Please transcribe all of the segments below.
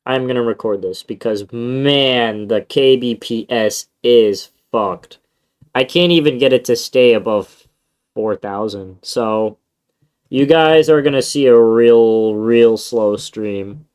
I'm gonna record this because, man, the KBPS is fucked. I can't even get it to stay above 4,000. So, you guys are gonna see a real slow stream.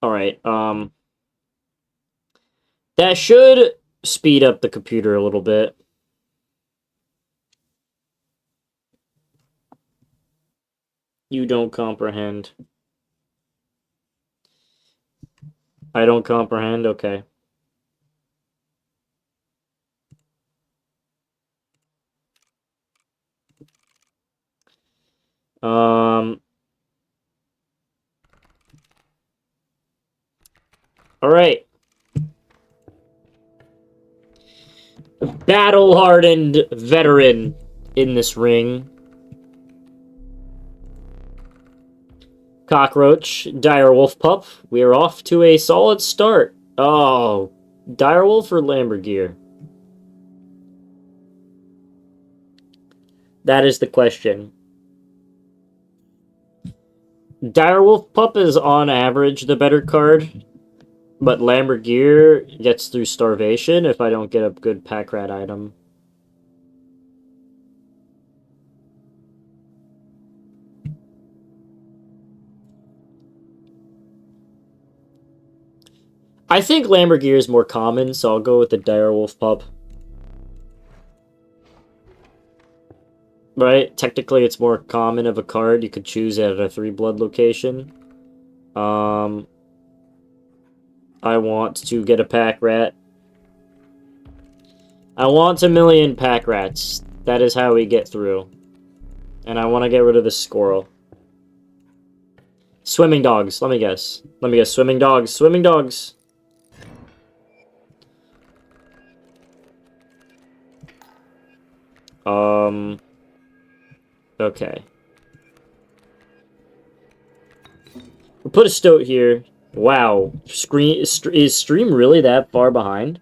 Alright, that should speed up the computer a little bit. You don't comprehend. I don't comprehend? Okay. Um... Alright. Battle-hardened veteran in this ring. Cockroach, Direwolf Pup. We're off to a solid start. Oh, Direwolf or Lamborghini? That is the question. Direwolf Pup is on average the better card, but Lamborghini gets through starvation if I don't get a good pack rat item. I think Lamborghini is more common, so I'll go with the Direwolf Pup. Right? Technically, it's more common of a card. You could choose it at a 3-blood location. I want to get a pack rat. I want a million pack rats. That is how we get through. And I want to get rid of the squirrel. Swimming dogs. Let me guess. Let me guess. Swimming dogs. Swimming dogs. Okay. We'll put a stoat here. Wow. Is stream really that far behind?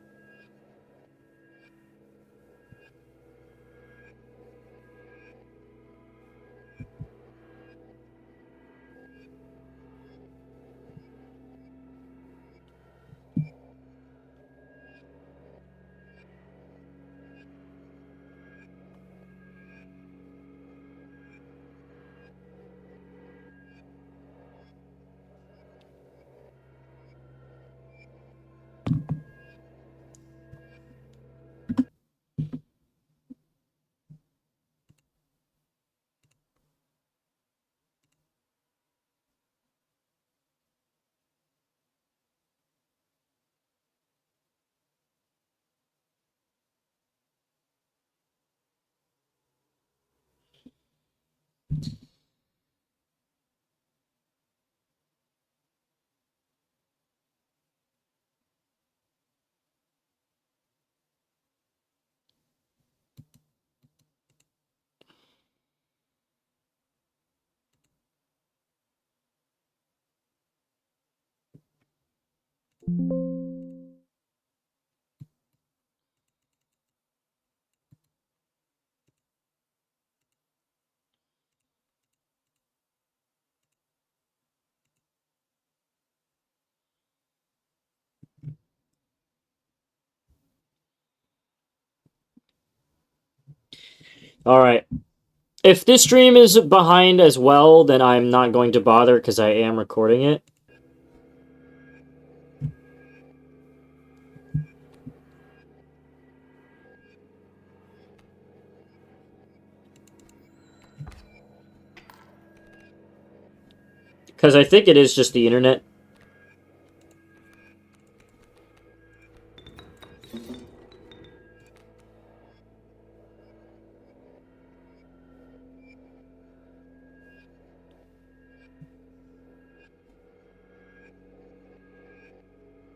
Alright. If this stream is behind as well, then I'm not going to bother because I am recording it. Because I think it is just the internet.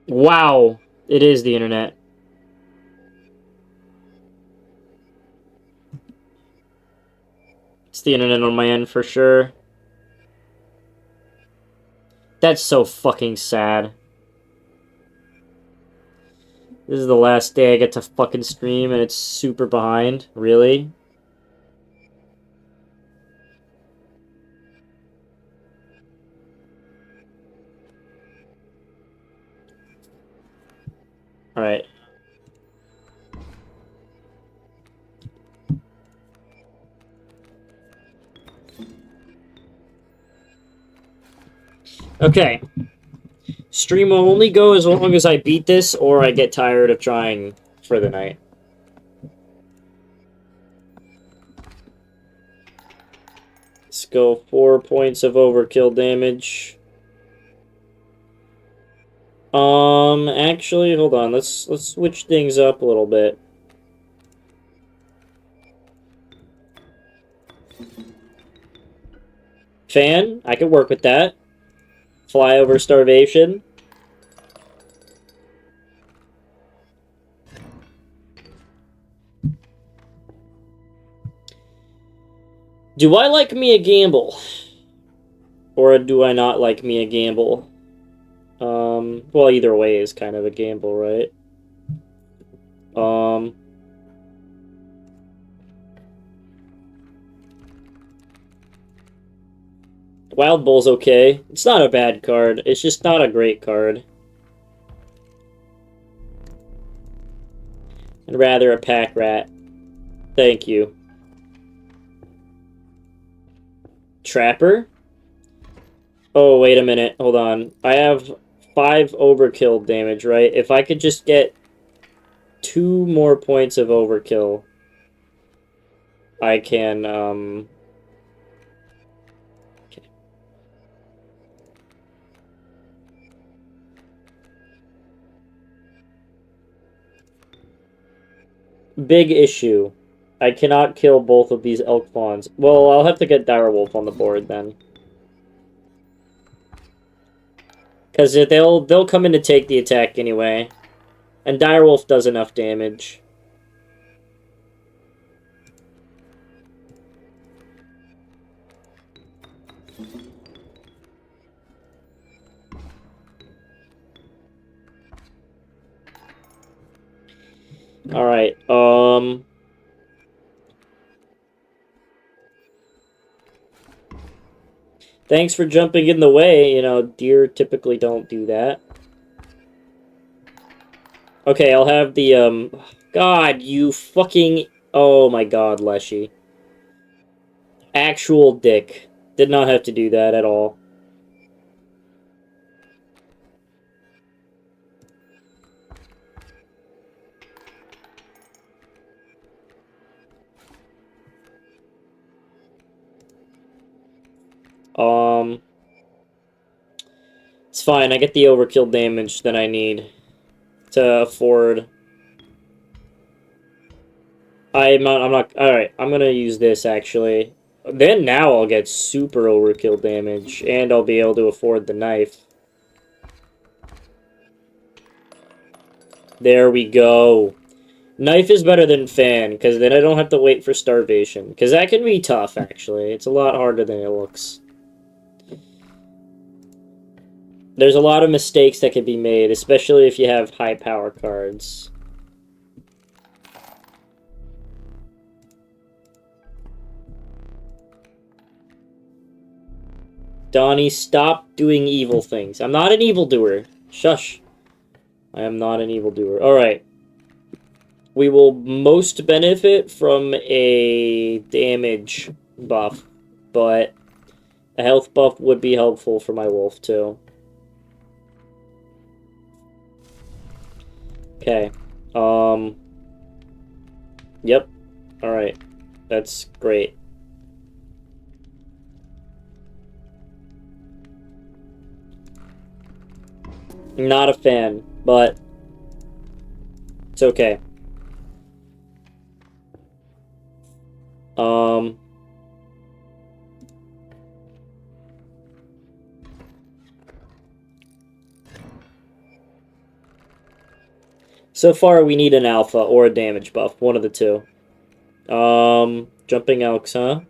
Wow, it is the internet. It's the internet on my end for sure. That's so fucking sad. This is the last day I get to fucking stream and it's super behind. Really? Alright. Okay. Stream will only go as long as I beat this or I get tired of trying for the night. Let's go 4 points of overkill damage. Actually, hold on. Let's switch things up a little bit. Fan, I can work with that. Flyover starvation. Do I like me a gamble? Or do I not like me a gamble? Well, either way is kind of a gamble, right? Wild Bull's okay. It's not a bad card. It's just not a great card. I'd rather a pack rat. Thank you. Trapper? Oh, wait a minute. Hold on. I have 5 overkill damage, right? If I could just get 2 more points of overkill, I can, okay. Big issue. I cannot kill both of these elk fawns. Well, I'll have to get Direwolf on the board then. Because they'll come in to take the attack anyway. And Direwolf does enough damage. Alright, thanks for jumping in the way. You know, deer typically don't do that. Okay, I'll have the, God, you fucking... Oh my god, Leshy. Actual dick. Did not have to do that at all. It's fine. I get the overkill damage that I need to afford. I'm not, alright, I'm gonna use this, actually. Then now I'll get super overkill damage, and I'll be able to afford the knife. There we go. Knife is better than fan, because then I don't have to wait for starvation. Because that can be tough, actually. It's a lot harder than it looks. There's a lot of mistakes that can be made, especially if you have high power cards. Donnie, stop doing evil things. I'm not an evildoer. Shush. I am not an evildoer. Alright. We will most benefit from a damage buff, but a health buff would be helpful for my wolf, too. Okay. Yep. Alright. That's great. Not a fan, but It's okay. So far, we need an alpha or a damage buff. One of the two. Jumping elks, huh?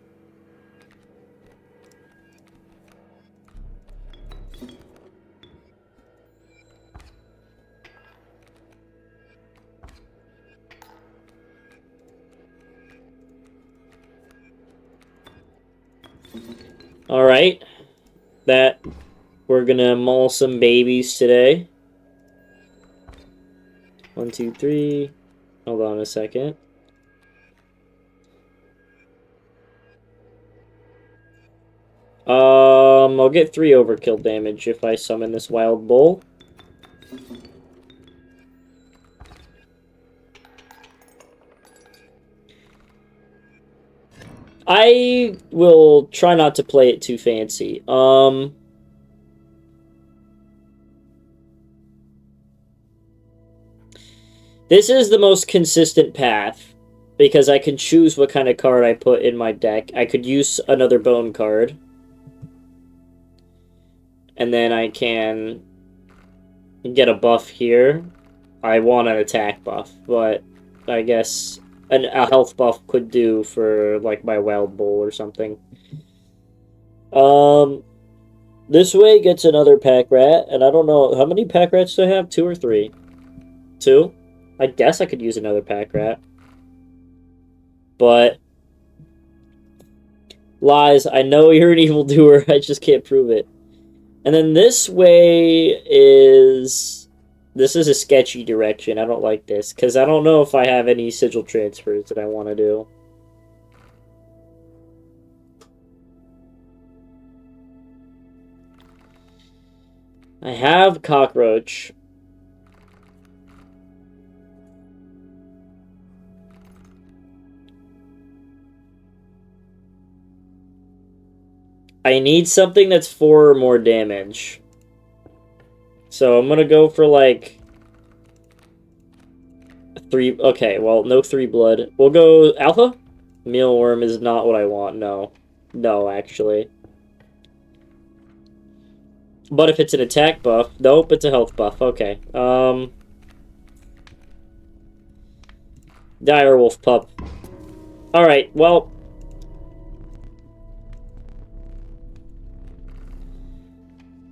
Alright. We're gonna maul some babies today. 1, 2, 3. Hold on a second. I'll get 3 overkill damage if I summon this wild bull. I will try not to play it too fancy. This is the most consistent path, because I can choose what kind of card I put in my deck. I could use another bone card. And then I can get a buff here. I want an attack buff, but I guess a health buff could do for, like, my wild bull or something. This way gets another pack rat, and I don't know, how many pack rats do I have? 2 or 3? 2? I guess I could use another pack rat. But lies, I know you're an evildoer, I just can't prove it. And then this way is... This is a sketchy direction. I don't like this, because I don't know if I have any sigil transfers that I want to do. I have cockroach. I need something that's 4 or more damage. So I'm gonna go for, like, 3... Okay, well, no 3 blood. We'll go alpha? Mealworm is not what I want, no. No, actually. But if it's an attack buff... Nope, it's a health buff. Okay. Direwolf pup. Alright, well...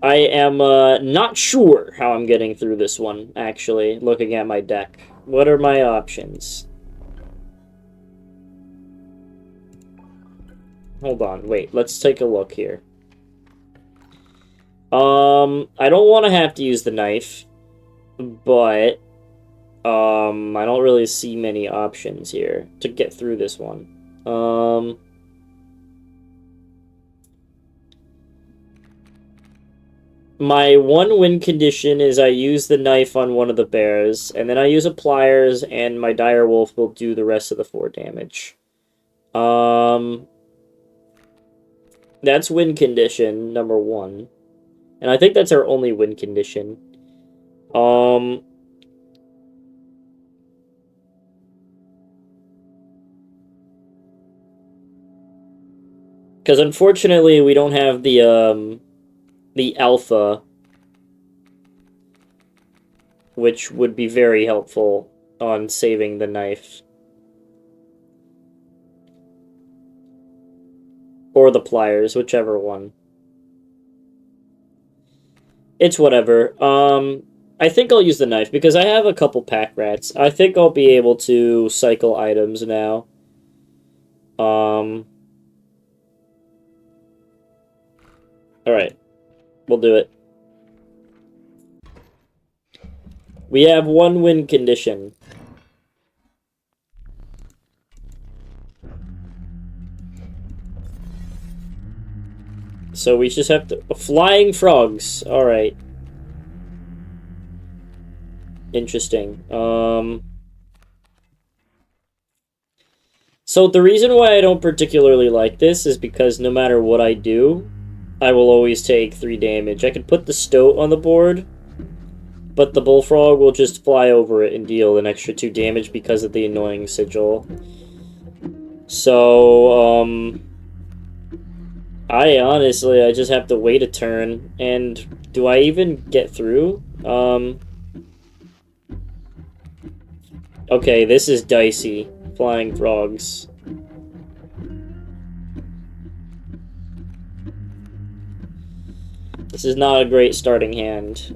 I am not sure how I'm getting through this one, actually, looking at my deck. What are my options? Hold on, wait, let's take a look here. I don't want to have to use the knife, but I don't really see many options here to get through this one. My one win condition is I use the knife on one of the bears, and then I use a pliers, and my direwolf will do the rest of the 4 damage. That's win condition number 1. And I think that's our only win condition. Because unfortunately we don't have the alpha, which would be very helpful on saving the knife. Or the pliers, whichever one. It's whatever. I think I'll use the knife, because I have a couple pack rats. I think I'll be able to cycle items now. Alright. We'll do it. We have 1 win condition. So we just have to... Flying frogs. Alright. Interesting. So the reason why I don't particularly like this is because no matter what I do, I will always take 3 damage. I could put the stoat on the board, But the bullfrog will just fly over it and deal an extra 2 damage because of the annoying sigil. So, I just have to wait a turn. And do I even get through? Okay, this is dicey. Flying frogs. This is not a great starting hand.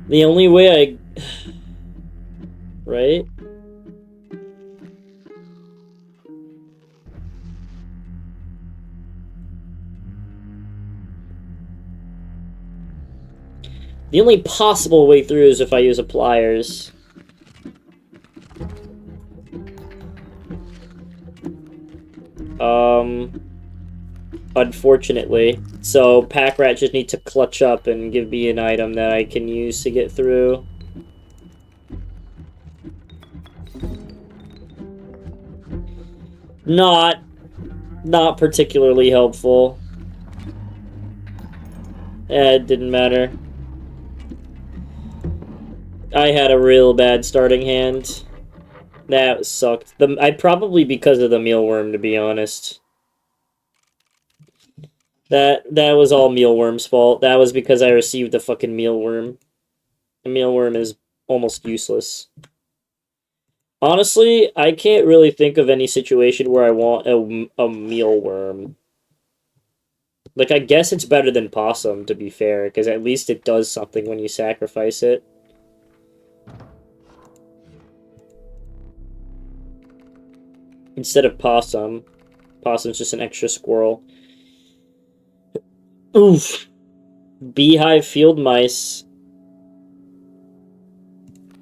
The only way I... Right? The only possible way through is if I use a pliers. Unfortunately. So, Pack Rat just needs to clutch up and give me an item that I can use to get through. Not particularly helpful. It didn't matter. I had a real bad starting hand. That sucked. Probably because of the mealworm, to be honest. That was all mealworm's fault. That was because I received a fucking mealworm. A mealworm is almost useless. Honestly, I can't really think of any situation where I want a mealworm. Like, I guess it's better than possum, to be fair, because at least it does something when you sacrifice it. Instead of possum. Possum's just an extra squirrel. Oof. Beehive field mice.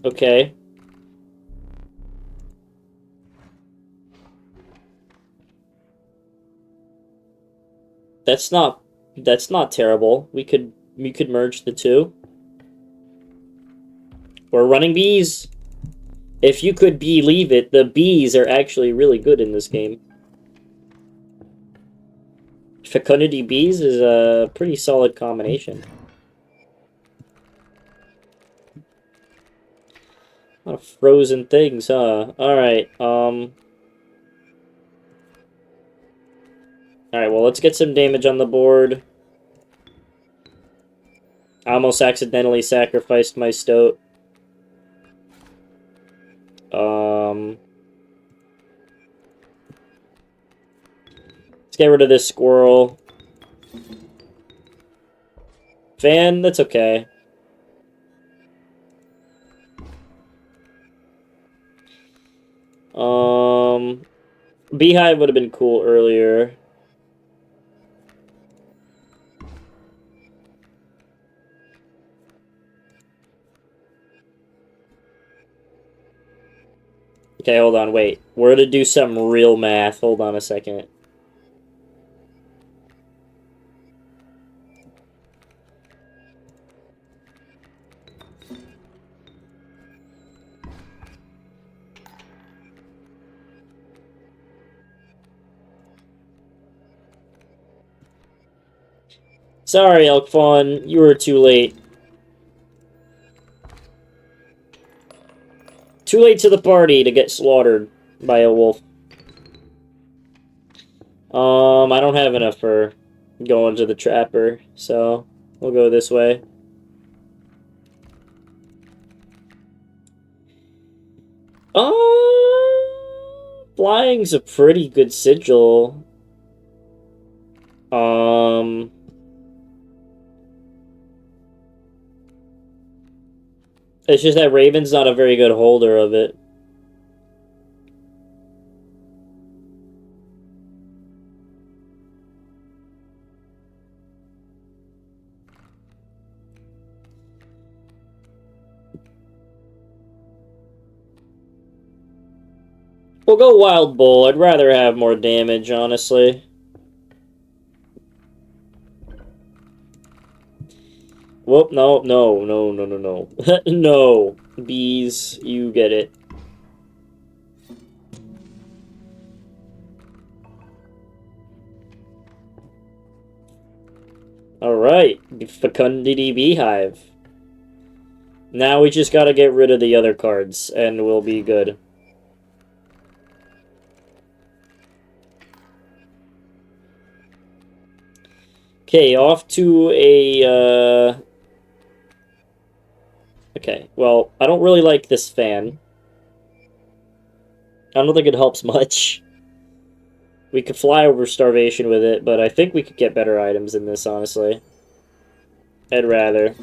Okay. That's not terrible. We could merge the two. We're running bees. If you could believe it, the bees are actually really good in this game. Fecundity bees is a pretty solid combination. A lot of frozen things, huh? Alright, Alright, well, let's get some damage on the board. I almost accidentally sacrificed my stoat. Let's get rid of this squirrel. Fan, that's okay. Beehive would have been cool earlier. Okay, hold on, wait. We're gonna do some real math. Hold on a second. Sorry, Elk Fawn, you were too late. Too late to the party to get slaughtered by a wolf. I don't have enough for going to the trapper, so we'll go this way. Flying's a pretty good sigil. It's just that Raven's not a very good holder of it. We'll go Wild Bull. I'd rather have more damage, honestly. Whoop, no, no, no, no, no, no. No. Bees, you get it. Alright, Fecundity Beehive. Now we just gotta get rid of the other cards, and we'll be good. Okay, off to a, Okay, well, I don't really like this fan. I don't think it helps much. We could fly over Starvation with it, but I think we could get better items in this, honestly. I'd rather.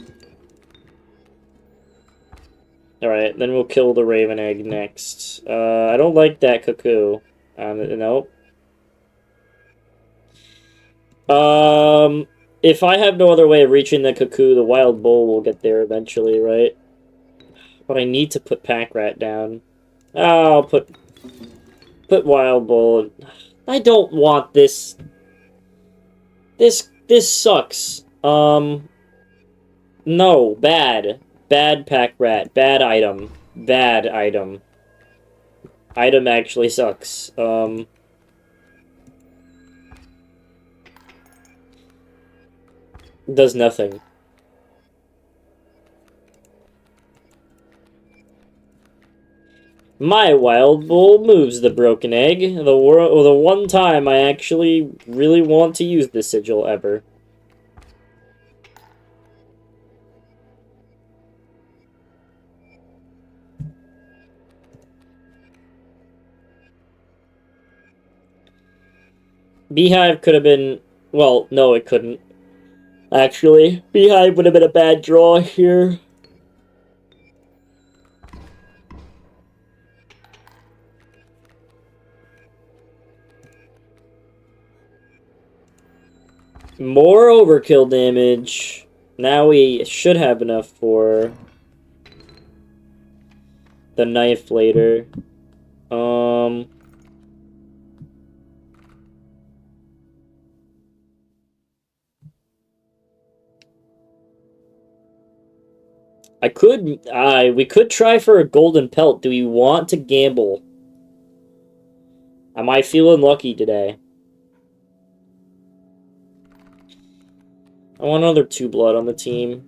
Alright, then we'll kill the Raven Egg next. I don't like that Cuckoo. Nope. If I have no other way of reaching the Cuckoo, the Wild Bull will get there eventually, right? But I need to put Pack Rat down. Oh, I'll put Wild Bull. I don't want this. This sucks. No, bad. Bad Pack Rat. Bad item. Bad item. Item actually sucks. Does nothing. My Wild Bull moves the Broken Egg. The one time I actually really want to use this sigil ever. Beehive could have been... Well, no, it couldn't. Actually, Beehive would have been a bad draw here. More overkill damage. Now we should have enough for the knife later. We could try for a golden pelt. Do we want to gamble? Am I feeling lucky today? I want another 2 blood on the team.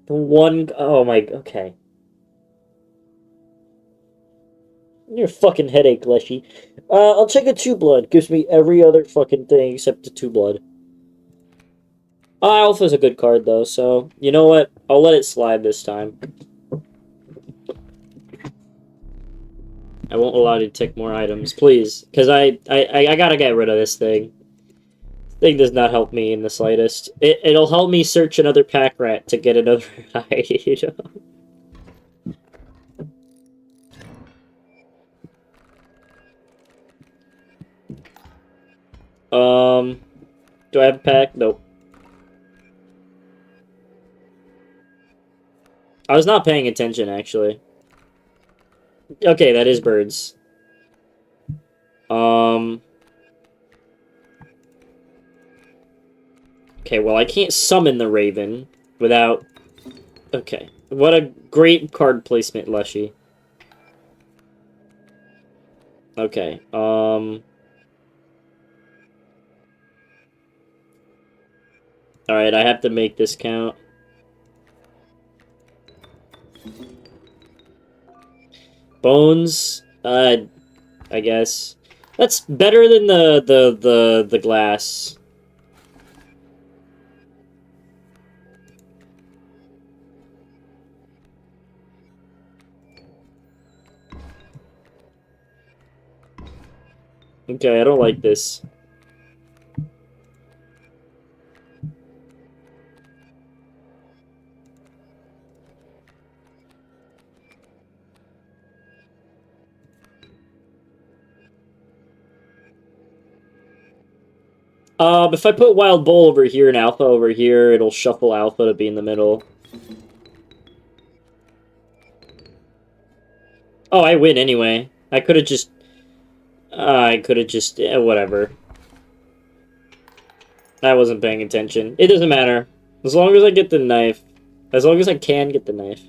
Oh my, okay. You're a fucking headache, Leshy. I'll check a 2 blood. Gives me every other fucking thing except the 2 blood. Alpha's a good card, though, so... You know what? I'll let it slide this time. I won't allow you to take more items, please. Because I gotta get rid of this thing. This thing does not help me in the slightest. It'll help me search another pack rat to get another item. Do I have a pack? Nope. I was not paying attention, actually. Okay, that is birds. Okay, well, I can't summon the Raven without... Okay. What a great card placement, Leshy. Okay, Alright, I have to make this count. Bones, I guess. That's better than the glass. Okay, I don't like this. If I put Wild Bull over here and Alpha over here, it'll shuffle Alpha to be in the middle. Oh, I win anyway. I could have just... whatever. I wasn't paying attention. It doesn't matter. As long as I get the knife. As long as I can get the knife.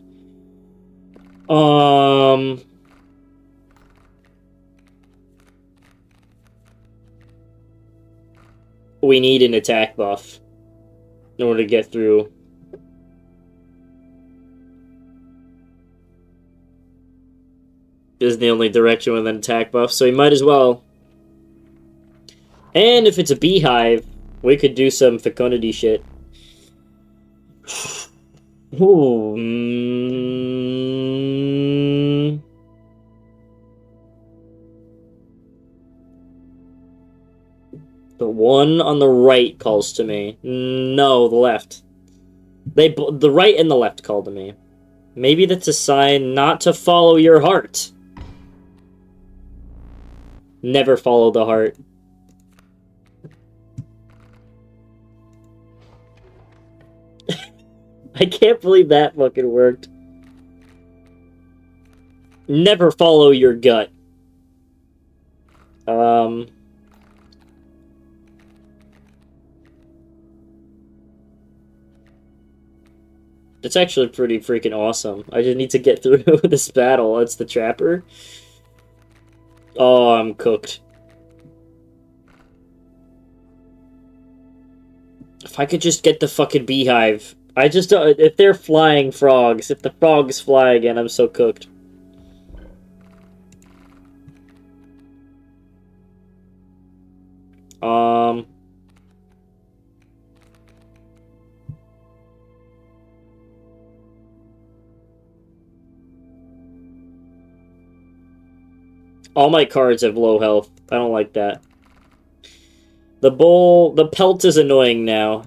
We need an attack buff in order to get through. This is the only direction with an attack buff, so we might as well. And if it's a beehive, we could do some fecundity shit. Ooh. The one on the right calls to me. No, the left. The right and the left call to me. Maybe that's a sign not to follow your heart. Never follow the heart. I can't believe that fucking worked. Never follow your gut. It's actually pretty freaking awesome. I just need to get through this battle. It's the trapper. Oh, I'm cooked. If I could just get the fucking beehive. I just don't... If they're flying frogs, if the frogs fly again, I'm so cooked. All my cards have low health. I don't like that. The pelt is annoying now.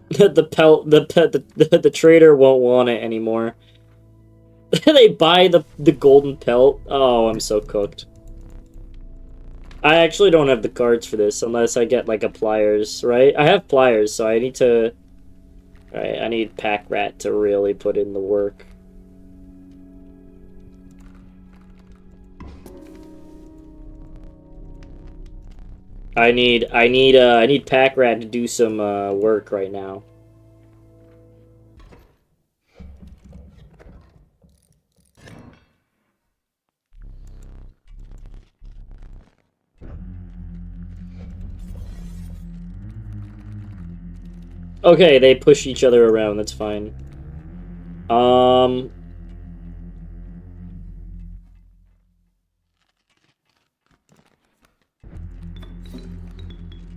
The trader won't want it anymore. They buy the golden pelt. Oh, I'm so cooked. I actually don't have the cards for this unless I get like a pliers, right? I have pliers, so I need to. Right, I need Pack Rat to really put in the work. I need Pack Rat to do some work right now. Okay, they push each other around. That's fine.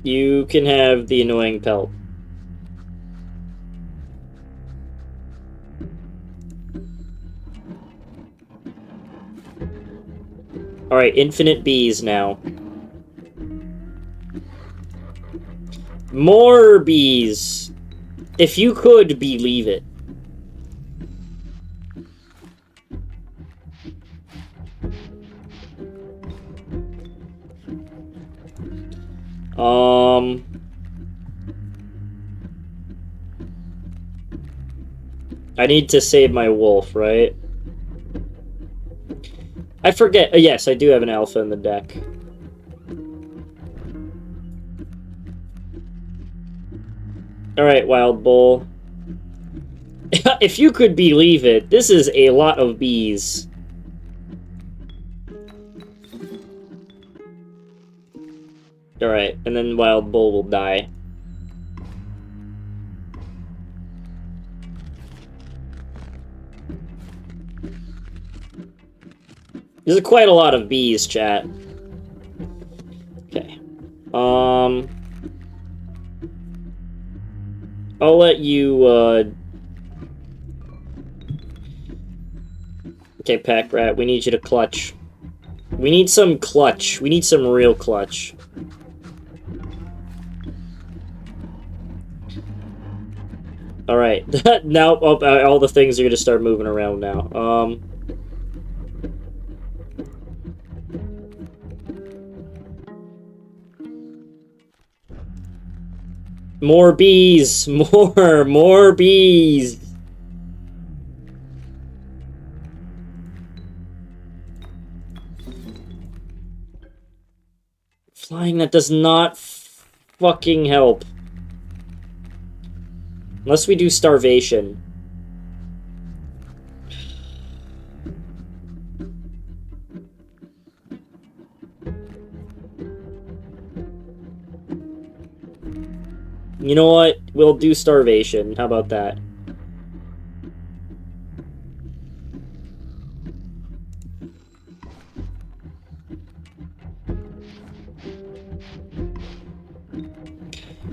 You can have the annoying pelt. Alright, infinite bees now. More bees! If you could believe it. I need to save my wolf, right? I forget. Yes, I do have an alpha in the deck. Alright, Wild Bull. If you could believe it, this is a lot of bees. Alright, and then Wild Bull will die. There's quite a lot of bees, chat. Okay. I'll let you, Okay, Pack Rat, we need you to clutch. We need some clutch. We need some real clutch. Alright, now all the things are gonna start moving around now. More bees! More bees! fine. That does not fucking help. Unless we do starvation. You know what? We'll do starvation. How about that?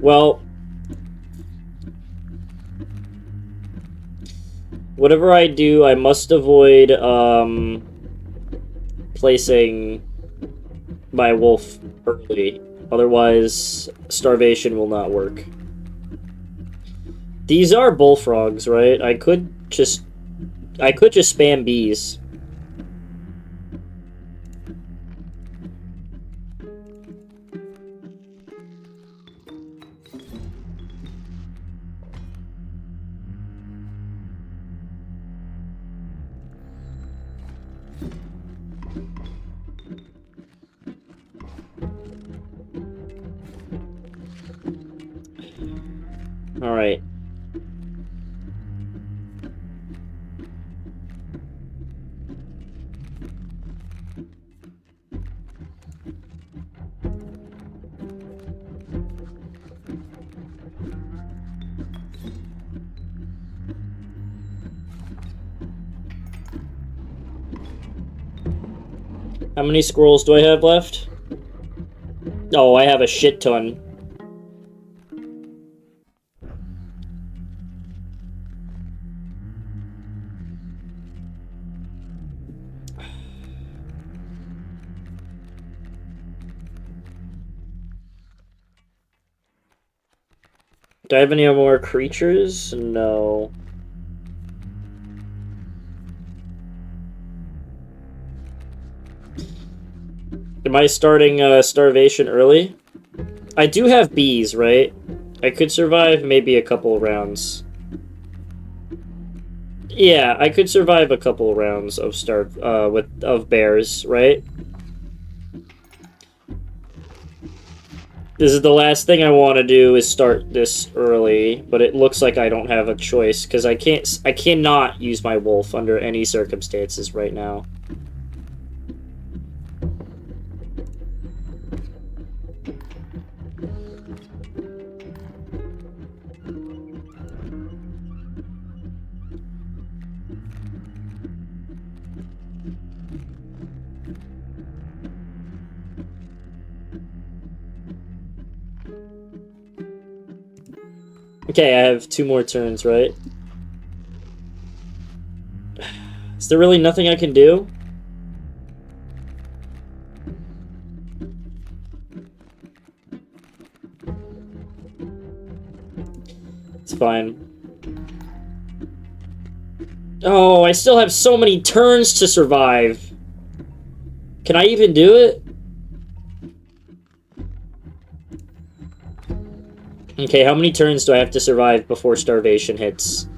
Well, whatever I do, I must avoid, placing my wolf early. Otherwise, starvation will not work. These are bullfrogs, right? I could just spam bees. All right. How many squirrels do I have left? Oh, I have a shit ton. Do I have any more creatures? No. Am I starting starvation early? I do have bees, right? I could survive maybe a couple rounds. Yeah, I could survive a couple rounds of of bears, right? This is the last thing I want to do is start this early, but it looks like I don't have a choice because I cannot use my wolf under any circumstances right now. Okay, I have 2 more turns, right? Is there really nothing I can do? It's fine. Oh, I still have so many turns to survive. Can I even do it? Okay, how many turns do I have to survive before starvation hits?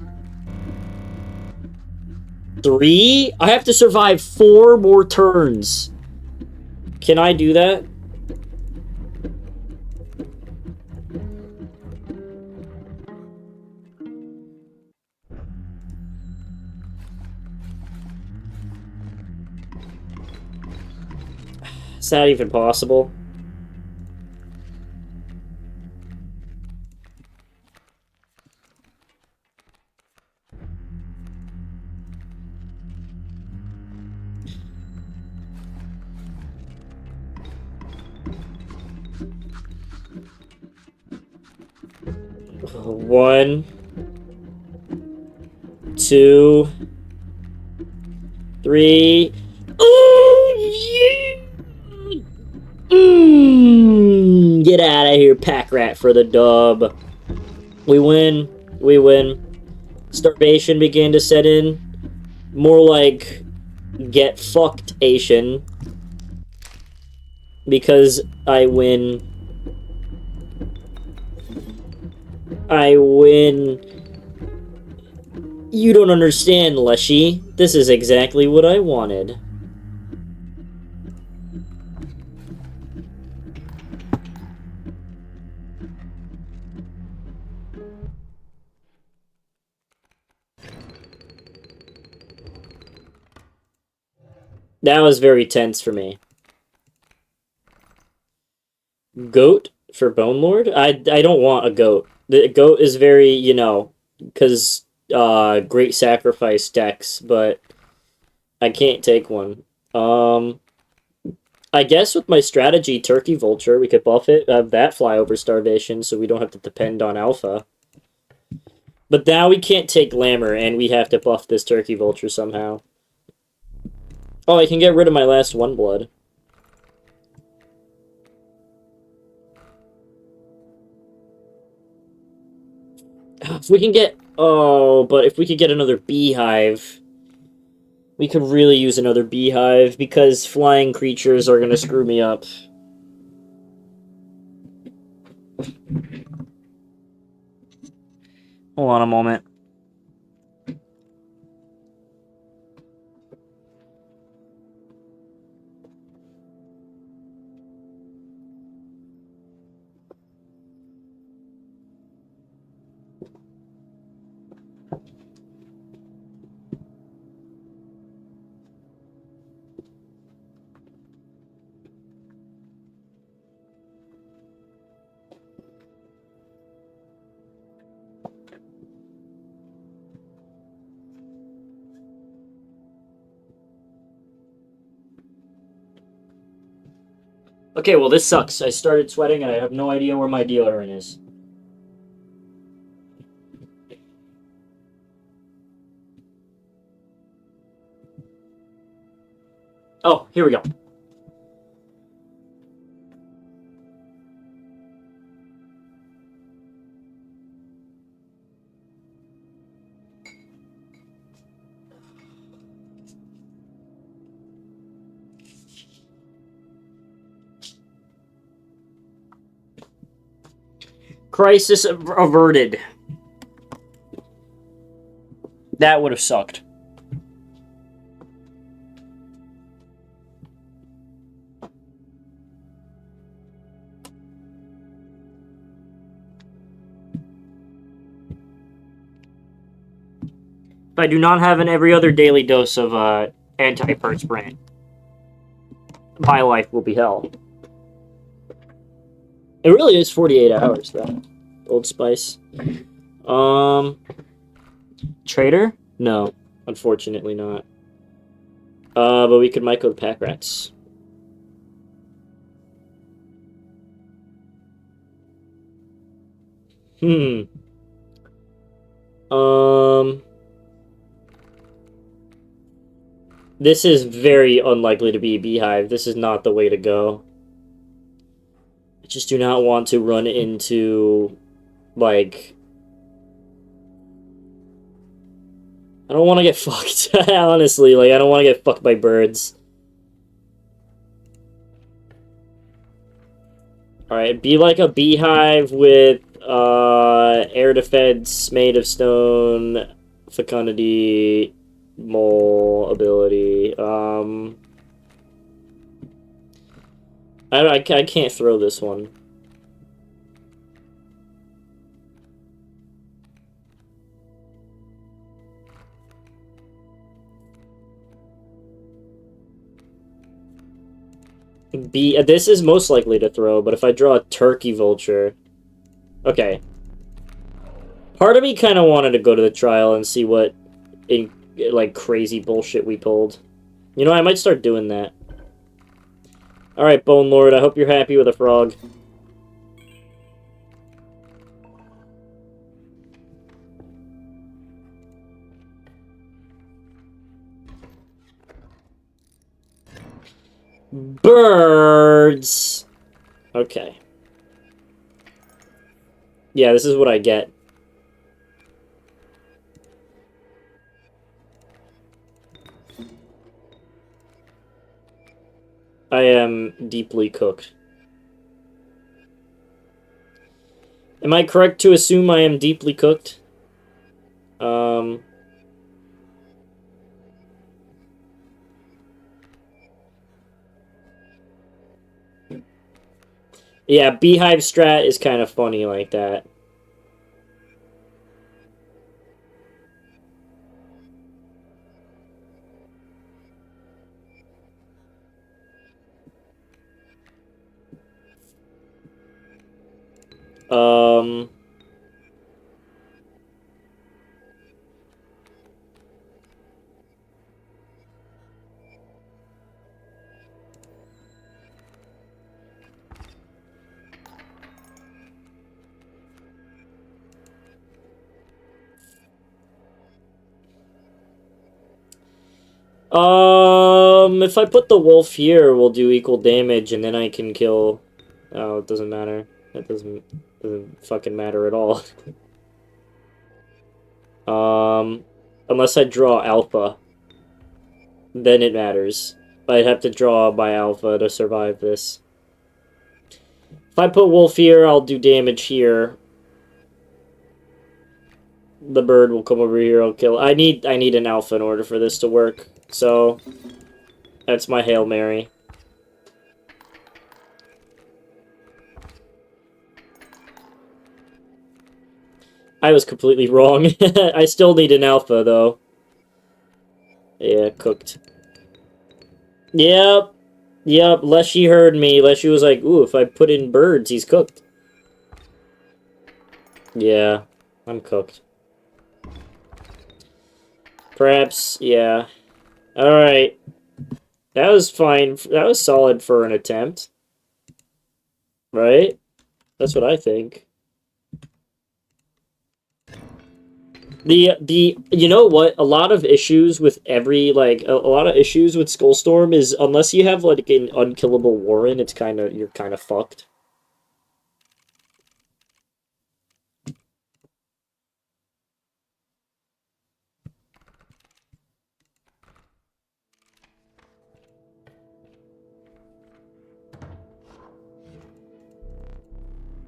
3? I have to survive 4 more turns. Can I do that? Is that even possible? One, 2, 3. Oh, yeah! Get out of here, pack rat for the dub. We win. We win. Starvation began to set in. More like get fucked Asian. Because I win. I win. You don't understand, Leshy. This is exactly what I wanted. That was very tense for me. Goat for Bone Lord? I don't want a goat. The goat is very, you know, because great sacrifice decks, but I can't take one. Um, I guess with my strategy, Turkey Vulture, we could buff it, that flyover starvation, so we don't have to depend on Alpha. But now we can't take Glamour, and we have to buff this Turkey Vulture somehow. Oh, I can get rid of my last one blood. If we can get... Oh, but if we could get another Beehive... We could really use another Beehive, because flying creatures are gonna screw me up. Hold on a moment. Okay, well, this sucks. I started sweating, and I have no idea where my deodorant is. Oh, here we go. Crisis averted. That would have sucked. If I do not have an every other daily dose of antiperspirant, my life will be hell. It really is 48 hours, though. Old Spice. Trader? No, unfortunately not. But we could Myco the Pack Rats. This is very unlikely to be a Beehive. This is not the way to go. I just do not want to run into, like... I don't want to get fucked, honestly. Like, I don't want to get fucked by birds. Alright, be like a Beehive with, air defense, made of stone, fecundity, mole ability. I can't throw this one. This is most likely to throw, but if I draw a Turkey Vulture... Okay. Part of me kind of wanted to go to the trial and see what, like, crazy bullshit we pulled. You know, I might start doing that. Alright, Bone Lord, I hope you're happy with a frog. Birds! Okay. Yeah, this is what I get. I am deeply cooked. Am I correct to assume I am deeply cooked? Yeah, Beehive Strat is kind of funny like that. Um... if I put the wolf here, we'll do equal damage, and then I can kill... Oh, it doesn't matter. That doesn't fucking matter at all. Unless I draw alpha. Then it matters. I'd have to draw by alpha to survive this. If I put wolf here, I'll do damage here. The bird will come over here, I'll kill... I need an alpha in order for this to work. So, that's my Hail Mary. I was completely wrong. I still need an alpha, though. Yeah, cooked. Yep. Yep, Leshy heard me. Leshy was like, ooh, if I put in birds, he's cooked. Yeah, I'm cooked. Perhaps, yeah. Alright. That was fine. That was solid for an attempt. Right? That's what I think. You know what? A lot of issues with every, like, a lot of issues with Skullstorm is, unless you have, like, an unkillable Warren, it's you're kind of fucked.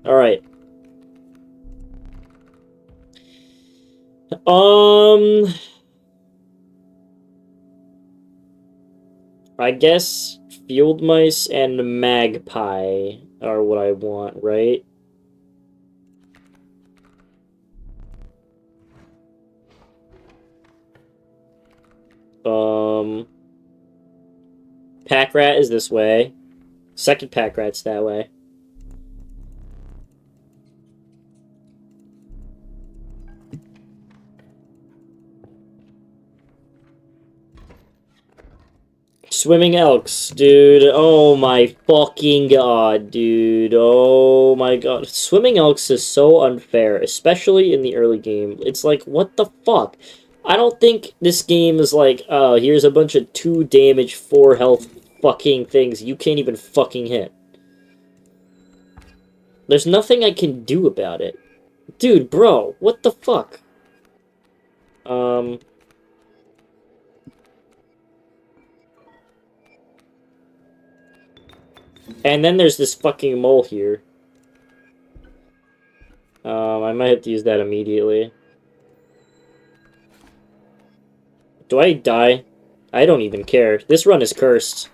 Alright. I guess field mice and magpie are what I want, right? Pack rat is this way. Second pack rat's that way. Swimming elks, dude. Oh my fucking god, dude. Oh my god. Swimming elks is so unfair, especially in the early game. It's like, what the fuck? I don't think this game is like, oh, here's a bunch of 2 damage, 4 health fucking things you can't even fucking hit. There's nothing I can do about it. Dude, bro, what the fuck? And then there's this fucking mole here. I might have to use that immediately. Do I die? I don't even care. This run is cursed.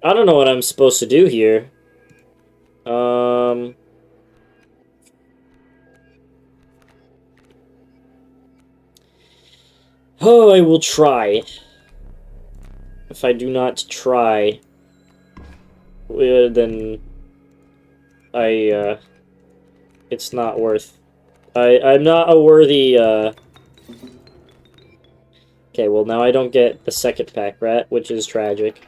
I don't know what I'm supposed to do here. Oh, I will try. If I do not try, then it's not worth. I'm not a worthy, Okay, well now I don't get the second pack rat, which is tragic.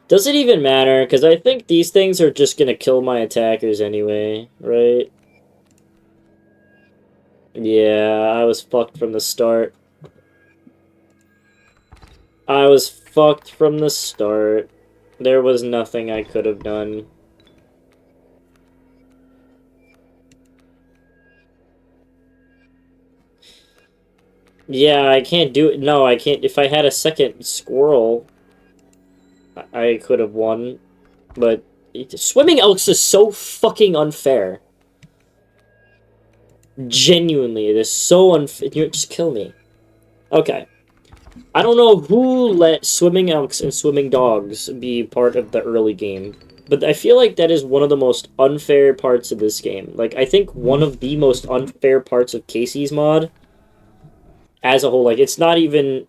Does it even matter? Because I think these things are just gonna kill my attackers anyway, right? Yeah, I was fucked from the start. I was fucked from the start. There was nothing I could have done. Yeah, I can't do it. No, I can't. If I had a second squirrel, I could have won. But swimming elks is so fucking unfair. Genuinely, it is so unfair. You just kill me. Okay. I don't know who let swimming elks and swimming dogs be part of the early game, but I feel like that is one of the most unfair parts of this game. Like, I think one of the most unfair parts of Casey's mod as a whole. Like it's not even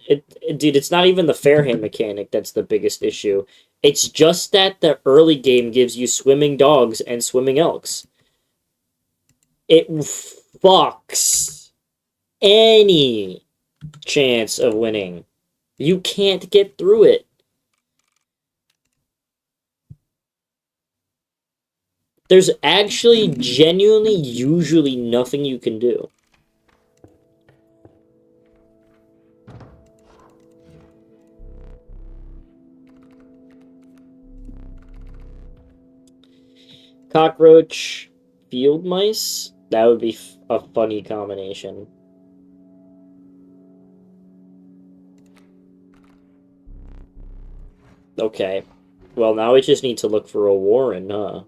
dude. It's not even the fair hand mechanic that's the biggest issue. It's just that the early game gives you swimming dogs and swimming elks. It fucks any chance of winning. You can't get through it. There's actually genuinely usually nothing you can do. Cockroach, field mice? That would be a funny combination. Okay. Well, now we just need to look for a warren, huh?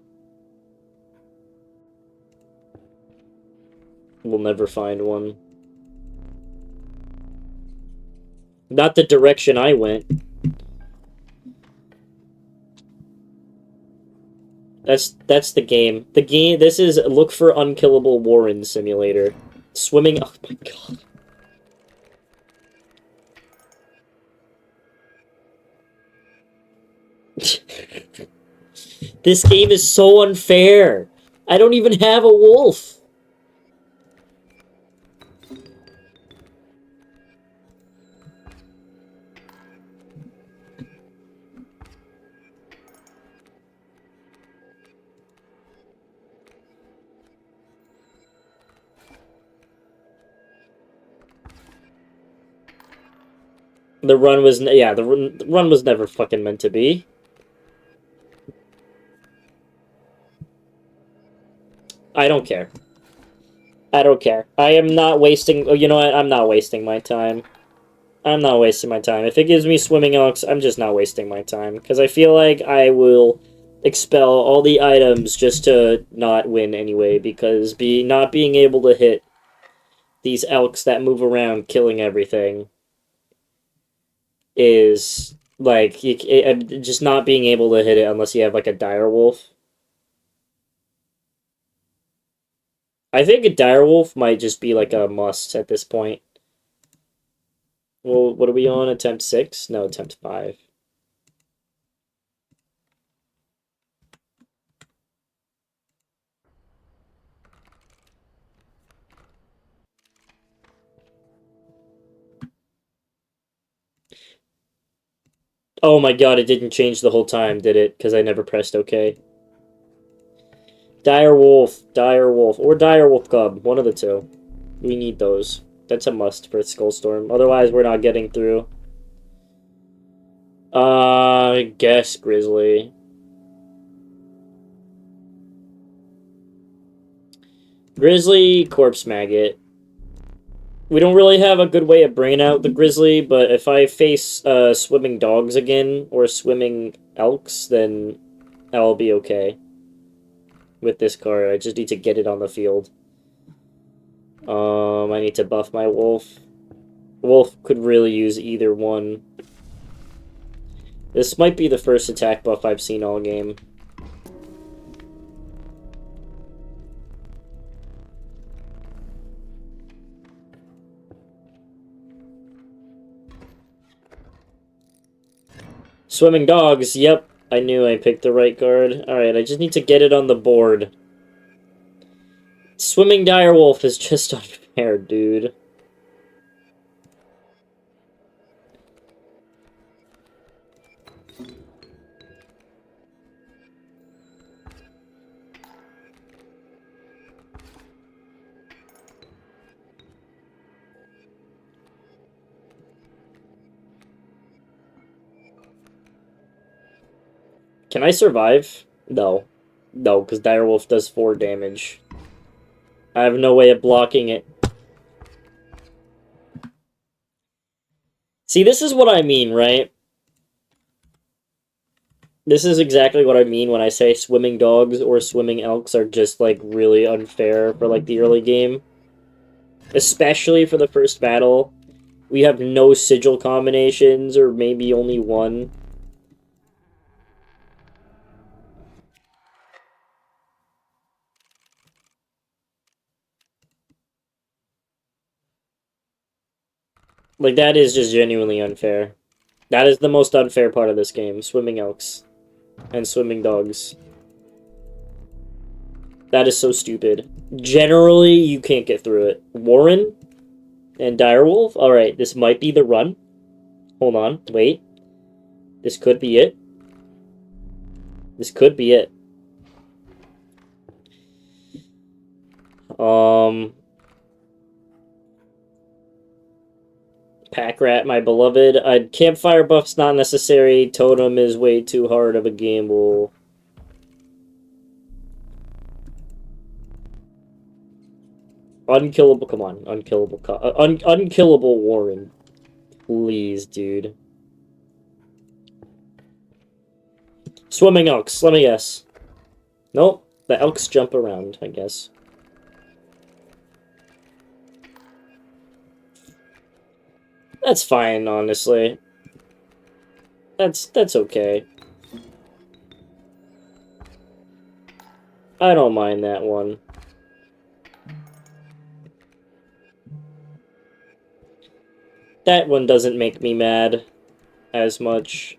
We'll never find one. Not the direction I went. That's the game. The game. This is look for unkillable warren simulator. Swimming. Oh my god. This game is so unfair. I don't even have a wolf. The run was yeah. The run was never fucking meant to be. I don't care. I don't care. I am not wasting. Oh, you know what? I'm not wasting my time. I'm not wasting my time. If it gives me swimming elks, I'm just not wasting my time. Because I feel like I will expel all the items just to not win anyway. Because not being able to hit these elks that move around killing everything is like just not being able to hit it unless you have like a dire wolf. I think a dire wolf might just be like a must at this point. Well, what are we on? Attempt 6? No, attempt 5. Oh my god, it didn't change the whole time, did it? Because I never pressed OK. Dire wolf, or dire wolf cub, one of the two. We need those. That's a must for Skullstorm. Otherwise, we're not getting through. I guess grizzly. Grizzly, corpse maggot. We don't really have a good way of bringing out the grizzly, but if I face swimming dogs again, or swimming elks, then I'll be okay with this card. I just need to get it on the field. I need to buff my wolf. Wolf could really use either one. This might be the first attack buff I've seen all game. Swimming dogs, yep. I knew I picked the right card. Alright, I just need to get it on the board. Swimming direwolf is just unfair, dude. Can I survive? No. No, because direwolf does 4 damage. I have no way of blocking it. See, this is what I mean, right? This is exactly what I mean when I say swimming dogs or swimming elks are just, like, really unfair for, like, the early game. Especially for the first battle. We have no sigil combinations, or maybe only one. Like, that is just genuinely unfair. That is the most unfair part of this game. Swimming elks. And swimming dogs. That is so stupid. Generally, you can't get through it. Warren and Direwolf? Alright, this might be the run. Hold on, wait. This could be it. This could be it. Pack Rat, my beloved. Campfire buff's not necessary. Totem is way too hard of a gamble. Unkillable, come on. Unkillable Warren. Please, dude. Swimming elks, let me guess. Nope, the elks jump around, I guess. That's fine, honestly. That's okay. I don't mind that one. That one doesn't make me mad as much.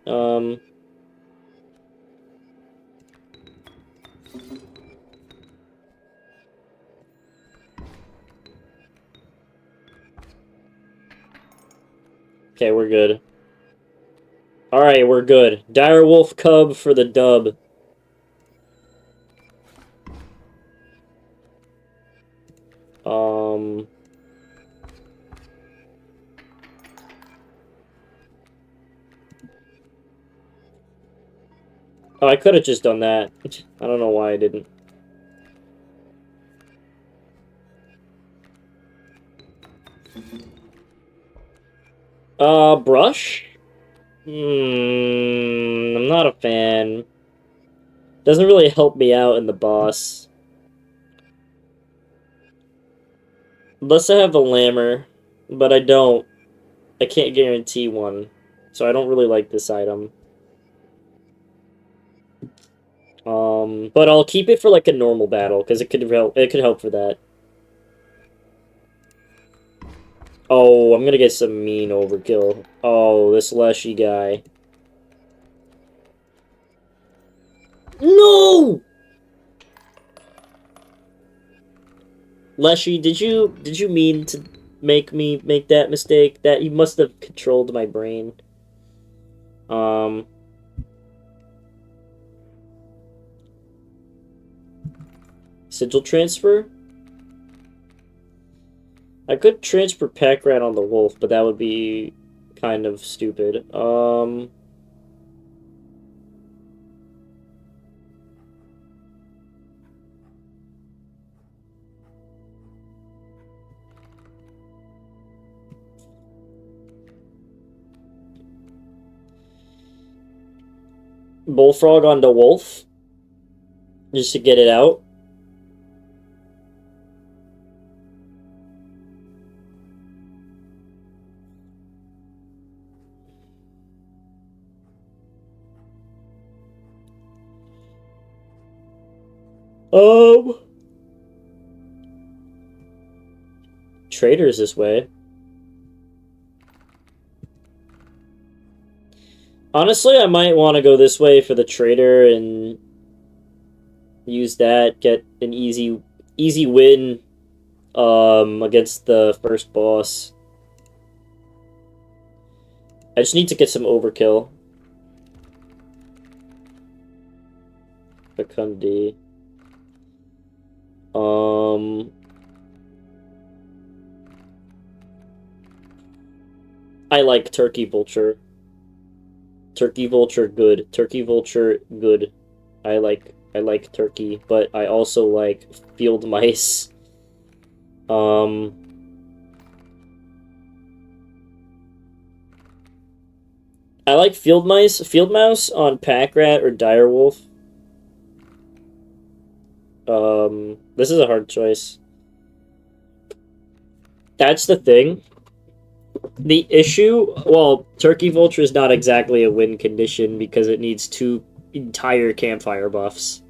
Okay, we're good. Alright, we're good. Direwolf Cub for the dub. Oh, I could have just done that. I don't know why I didn't. Brush? I'm not a fan. Doesn't really help me out in the boss. Unless I have a Lammer, but I don't. I can't guarantee one, so I don't really like this item. But I'll keep it for like a normal battle because it could help. It could help for that. Oh, I'm gonna get some mean overkill. Oh, this Leshy guy. No! Leshy, did you mean to make me make that mistake? That you must have controlled my brain. Sigil transfer? I could transfer Pack Rat on the wolf, but that would be kind of stupid. Bullfrog onto wolf? Just to get it out? Traders this way. Honestly, I might want to go this way for the trader and use that, get an easy win against the first boss. I just need to get some overkill. Fakundi. I like Turkey Vulture. Turkey Vulture, good. Turkey Vulture, good. I like Turkey, but I also like Field Mice. I like Field Mouse on Pack Rat or Direwolf. This is a hard choice. That's the thing. The issue, well, Turkey Vulture is not exactly a win condition because it needs 2 entire campfire buffs.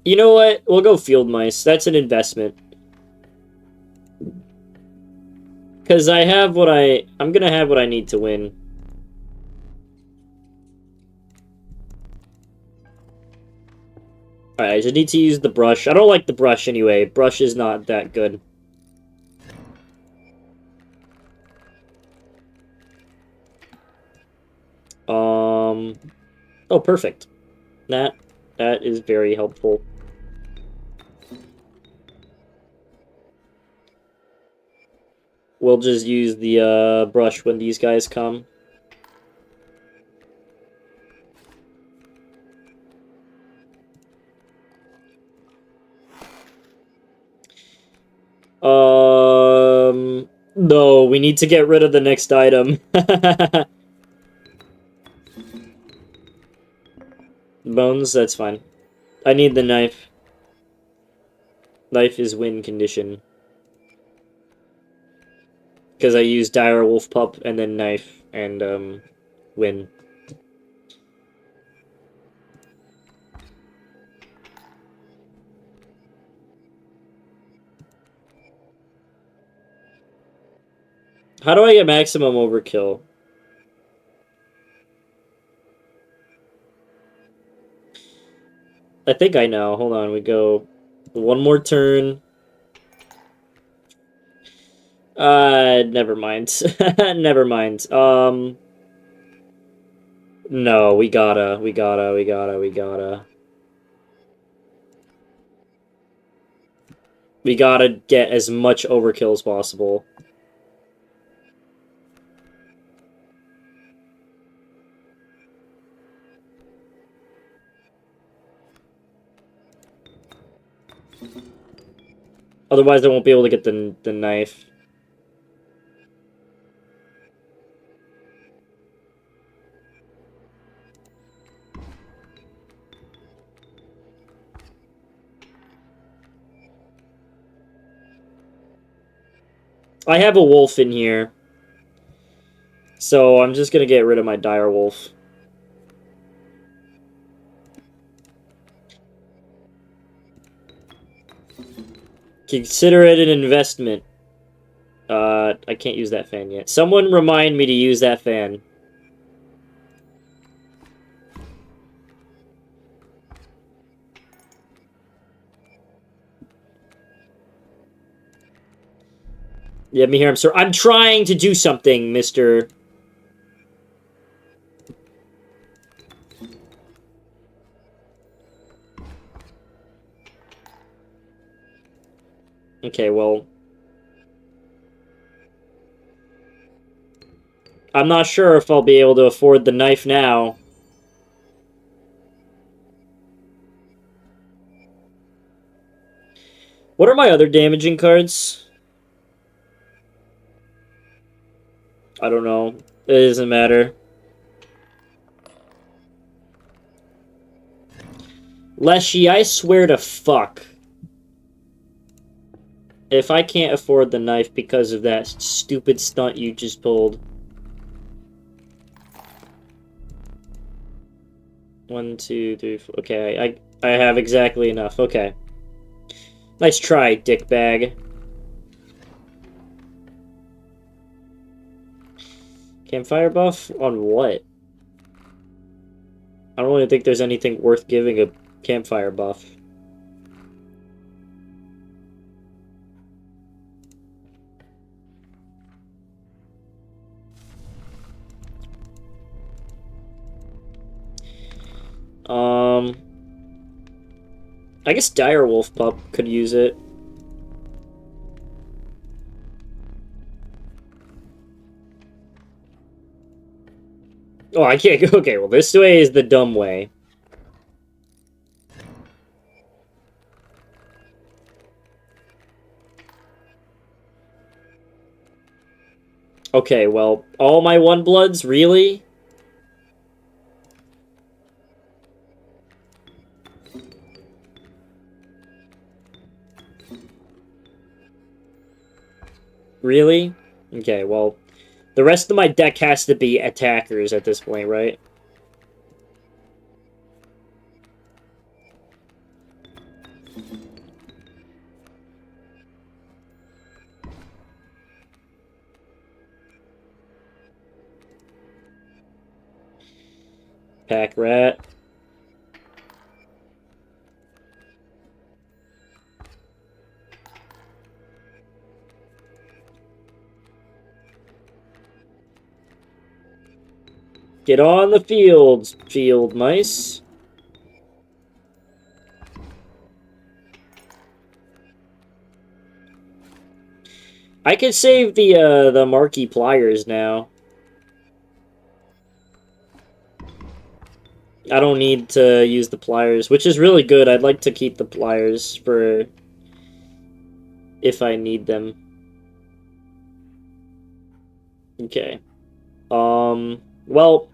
You know what? We'll go Field Mice. That's an investment. Because I have what I'm gonna have what I need to win. Alright, I just need to use the brush. I don't like the brush anyway. Brush is not that good. Oh, perfect. That is very helpful. We'll just use the brush when these guys come. No, we need to get rid of the next item. Bones, that's fine. I need the knife. Knife is win condition. Because I use Dire Wolf Pup and then knife and win. How do I get maximum overkill? I think I know. Hold on, we go one more turn. Never mind. Never mind. No, we gotta. We gotta get as much overkill as possible. Otherwise, I won't be able to get the knife. I have a wolf in here. So I'm just gonna get rid of my dire wolf. Consider it an investment. I can't use that fan yet. Someone remind me to use that fan. Yeah, me here, I'm trying to do something, mister. Okay, well... I'm not sure if I'll be able to afford the knife now. What are my other damaging cards? I don't know. It doesn't matter. Leshy, I swear to fuck. If I can't afford the knife because of that stupid stunt you just pulled. 1, 2, 3, 4. Okay, I have exactly enough. Okay. Nice try, dickbag. Campfire buff? On what? I don't really think there's anything worth giving a campfire buff. I guess Dire Wolf Pup could use it. Oh, I can't go. Okay, well, this way is the dumb way. Okay, well, all my 1-bloods? Really? Really? Okay, well, the rest of my deck has to be attackers at this point, right? Pack rat. Get on the fields, field mice. I could save the marquee pliers now. I don't need to use the pliers, which is really good. I'd like to keep the pliers for if I need them. Okay. Well,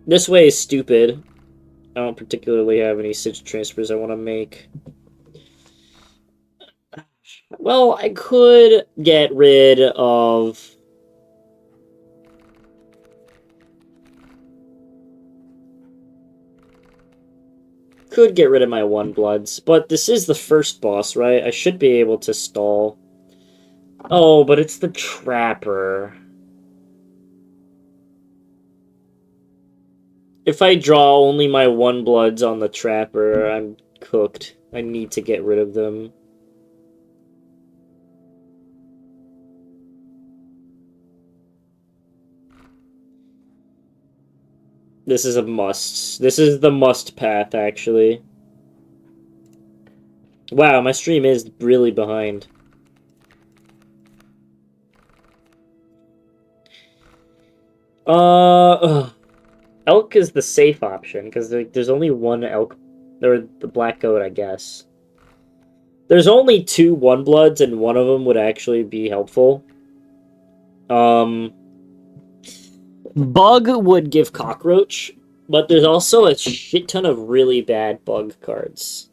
this way is stupid. I don't particularly have any sigil transfers I want to make. Well, I could get rid of... Could get rid of my one bloods, but this is the first boss, right? I should be able to stall. Oh, but it's the trapper. If I draw only my one bloods on the trapper, I'm cooked. I need to get rid of them. This is a must. This is the must path, actually. Wow, my stream is really behind. Elk is the safe option, because there's only one elk, or the black goat, I guess. There's only 2 one-bloods, and one of them would actually be helpful. Bug would give cockroach, but there's also a shit ton of really bad bug cards.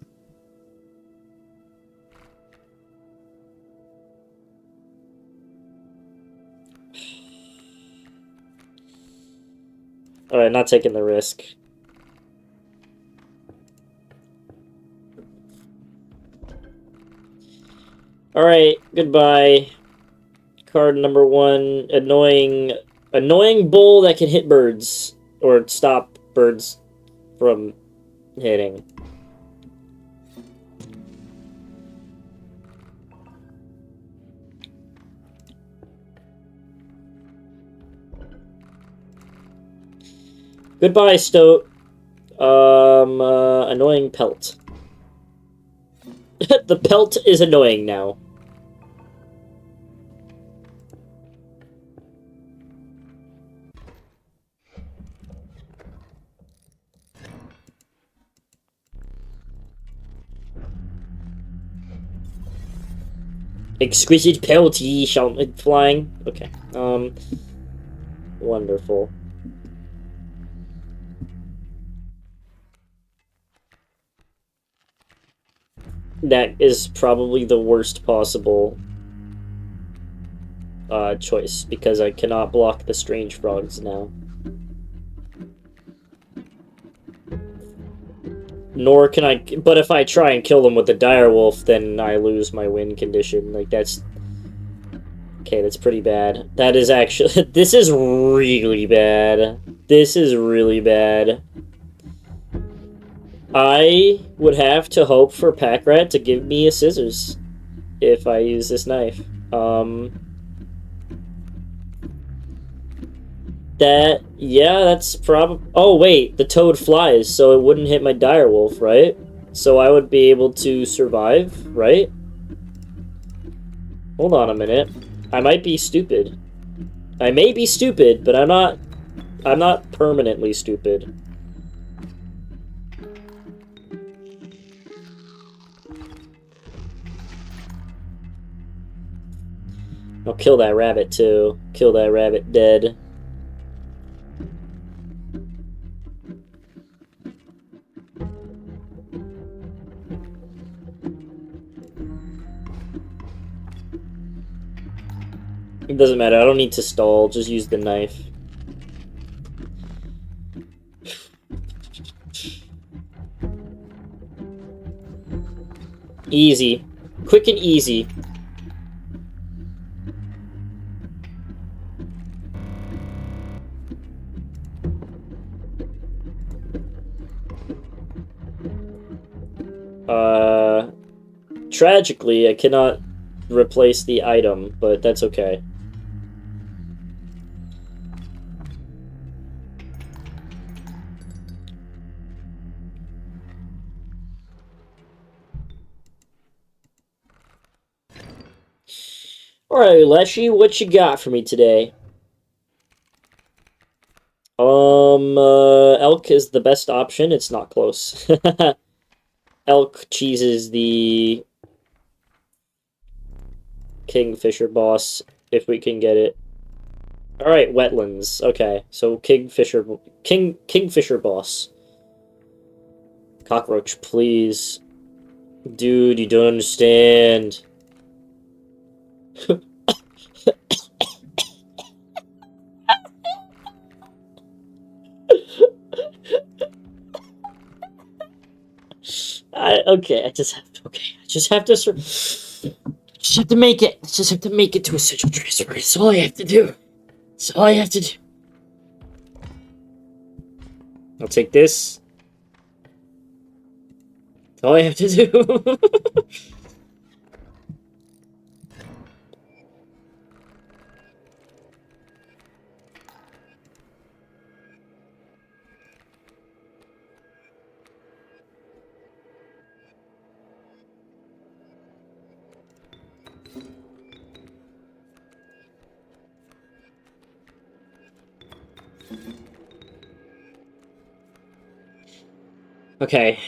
Alright, not taking the risk. Alright, goodbye. Card number 1, annoying bull that can hit birds, or stop birds from hitting. Goodbye, Stoat. Annoying pelt. The pelt is annoying now. Exquisite penalty, flying. Okay. Wonderful. That is probably the worst possible choice, because I cannot block the strange frogs now. Nor can I... But if I try and kill them with the direwolf, then I lose my win condition. Like, that's... Okay, that's pretty bad. That is actually... This is really bad. This is really bad. I would have to hope for Packrat to give me a scissors if I use this knife. Yeah, that's probably... Oh, wait, the toad flies, so it wouldn't hit my direwolf, right? So I would be able to survive, right? Hold on a minute. I might be stupid. I may be stupid, but I'm not permanently stupid. I'll kill that rabbit, too. Kill that rabbit dead. It doesn't matter, I don't need to stall, just use the knife. Easy. Quick and easy. Tragically, I cannot replace the item, but that's okay. Alright, Leshy, what you got for me today? Elk is the best option. It's not close. Elk cheeses the Kingfisher boss, if we can get it. Alright, wetlands. Okay, so Kingfisher boss. Cockroach, please. Dude, you don't understand. Okay, I just have to make it. I just have to make it to a sigil transfer. That's all I have to do. That's all I have to do. I'll take this. That's all I have to do. Okay.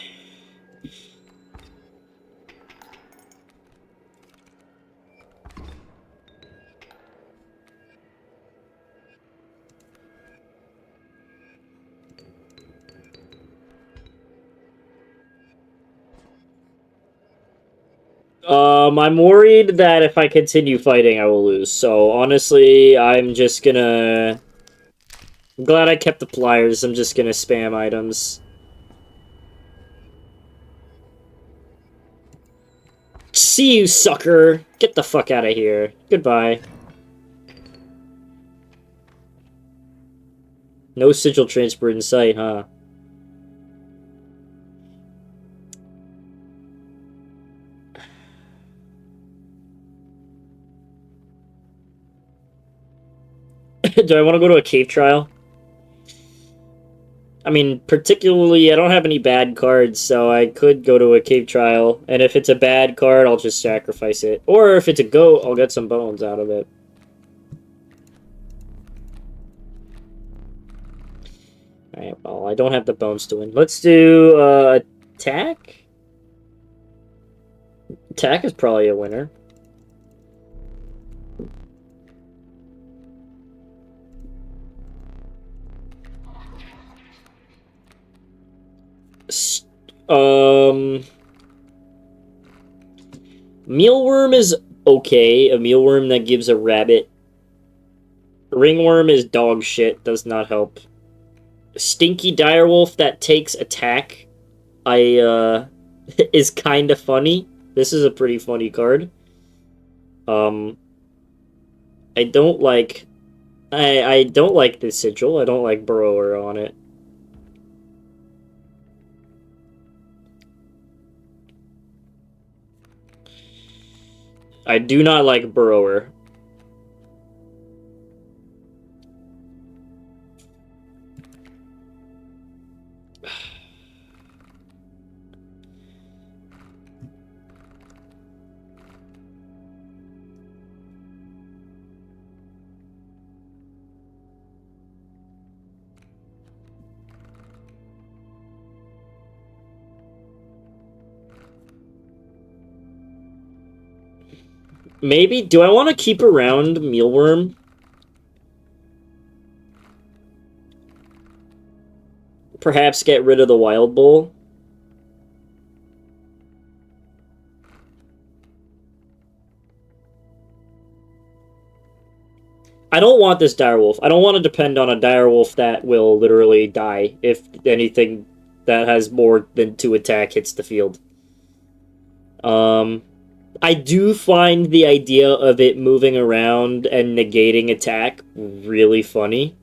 I'm worried that if I continue fighting, I will lose. So, honestly, I'm just gonna... I'm glad I kept the pliers. I'm just gonna spam items. See you, sucker! Get the fuck out of here. Goodbye. No sigil transfer in sight, huh? Do I want to go to a cave trial? I mean, particularly, I don't have any bad cards, so I could go to a cave trial. And if it's a bad card, I'll just sacrifice it. Or if it's a goat, I'll get some bones out of it. Alright, well, I don't have the bones to win. Let's do, attack? Attack is probably a winner. Mealworm is okay. A mealworm that gives a rabbit. Ringworm is dog shit. Does not help. Stinky direwolf that takes attack. Is kind of funny. This is a pretty funny card. I don't like... I don't like this sigil. I don't like Burrower on it. I do not like Burrower. Maybe, do I want to keep around Mealworm? Perhaps get rid of the Wild Bull? I don't want this direwolf. I don't want to depend on a direwolf that will literally die if anything that has more than 2 attack hits the field. I do find the idea of it moving around and negating attack really funny.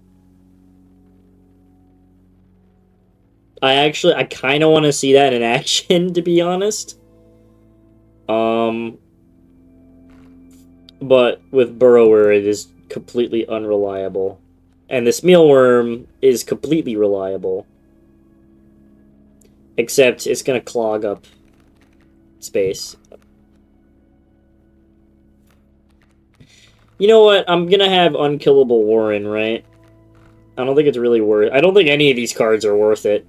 I kind of want to see that in action, to be honest. But with Burrower, it is completely unreliable. And this mealworm is completely reliable. Except it's gonna clog up space. You know what? I'm gonna have Unkillable Warren, right? I don't think it's really worth... I don't think any of these cards are worth it.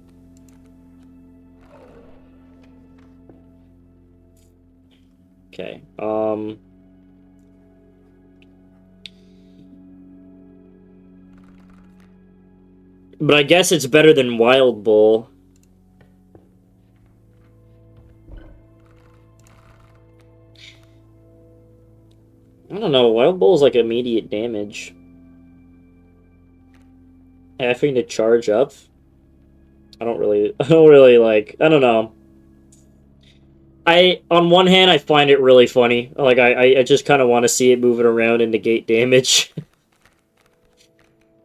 Okay, but I guess it's better than Wild Bull. I don't know, Wild Bull is like immediate damage. Having to charge up? I don't really like, I don't know. On one hand, I find it really funny. Like, I just kind of want to see it moving around and negate damage.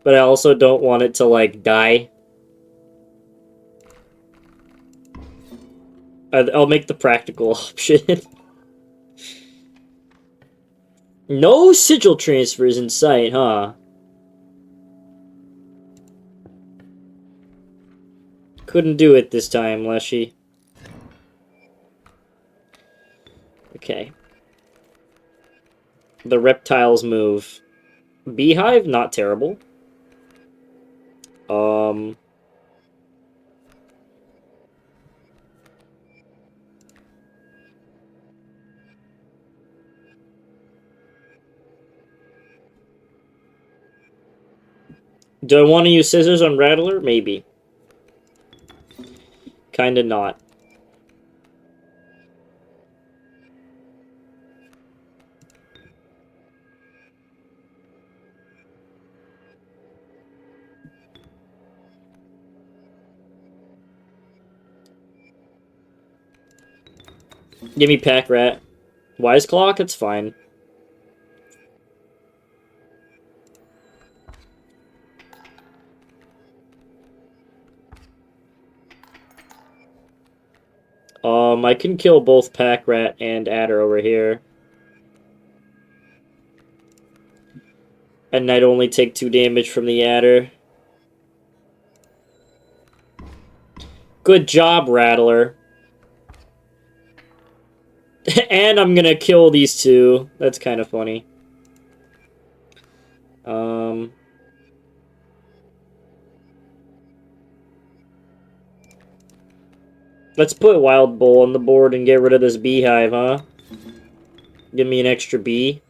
But I also don't want it to, like, die. I'll make the practical option. No sigil transfers in sight, huh? Couldn't do it this time, Leshy. Okay. The reptiles move. Beehive, not terrible. Do I want to use scissors on Rattler? Maybe. Kinda not. Give me Pack Rat. Wise Clock? It's fine. I can kill both Pack Rat and Adder over here. And I'd only take 2 damage from the Adder. Good job, Rattler. And I'm gonna kill these two. That's kind of funny. Let's put Wild Bull on the board and get rid of this Beehive, huh? Give me an extra bee.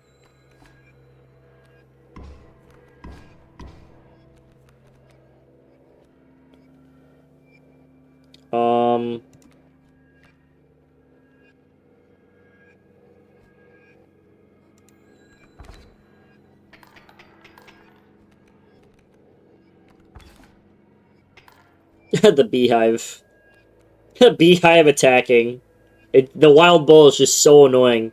The Beehive. Beehive attacking. The Wild Bull is just so annoying.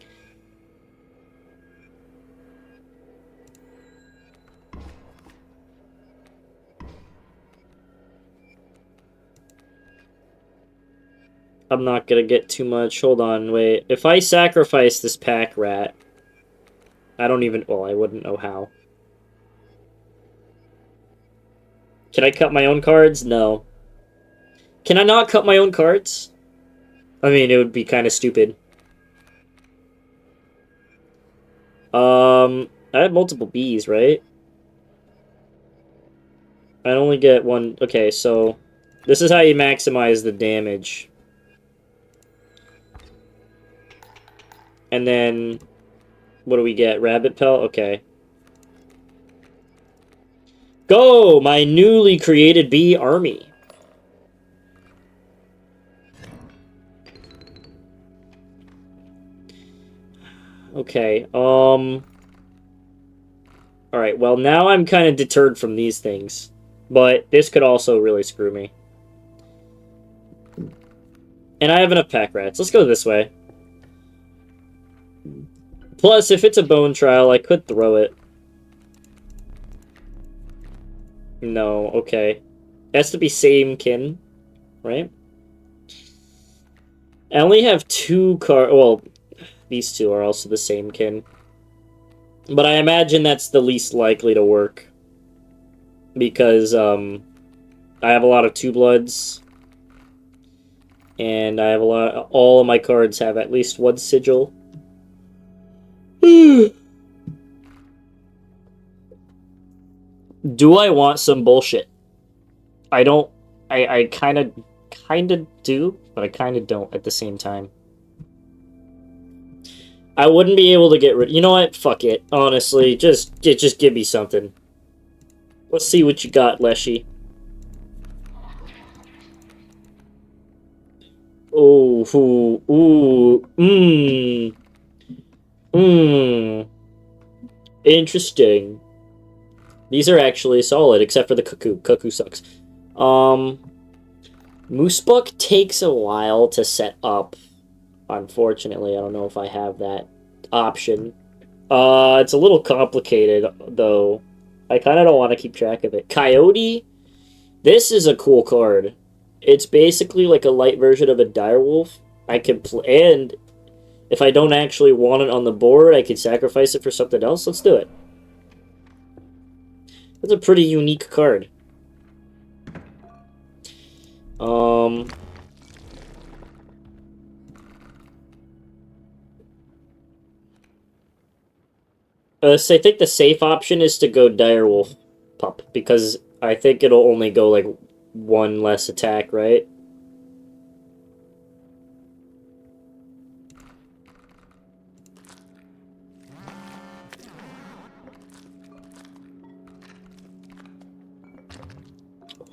I'm not gonna get too much. Hold on, wait. If I sacrifice this Pack Rat, I don't even... Well, I wouldn't know how. Can I cut my own cards? No. Can I not cut my own cards? I mean, it would be kind of stupid. I have multiple bees, right? I only get one... Okay, so... This is how you maximize the damage. And then... What do we get? Rabbit Pelt? Okay. Go! My newly created bee army. Okay, alright, well, now I'm kind of deterred from these things. But this could also really screw me. And I have enough Pack Rats. Let's go this way. Plus, if it's a bone trial, I could throw it. No, okay. It has to be same kin. right? I only have 2 cards. Well, these 2 are also the same kin. But I imagine that's the least likely to work. Because, I have a lot of 2-bloods. And I have a lot... All of my cards have at least 1 sigil. Do I want some bullshit? I don't... I kind of do, but I kind of don't at the same time. I wouldn't be able to get rid... You know what? Fuck it. Honestly, just give me something. Let's see what you got, Leshy. Oh, interesting. These are actually solid, except for the Cuckoo. Cuckoo sucks. Moosebuck takes a while to set up. Unfortunately, I don't know if I have that option. It's a little complicated, though. I kind of don't want to keep track of it. Coyote? This is a cool card. It's basically like a light version of a direwolf. I can play, and if I don't actually want it on the board, I could sacrifice it for something else. Let's do it. That's a pretty unique card. So I think the safe option is to go Direwolf Pup, because I think it'll only go, like, 1 less attack, right?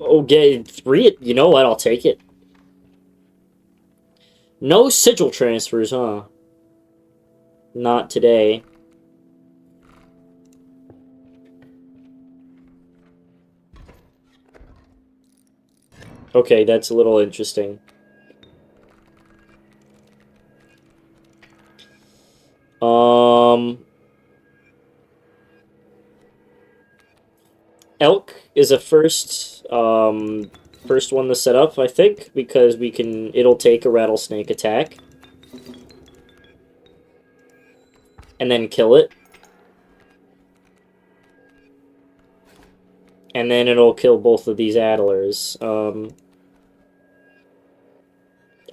Okay, 3, you know what, I'll take it. No sigil transfers, huh? Not today. Okay, that's a little interesting. Elk is a first one to set up, I think, because it'll take a rattlesnake attack. And then kill it. And then it'll kill both of these addlers.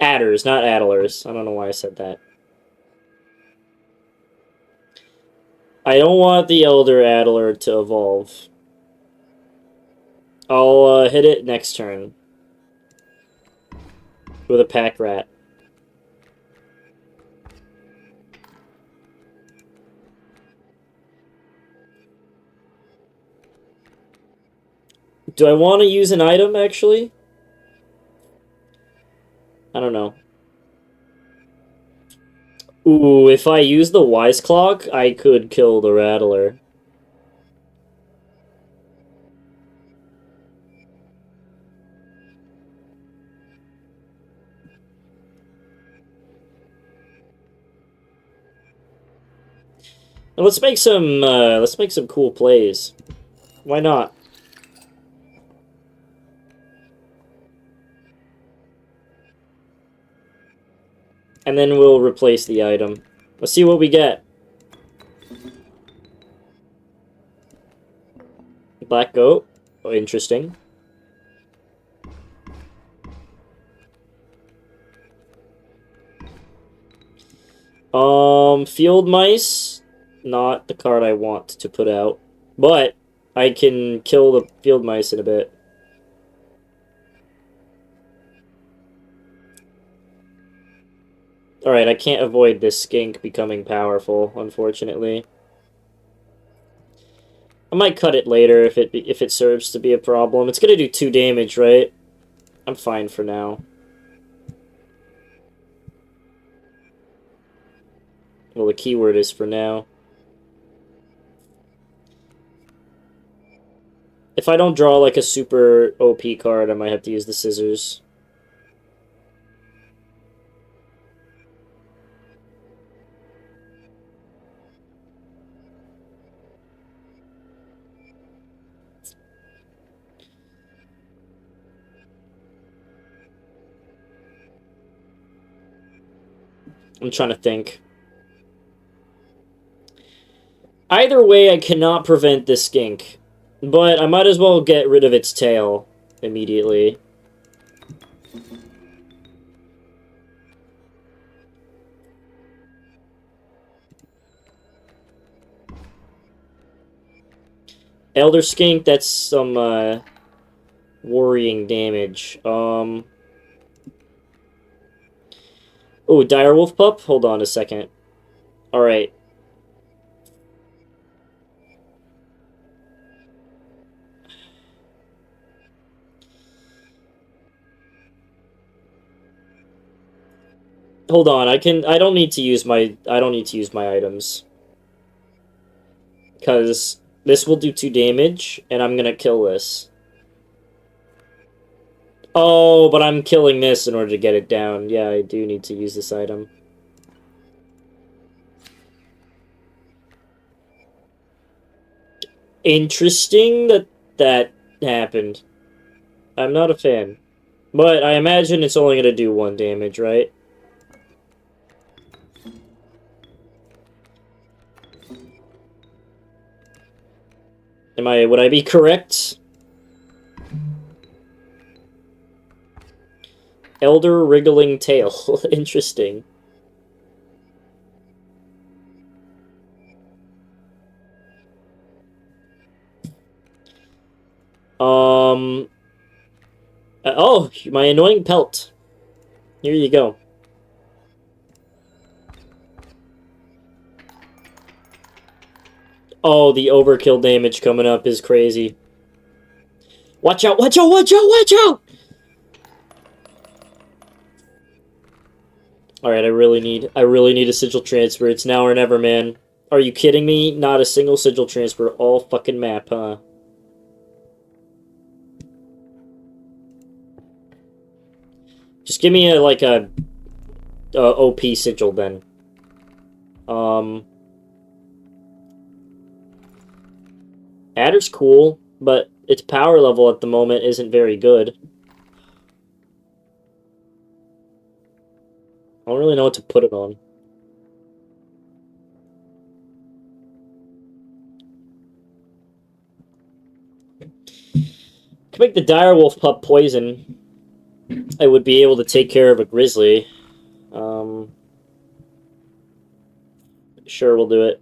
Adders, not addlers. I don't know why I said that. I don't want the Elder Addler to evolve. I'll hit it next turn. With a Pack Rat. Do I want to use an item, actually? I don't know. Ooh, if I use the Wise Clock, I could kill the Rattler. Let's make some cool plays. Why not? And then we'll replace the item. Let's see what we get. Black Goat. Oh, interesting. Field Mice. Not the card I want to put out. But I can kill the Field Mice in a bit. Alright, I can't avoid this skink becoming powerful, unfortunately. I might cut it later if it serves to be a problem. It's gonna do 2 damage, right? I'm fine for now. Well, the keyword is for now. If I don't draw, like, a super OP card, I might have to use the scissors. I'm trying to think. Either way, I cannot prevent this skink. But I might as well get rid of its tail immediately. Elder Skink, that's some, worrying damage. Oh, Direwolf Pup? Hold on a second. Alright. Hold on, I don't need to use my items. Because this will do 2 damage, and I'm gonna kill this. Oh, but I'm killing this in order to get it down. Yeah, I do need to use this item. Interesting that that happened. I'm not a fan. But I imagine it's only gonna do 1 damage, right? Would I be correct? Elder Wriggling Tail. Interesting. Oh, my annoying pelt. Here you go. Oh, the overkill damage coming up is crazy. Watch out, watch out, watch out, watch out! Alright, I really need a sigil transfer. It's now or never, man. Are you kidding me? Not a single sigil transfer all fucking map, huh? Just give me like a OP sigil then. Adder's cool, but its power level at the moment isn't very good. I don't really know what to put it on. Could make the Direwolf Pup poison. I would be able to take care of a grizzly. Sure, we'll do it.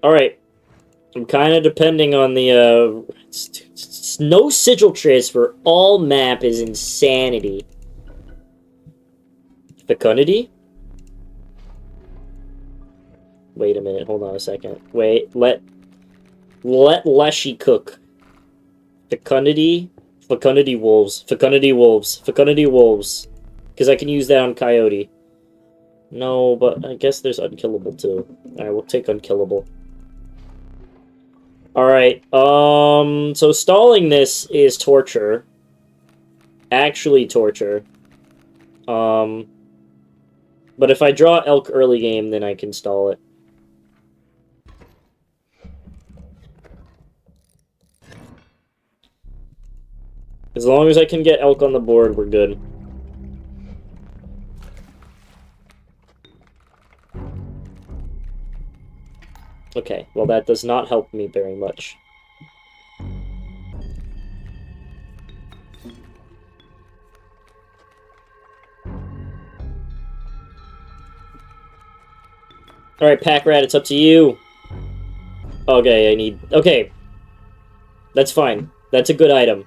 Alright. I'm kind of depending on the, no sigil transfer. All map is insanity. Fecundity? Wait a minute, hold on a second. Wait, let Leshy cook. Fecundity? Fecundity wolves. Fecundity wolves. Fecundity wolves. Because I can use that on Coyote. No, but I guess there's unkillable too. Alright, we'll take unkillable. Alright, so stalling this is torture. Actually torture. But if I draw elk early game, then I can stall it. As long as I can get elk on the board, we're good. Okay, well that does not help me very much. Alright, Pack Rat, it's up to you. Okay, I need... Okay. That's fine. That's a good item.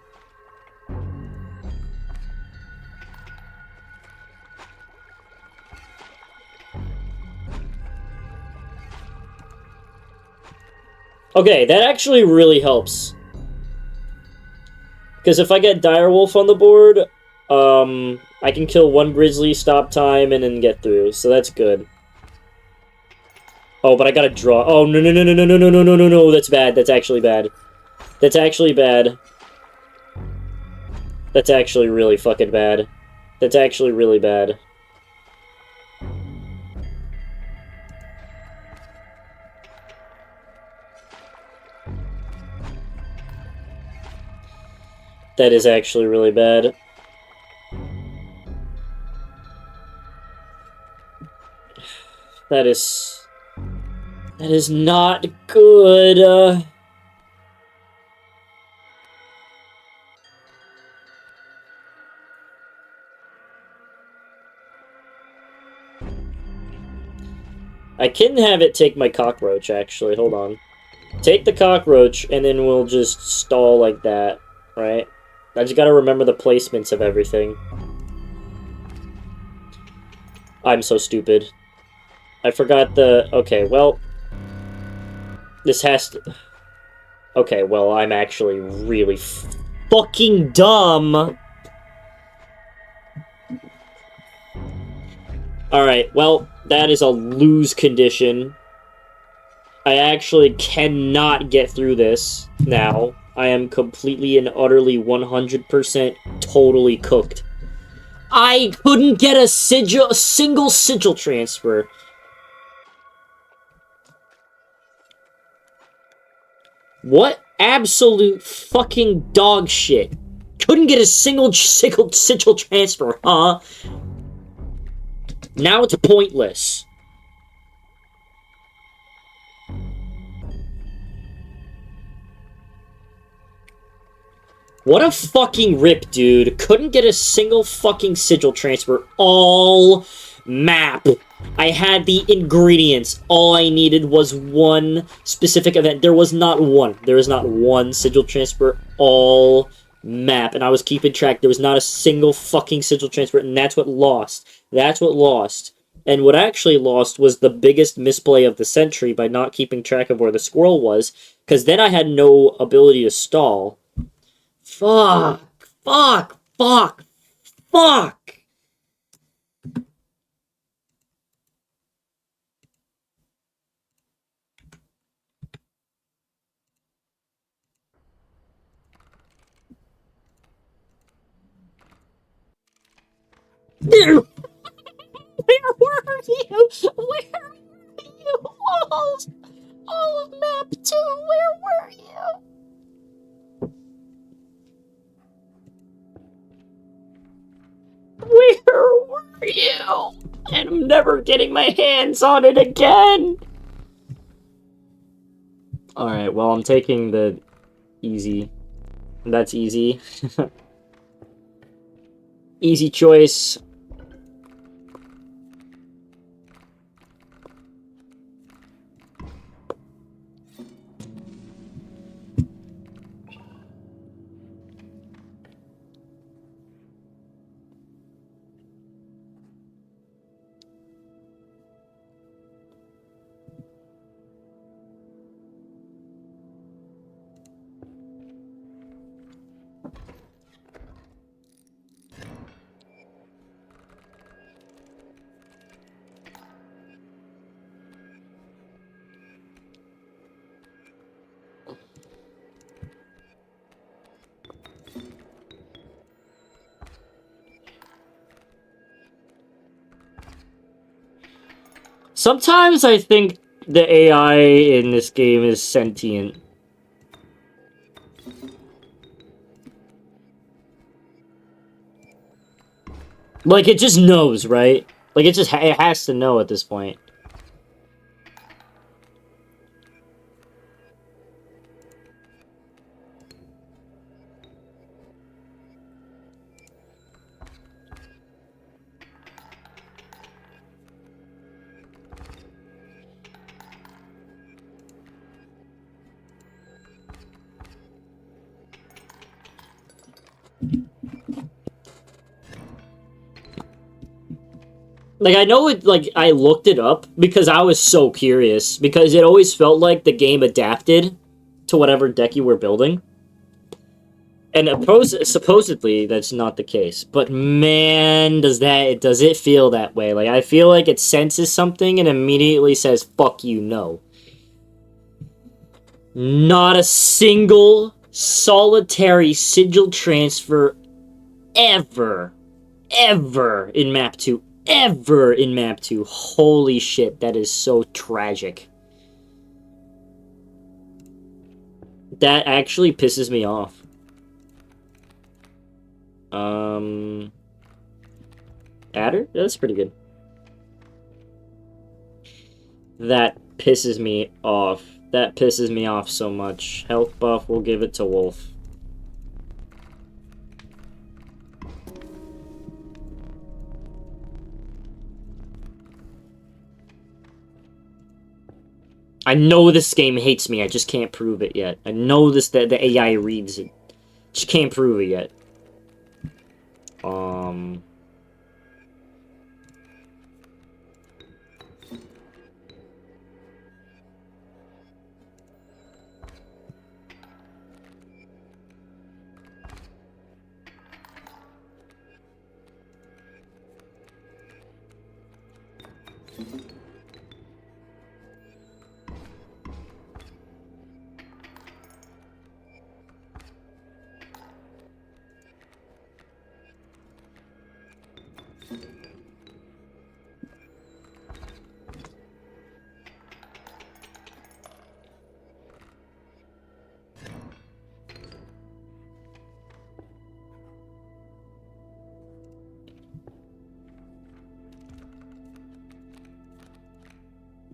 Okay, that actually really helps. Because if I get Direwolf on the board, I can kill 1 Grizzly, stop time, and then get through. So that's good. Oh, but I gotta draw. Oh, no, no, no, no, no, no, no, no, no, no, no. That's bad. That's actually bad. That's actually bad. That's actually really fucking bad. That's actually really bad. That is actually really bad. That is... That is not good. I can have it take my cockroach, actually. Hold on. Take the cockroach, and then we'll just stall like that, right? I just gotta remember the placements of everything. I'm so stupid. I forgot the... Okay, well... This has to... Okay, well, I'm actually really fucking dumb! Alright, well, that is a lose condition. I actually cannot get through this now. I am completely and utterly 100% totally cooked. I couldn't get a single sigil transfer. What absolute fucking dog shit. Couldn't get a single sigil transfer, huh? Now it's pointless. What a fucking rip, dude. Couldn't get a single fucking sigil transfer all map. I had the ingredients. All I needed was one specific event. There was not one. There was not one sigil transfer all map. And I was keeping track. There was not a single fucking sigil transfer. And that's what lost. That's what lost. And what actually lost was the biggest misplay of the century by not keeping track of where the squirrel was. Because then I had no ability to stall. Fuck. Fuck. Fuck. Fuck. Where were you? Where were you? All of map 2, where were you? Where were you? And I'm never getting my hands on it again. Alright, well, I'm taking the easy. That's easy. Easy choice. Sometimes I think the AI in this game is sentient. Like, it just knows, right? Like, it has to know at this point. Like, I know it, like, I looked it up because I was so curious. Because it always felt like the game adapted to whatever deck you were building. And supposedly, that's not the case. But man, does it feel that way. Like, I feel like it senses something and immediately says, fuck you, no. Not a single solitary sigil transfer ever in map 2. Ever in map 2. Holy shit, that is so tragic. That actually pisses me off. Adder? That's pretty good. That pisses me off. That pisses me off so much. Health buff, we'll give it to Wolf. I know this game hates me, I just can't prove it yet. I know that the AI reads it. Just can't prove it yet.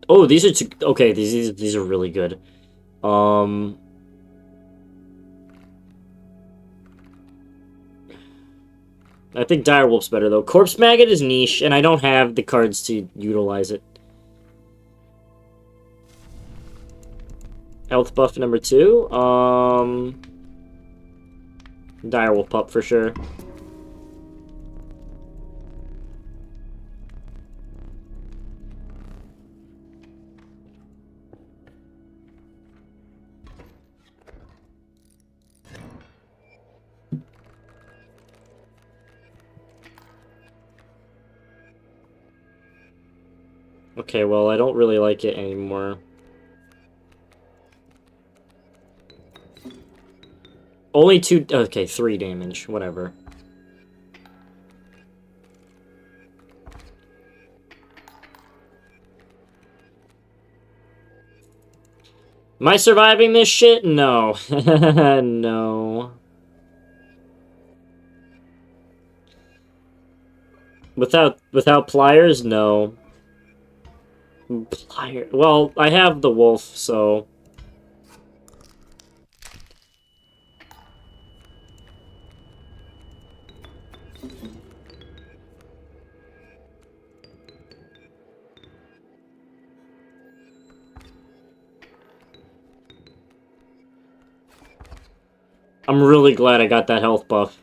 Oh, these are okay, these are really good. I think Direwolf's better, though. Corpse Maggot is niche, and I don't have the cards to utilize it. Health buff number 2. Direwolf Pup for sure. Okay, well, I don't really like it anymore. Only 2... Okay, 3 damage. Whatever. Am I surviving this shit? No. No. Without pliers? No. Pliers... Well, I have the wolf, so... I'm really glad I got that health buff.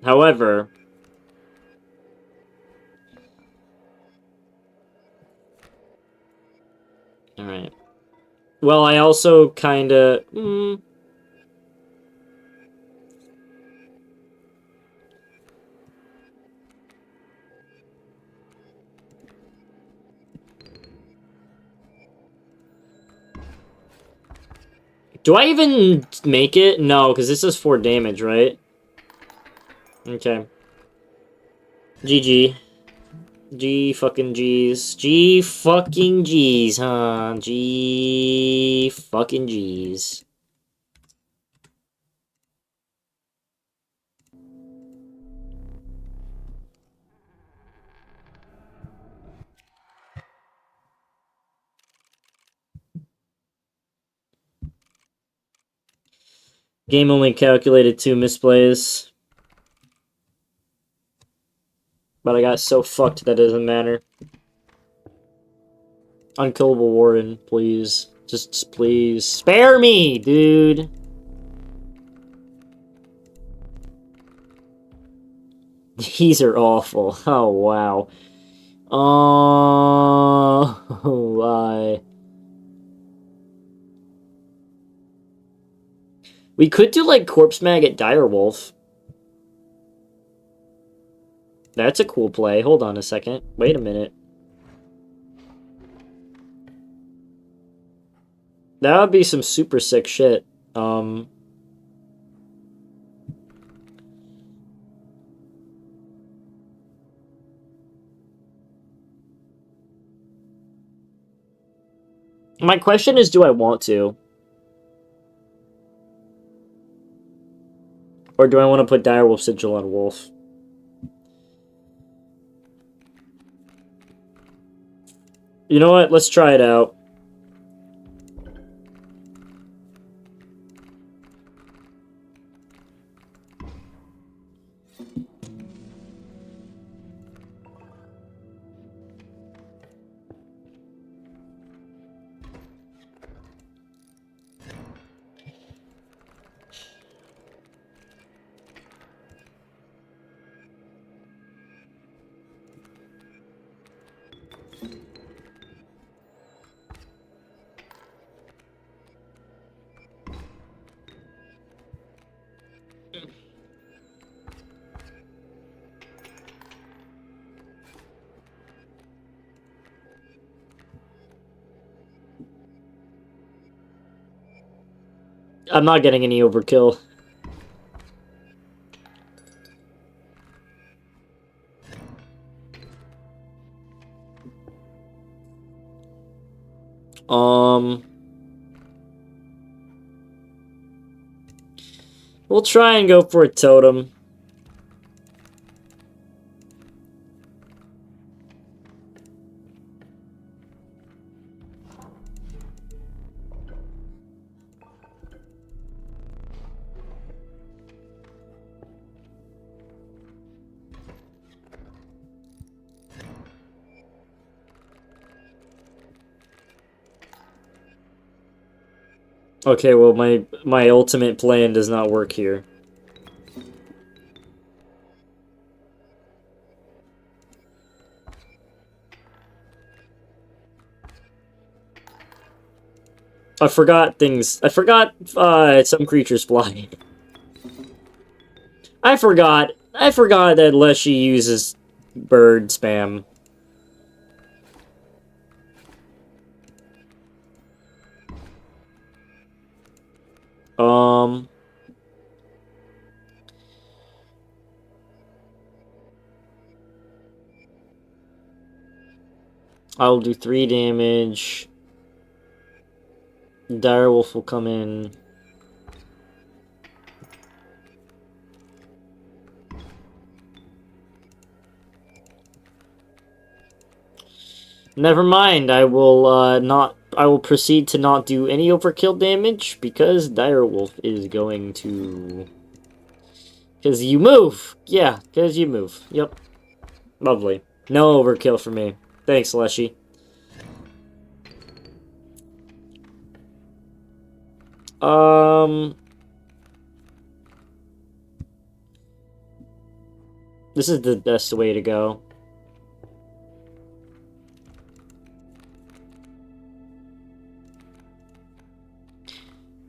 However... Alright. Well, I also kinda... Do I even make it? No, because this is 4 damage, right? Okay. GG. G fucking G's. G fucking G's, huh? G fucking G's. Game only calculated 2 misplays. But I got so fucked that doesn't matter. Unkillable Warden, please. Just please. Spare me, dude! These are awful. Oh, wow. Oh, why? We could do, like, Corpse Maggot Direwolf. That's a cool play. Hold on a second. Wait a minute. That would be some super sick shit. My question is, do I want to? Or do I want to put Direwolf Sigil on Wolf? You know what? Let's try it out. I'm not getting any overkill. We'll try and go for a totem. Okay, well, my ultimate plan does not work here. I forgot things. I forgot some creatures fly. I forgot that Leshy uses bird spam. I'll do 3 damage. Direwolf will come in. Never mind, I will proceed to not do any overkill damage because Direwolf is going to... Because you move! Yeah, because you move. Yep. Lovely. No overkill for me. Thanks, Leshy. This is the best way to go.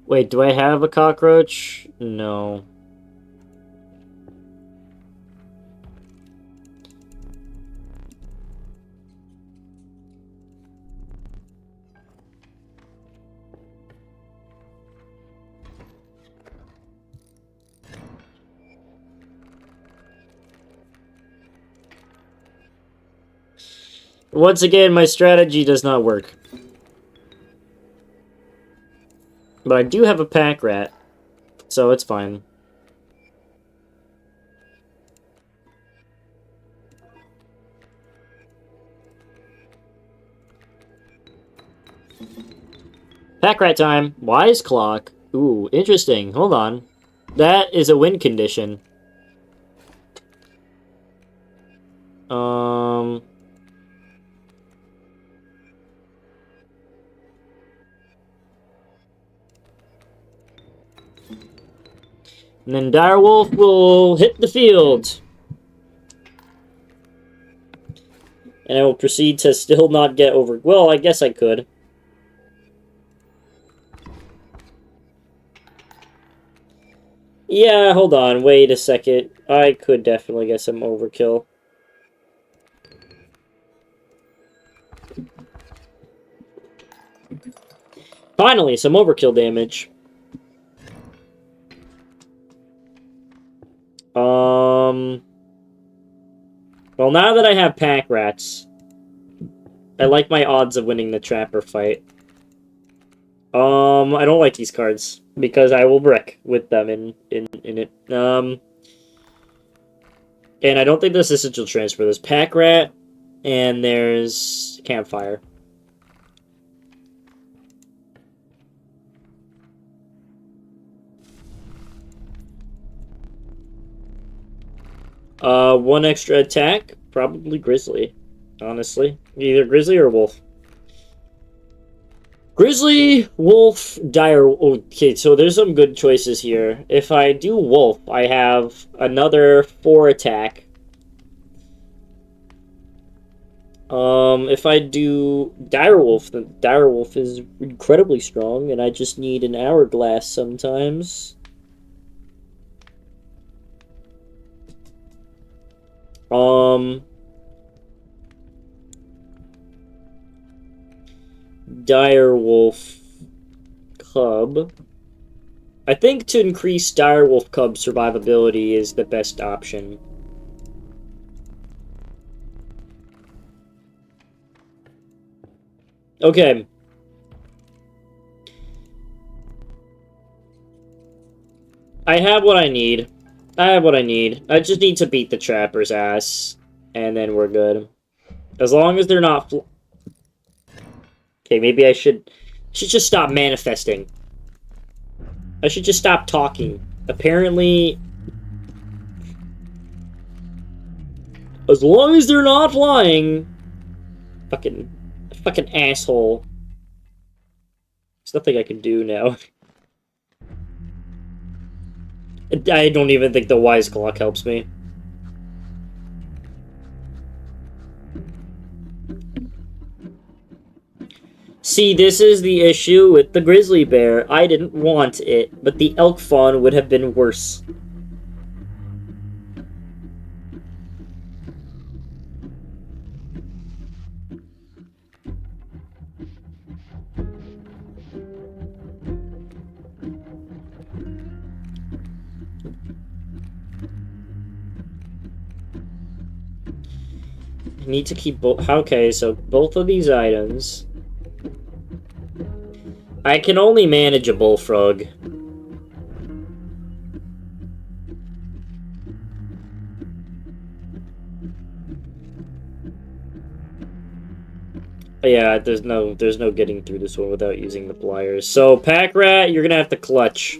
Wait, do I have a cockroach? No. Once again, my strategy does not work. But I do have a pack rat, so it's fine. Pack rat time. Wise clock. Ooh, interesting. Hold on. That is a win condition. And then Direwolf will hit the field. And I will proceed to still not get over... Well, I guess I could. Yeah, hold on. Wait a second. I could definitely get some overkill. Finally, some overkill damage. Well, now that I have pack rats, I like my odds of winning the trapper fight. I don't like these cards because I will brick with them in it. And I don't think there's a sigil transfer. There's pack rat and there's campfire. One extra attack, probably Grizzly. Honestly, either Grizzly or Wolf. Grizzly, Wolf, Dire. Okay, so there's some good choices here. If I do Wolf, I have another 4 attack. If I do Direwolf, then Direwolf is incredibly strong, and I just need an Hourglass sometimes. Direwolf Cub. I think to increase Direwolf Cub survivability is the best option. Okay. I have what I need. I have what I need. I just need to beat the Trapper's ass, and then we're good. As long as they're not... Okay, maybe I should just stop manifesting. I should just stop talking. Apparently... As long as they're not flying... Fucking asshole. There's nothing I can do now. I don't even think the Wise Clock helps me. See, this is the issue with the Grizzly Bear. I didn't want it, but the Elk Fawn would have been worse. I need to keep both... Okay, so both of these items... I can only manage a Bullfrog. Yeah, there's no getting through this one without using the pliers. So, Pack Rat, you're gonna have to clutch.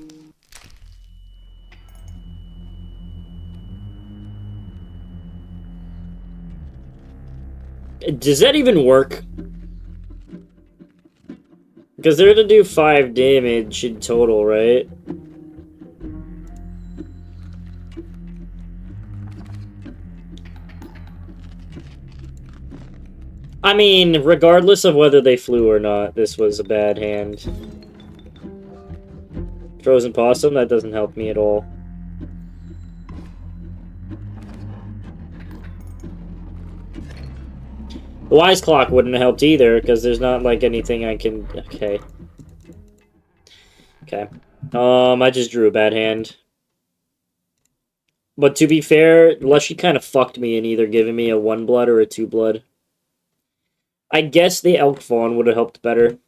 Does that even work? Because they're to do 5 damage in total, right? I mean, regardless of whether they flew or not, this was a bad hand. Frozen Possum, that doesn't help me at all. The Wise Clock wouldn't have helped either, because there's not, like, anything I can... Okay. Okay. I just drew a bad hand. But to be fair, Lushy kind of fucked me in either giving me a 1 blood or a 2 blood. I guess the Elk Fawn would have helped better.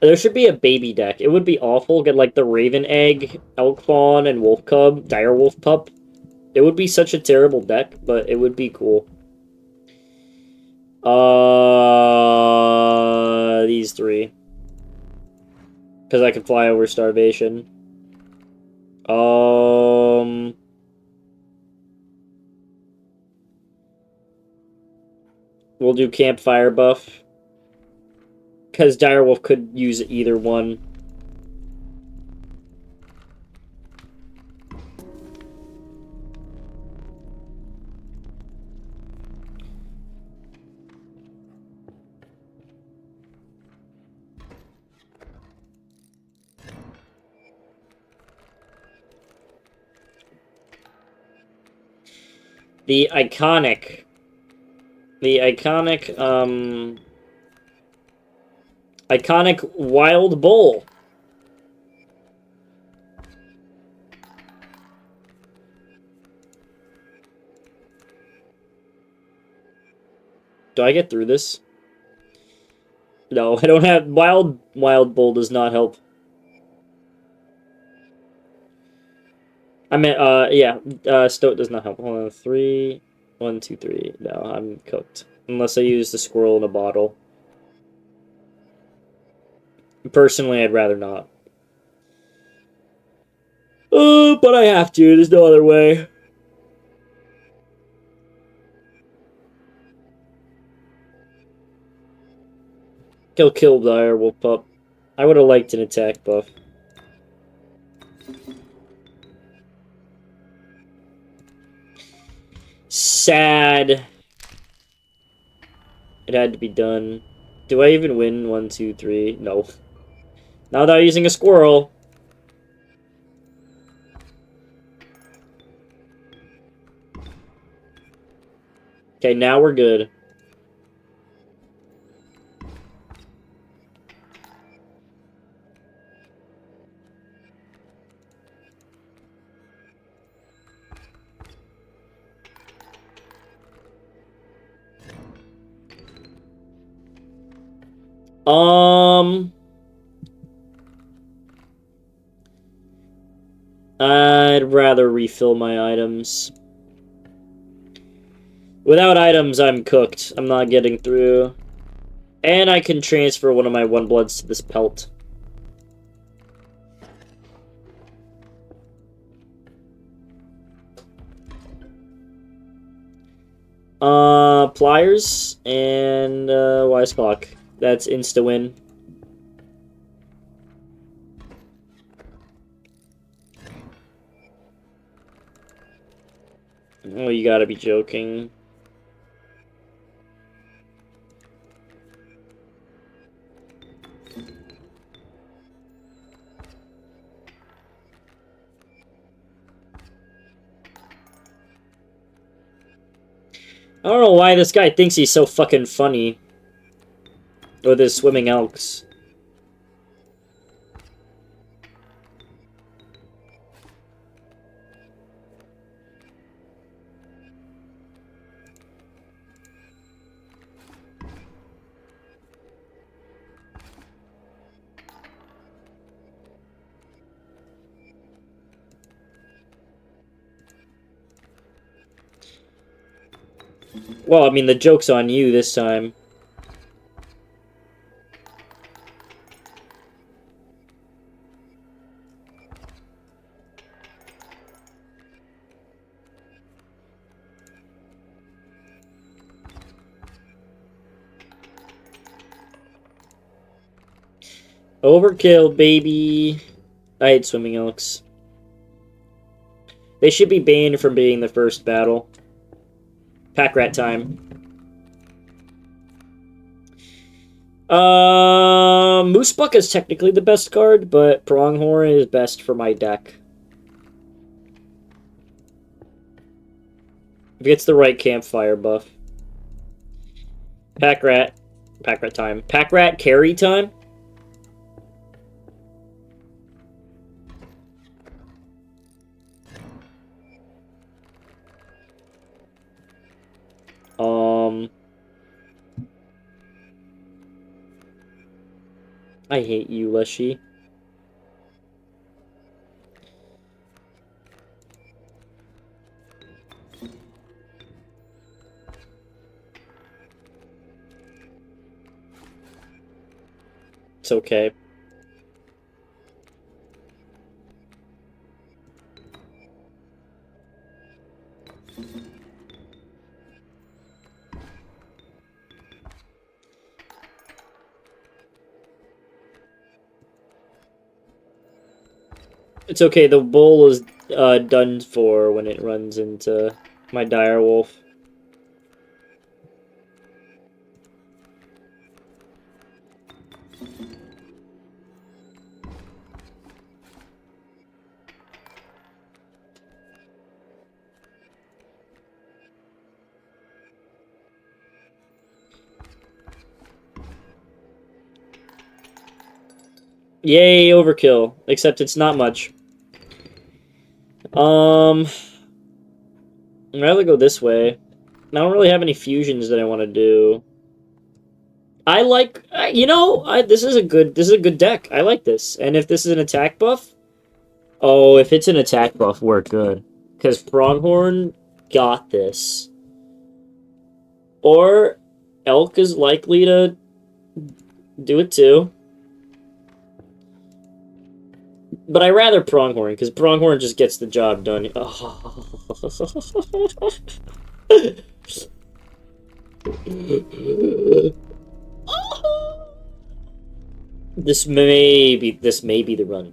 There should be a baby deck. It would be awful. Get like the Raven Egg, Elk Fawn, and Wolf Cub, Direwolf Pup. It would be such a terrible deck, but it would be cool. These 3. Because I can fly over Starvation. We'll do Campfire buff. Because Direwolf could use either one. The iconic, iconic Wild Bull. Do I get through this? No, I don't have... Wild Bull does not help. I mean, yeah, Stoat does not help. Hold on, 3... 1, 2, 3. No, I'm cooked. Unless I use the squirrel in a bottle. Personally, I'd rather not. But I have to. There's no other way. Kill the direwolf pup. I would have liked an attack buff. Sad. It had to be done. Do I even win? 1, 2, 3? No. Not without using a squirrel. Okay, now we're good. I'd rather refill my items. Without items, I'm cooked. I'm not getting through. And I can transfer one of my 1-bloods to this pelt. Pliers and Wise Clock. That's insta-win. Oh, you gotta be joking. I don't know why this guy thinks he's so fucking funny. With his swimming elks. Well, I mean, the joke's on you this time. Overkill, baby. I hate swimming elks. They should be banned from being the first battle. Pack rat time. Moosebuck is technically the best card, but Pronghorn is best for my deck. If it gets the right campfire buff. Pack rat time. Pack rat carry time. I hate you, Leshy. It's okay. It's okay, the bull is done for when it runs into my direwolf. Yay, overkill. Except it's not much. I'd rather go this way. I don't really have any fusions that I want to do. I like, you know, this is a good deck. I like this. And if this is an attack buff, oh, if it's an attack buff, we're good. Because Pronghorn got this. Or elk is likely to do it too. But I rather pronghorn, because pronghorn just gets the job done. Oh. This may be the run.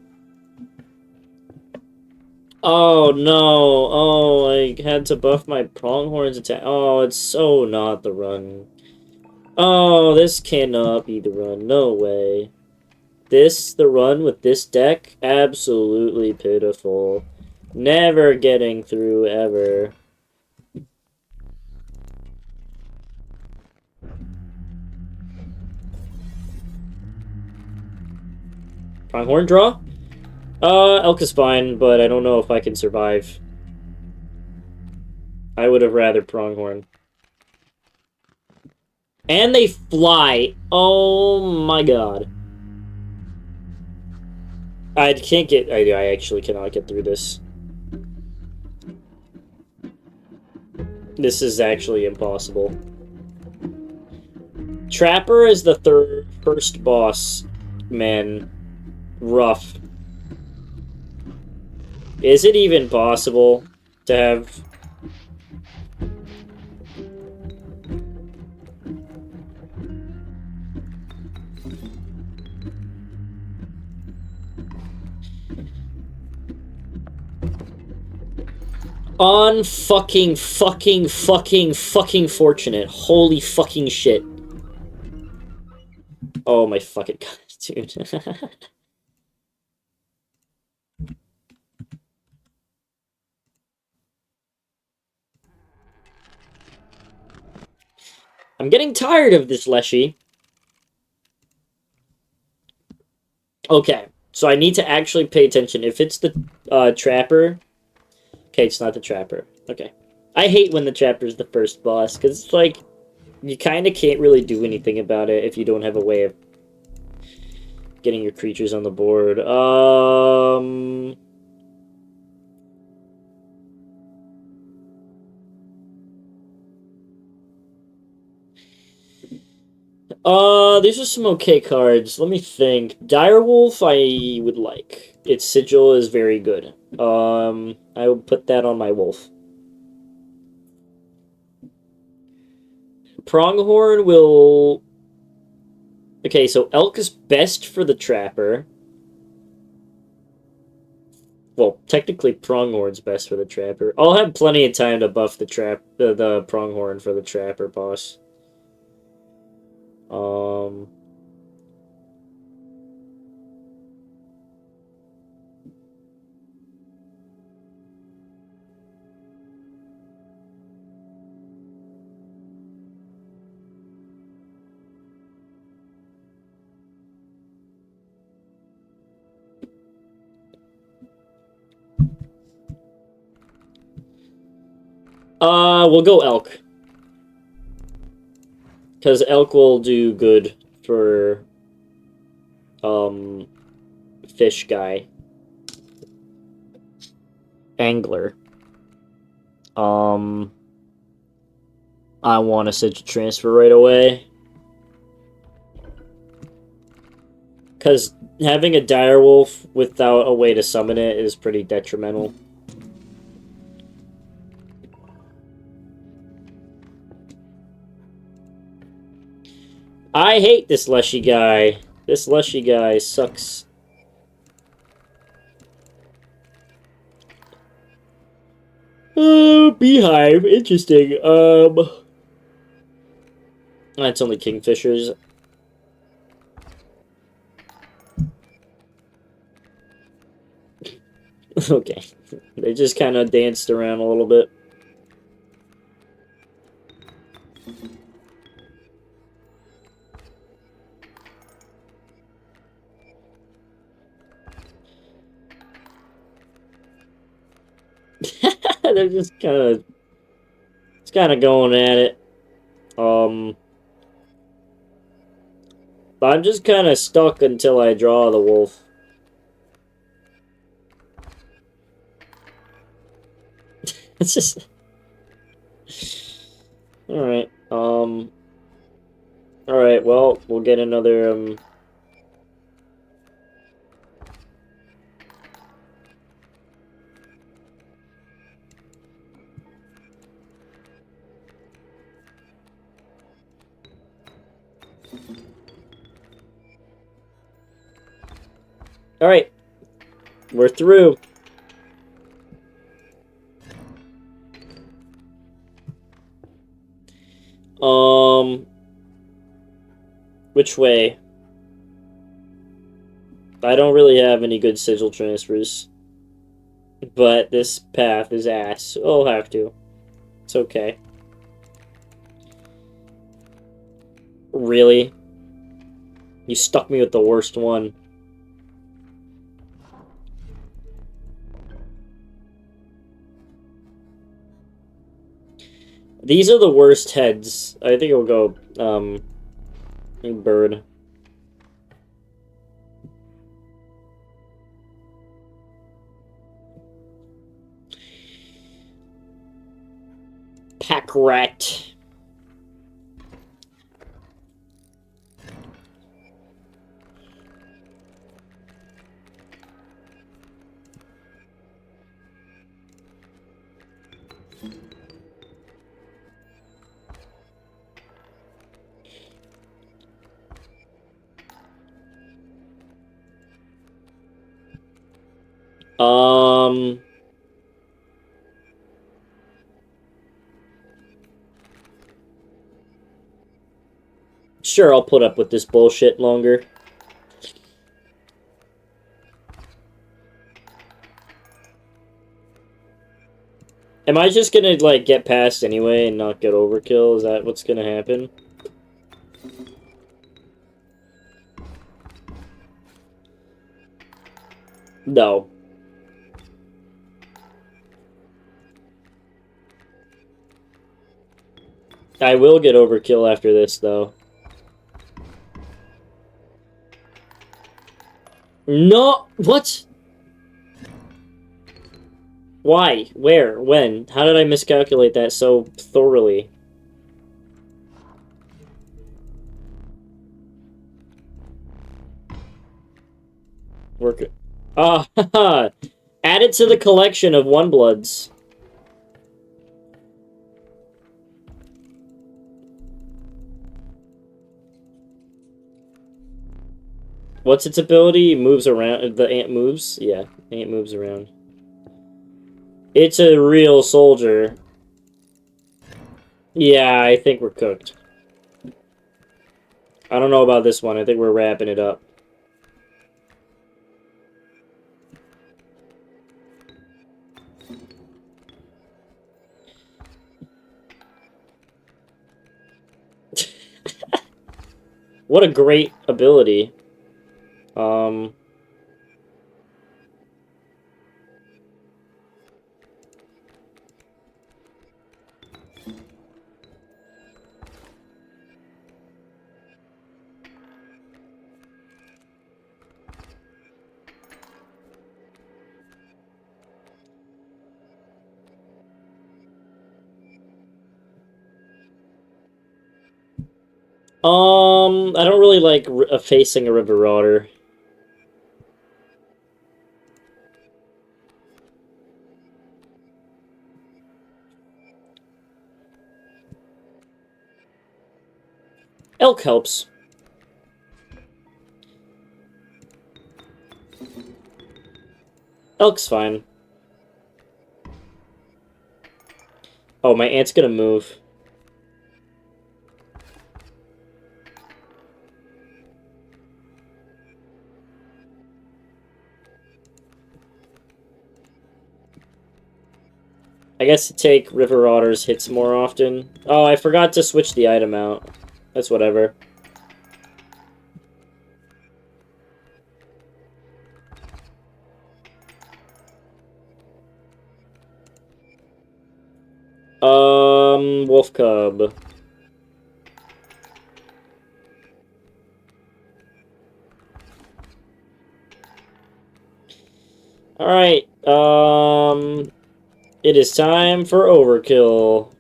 Oh no! Oh, I had to buff my pronghorn's attack. Oh, it's so not the run. Oh, this cannot be the run. No way. The run with this deck? Absolutely pitiful. Never getting through, ever. Pronghorn draw? Elk is fine, but I don't know if I can survive. I would have rather pronghorn. And they fly. Oh my god. I can't get... I actually cannot get through this. This is actually impossible. Trapper is the first boss. Man. Rough. Is it even possible to have... fucking fortunate. Holy fucking shit. Oh my fucking god, dude. I'm getting tired of this Leshy. Okay, so I need to actually pay attention. If it's the Trapper... Okay, it's not the Trapper. Okay. I hate when the Trapper's the first boss, because it's like... You kind of can't really do anything about it if you don't have a way of getting your creatures on the board. These are some okay cards. Let me think. Direwolf I would like. Its sigil is very good. I will put that on my wolf. Pronghorn will... Okay, so Elk is best for the Trapper. Well, technically Pronghorn's best for the Trapper. I'll have plenty of time to buff the Pronghorn for the Trapper boss. We'll go Elk. Because Elk will do good for, fish guy. Angler. I want a sigil transfer right away. Because having a direwolf without a way to summon it is pretty detrimental. I hate this Leshy guy. This Leshy guy sucks. Oh, Beehive. Interesting. That's only Kingfishers. Okay. They just kind of danced around a little bit. They're just kind of... It's kind of going at it. But I'm just kind of stuck until I draw the wolf. It's just... Alright. Alright, well, we'll get another, Alright. We're through. Which way? I don't really have any good sigil transfers. But this path is ass. I'll have to. It's okay. Really? You stuck me with the worst one. These are the worst heads. I think I'll go, bird. Pack rat. Sure, I'll put up with this bullshit longer. Am I just gonna, like, get past anyway and not get overkill? Is that what's gonna happen? No. I will get overkill after this, though. No! What? Why? Where? When? How did I miscalculate that so thoroughly? Work. Ah, haha! Add it to the collection of One Bloods. What's its ability? It moves around. The ant moves? Yeah, ant moves around. It's a real soldier. Yeah, I think we're cooked. I don't know about this one. I think we're wrapping it up. What a great ability. I don't really like facing a river otter. Elk helps. Elk's fine. Oh, my ant's gonna move. I guess to take river otters hits more often. Oh, I forgot to switch the item out. That's whatever. Wolf cub. Alright, it is time for overkill.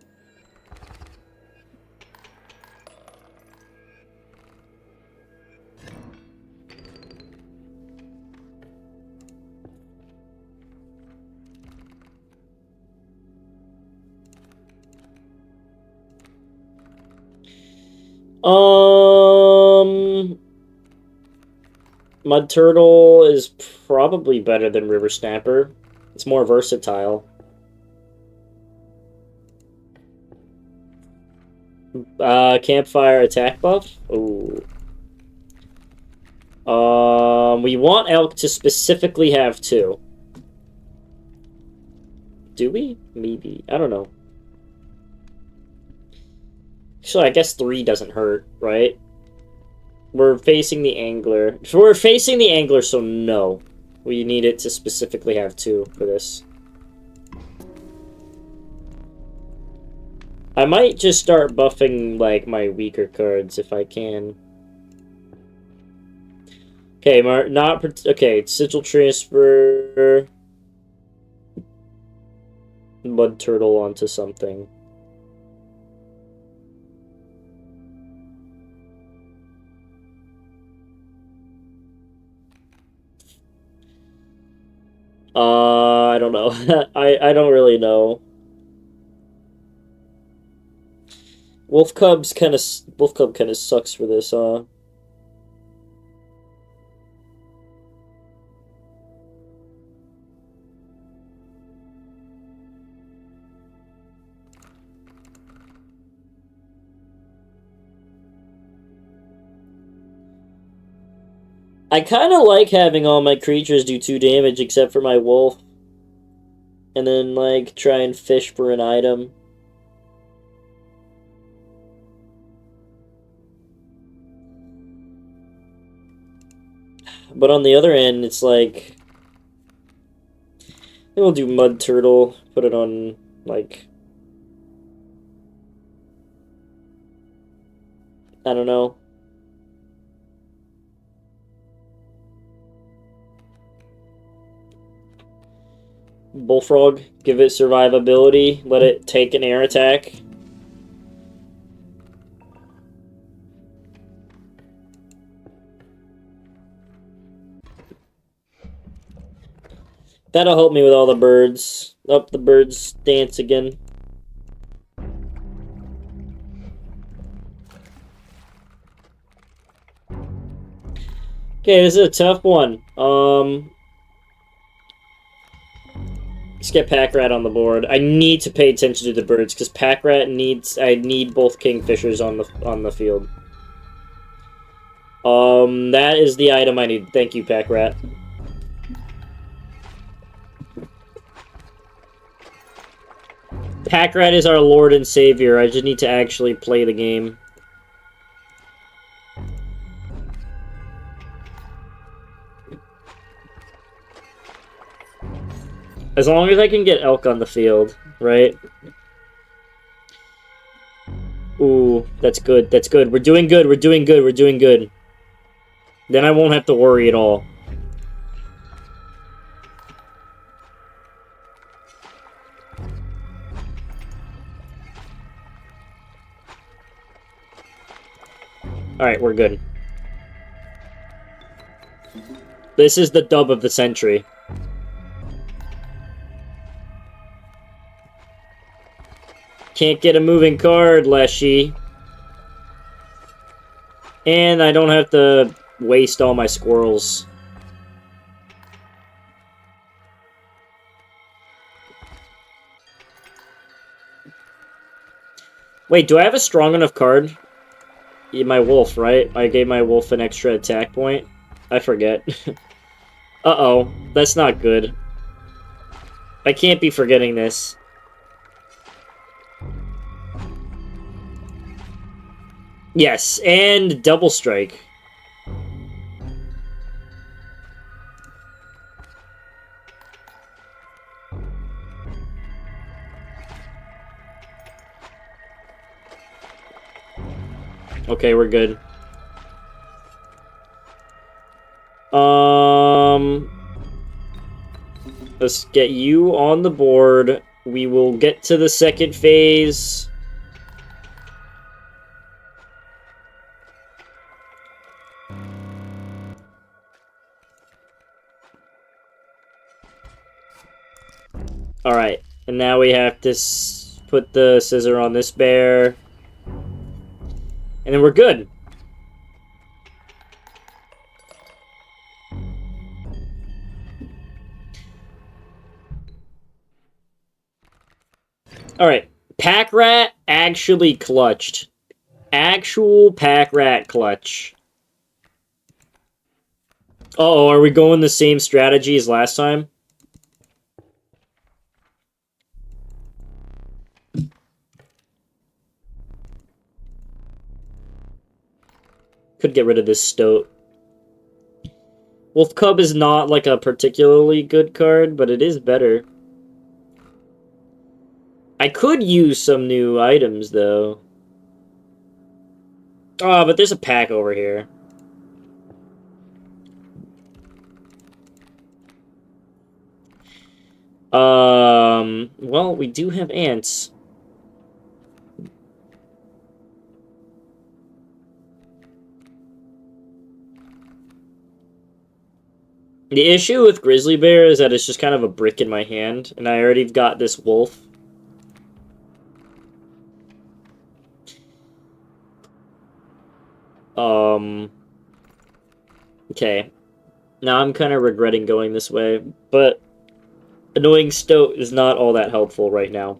Mud Turtle is probably better than River Snapper. It's more versatile. Campfire attack buff? Ooh. We want Elk to specifically have 2. Do we? Maybe. I don't know. Actually, I guess 3 doesn't hurt, right? We're facing the Angler. We're facing the Angler, so no. We need it to specifically have 2 for this. I might just start buffing, like, my weaker cards if I can. Okay, okay, Sigil Transfer... Mud Turtle onto something. I don't know. I don't really know. Wolf Cub kind of sucks for this, huh? I kind of like having all my creatures do 2 damage except for my wolf. And then, like, try and fish for an item. But on the other end, it's like... I think we'll do Mud Turtle, put it on, like... I don't know. Bullfrog, give it survivability, let it take an air attack. That'll help me with all the birds. Oh, the birds dance again. Okay, this is a tough one. Let's get Pack Rat on the board. I need to pay attention to the birds because Pack Rat needs. I need both Kingfishers on the field. That is the item I need. Thank you, Pack Rat. Pack Rat is our Lord and Savior. I just need to actually play the game. As long as I can get Elk on the field, right? Ooh, that's good. That's good. We're doing good. We're doing good. We're doing good. Then I won't have to worry at all. Alright, we're good. This is the dub of the century. Can't get a moving card, Leshy. And I don't have to waste all my squirrels. Wait, do I have a strong enough card? Yeah, my wolf, right? I gave my wolf an extra attack point. I forget. Uh-oh. That's not good. I can't be forgetting this. Yes, and double strike. Okay, we're good. Let's get you on the board. We will get to the second phase. Alright, and now we have to put the scissor on this bear. And then we're good. Alright. Pack Rat actually clutched. Actual Pack Rat clutch. Uh-oh, are we going the same strategy as last time? Could get rid of this Stoat. Wolf Cub is not like a particularly good card, but it is better. I could use some new items, though. Oh, but there's a pack over here. Well, we do have ants. The issue with Grizzly Bear is that it's just kind of a brick in my hand, and I already got this wolf. Okay. Now I'm kind of regretting going this way, but annoying Stoat is not all that helpful right now.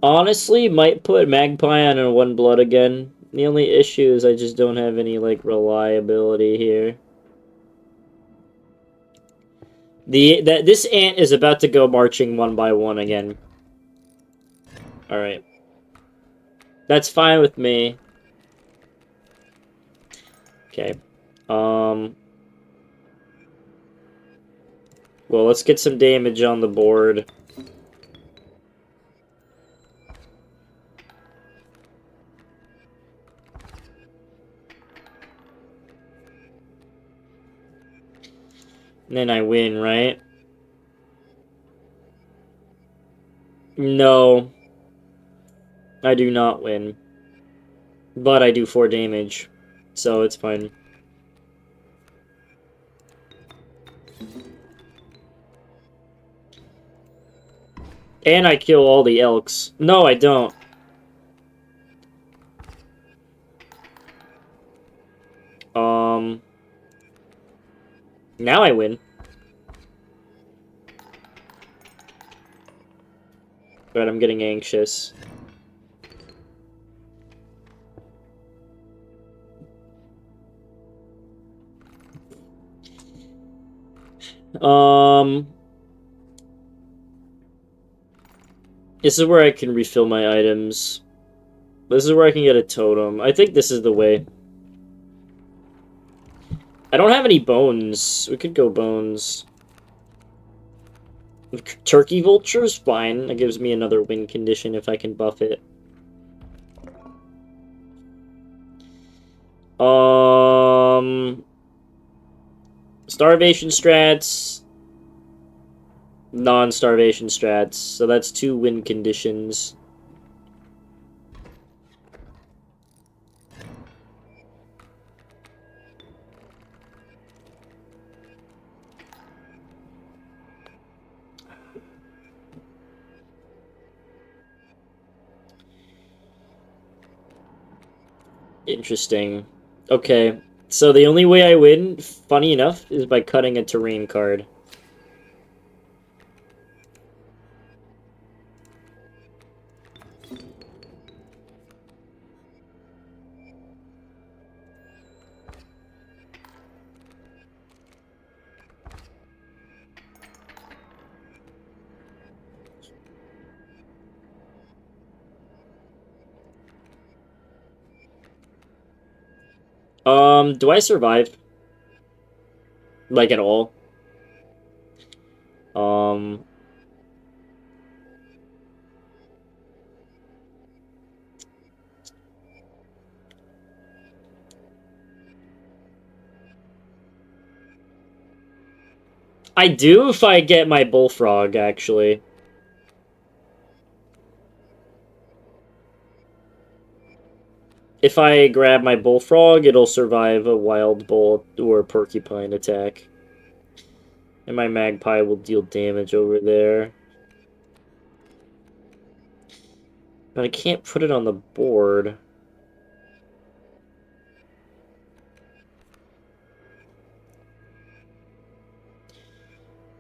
Honestly, might put Magpie on a 1 blood again. The only issue is I just don't have any, like, reliability here. This ant is about to go marching 1 by 1 again. Alright. That's fine with me. Okay. Well, let's get some damage on the board. And then I win, right? No. I do not win. But I do 4 damage. So it's fine. And I kill all the elks. No, I don't. Now I win. But I'm getting anxious. This is where I can refill my items. This is where I can get a totem. I think this is the way. I don't have any bones. We could go bones. Turkey Vulture's fine. That gives me another win condition if I can buff it. Starvation strats. Non-starvation strats. So that's 2 win conditions. Interesting. Okay. So the only way I win, funny enough, is by cutting a terrain card. Do I survive? Like, at all? I do if I get my bullfrog, actually. If I grab my bullfrog, it'll survive a wild bull or porcupine attack. And my magpie will deal damage over there. But I can't put it on the board.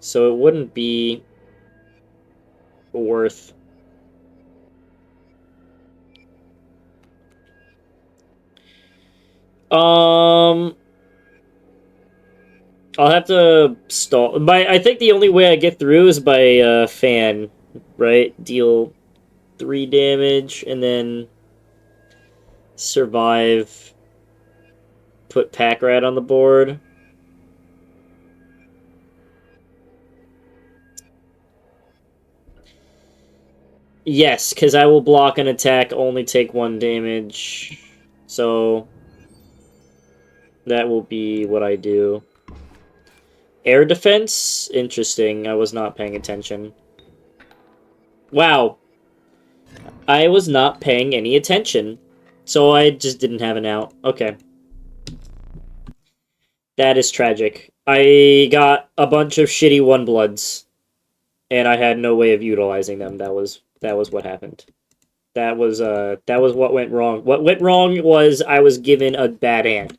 So it wouldn't be worth... I'll have to stall. I think the only way I get through is by fan, right? Deal 3 damage and then survive. Put Pack Rat on the board. Yes, because I will block an attack, only take 1 damage. So that will be what I do. Air defense? Interesting. I was not paying attention. Wow. I was not paying any attention. So I just didn't have an out. Okay. That is tragic. I got a bunch of shitty 1-bloods. And I had no way of utilizing them. That was what happened. That was what went wrong. What went wrong was I was given a bad hand.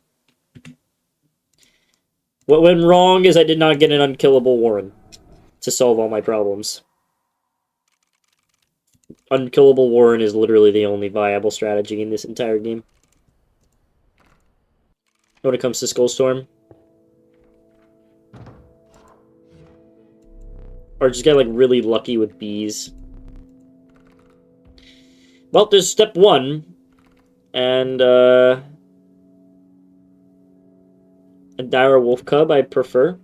What went wrong is I did not get an unkillable Warren to solve all my problems. Unkillable Warren is literally the only viable strategy in this entire game. When it comes to Skullstorm. Or just get like really lucky with bees. Well, there's step 1. And a dire wolf cub I prefer.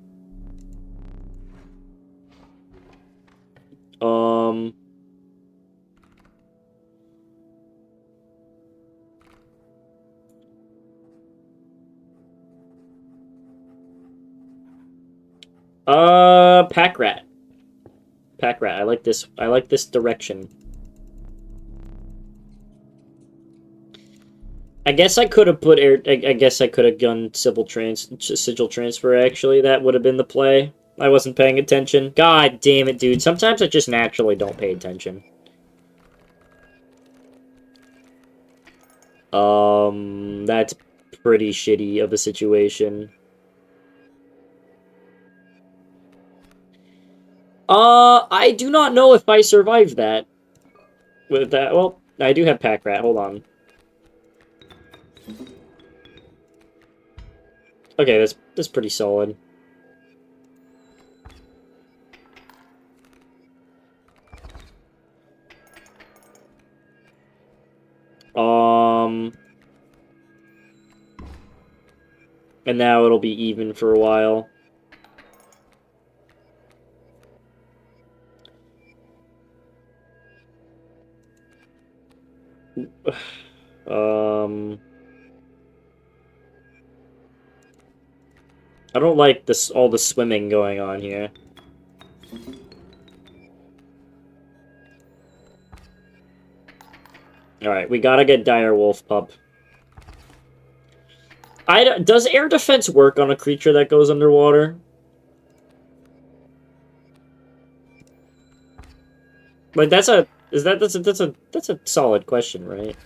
Pack Rat. Pack Rat. I like this. I like this direction. I guess I could have put air. I guess I could have done sigil transfer. Actually, that would have been the play. I wasn't paying attention. God damn it, dude. Sometimes I just naturally don't pay attention. That's pretty shitty of a situation. I do not know if I survived that. With that, well, I do have Pack Rat. Hold on. Okay, that's pretty solid. And now it'll be even for a while. I don't like this all the swimming going on here. Alright, we gotta get Dire Wolf Pup. Does air defense work on a creature that goes underwater? Like that's a solid question, right?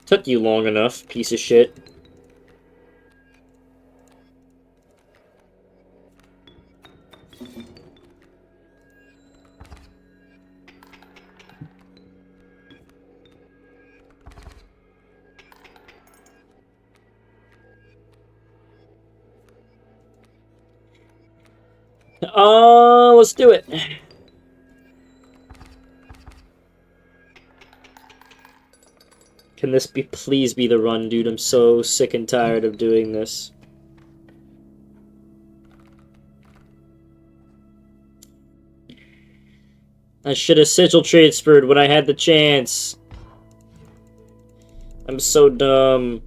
Took you long enough, piece of shit. Let's do it. Can this please be the run, dude? I'm so sick and tired of doing this. I should have sigil transferred when I had the chance. I'm so dumb.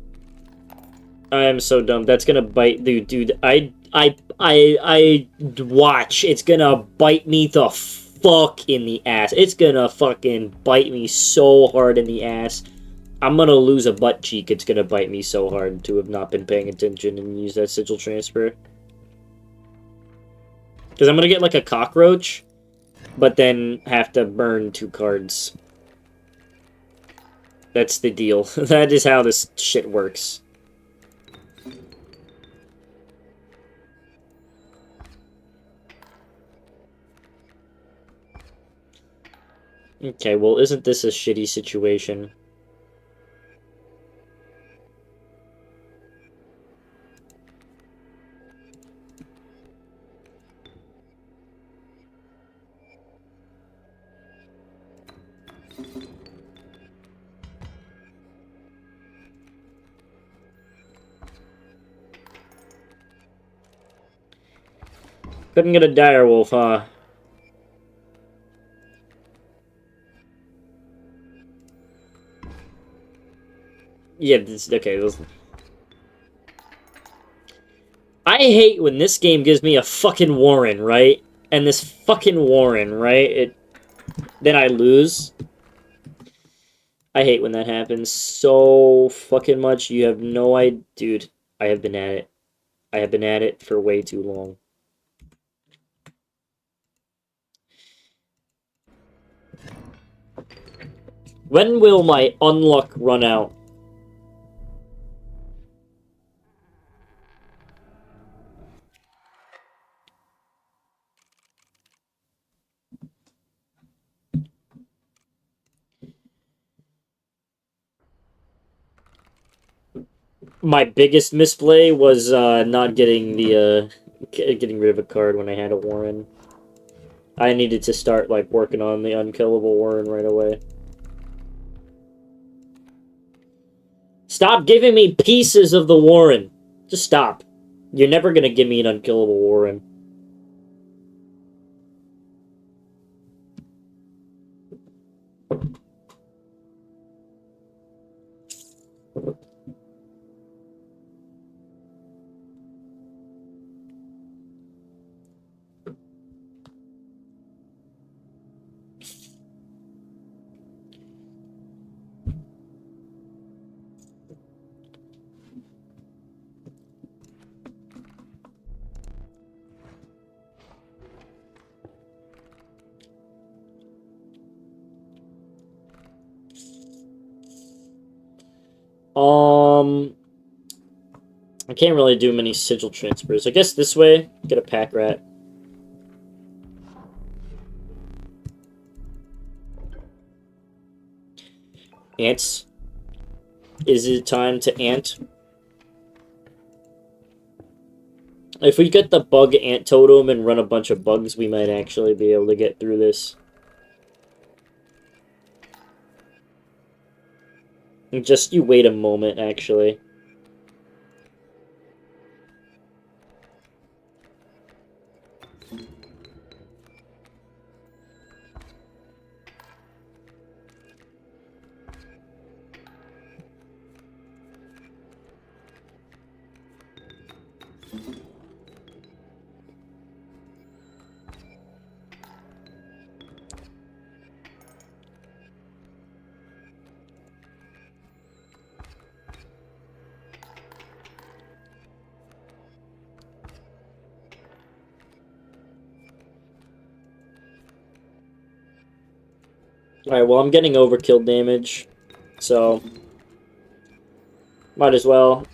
I am so dumb. That's gonna bite, dude. I I watch. It's gonna bite me the fuck in the ass. It's gonna fucking bite me so hard in the ass. I'm gonna lose a butt cheek. It's gonna bite me so hard to have not been paying attention and use that sigil transfer. Because I'm gonna get like a cockroach, but then have to burn 2 cards. That's the deal. That is how this shit works. Okay, well, isn't this a shitty situation? Couldn't get a direwolf, huh? Yeah, this, okay. I hate when this game gives me a fucking Warren, right? And this fucking Warren, right? Then I lose. I hate when that happens so fucking much. You have no idea. Dude, I have been at it. I have been at it for way too long. When will my unluck run out? My biggest misplay was not getting the getting rid of a card when I had a Warren. I needed to start like working on the unkillable Warren right away. Stop giving me pieces of the Warren. Just stop. You're never gonna give me an unkillable Warren. I can't really do many sigil transfers. I guess this way, get a pack rat. Ants. Is it time to ant? If we get the bug ant totem and run a bunch of bugs, we might actually be able to get through this. And just you wait a moment, actually. Alright, well, I'm getting overkill damage, so might as well.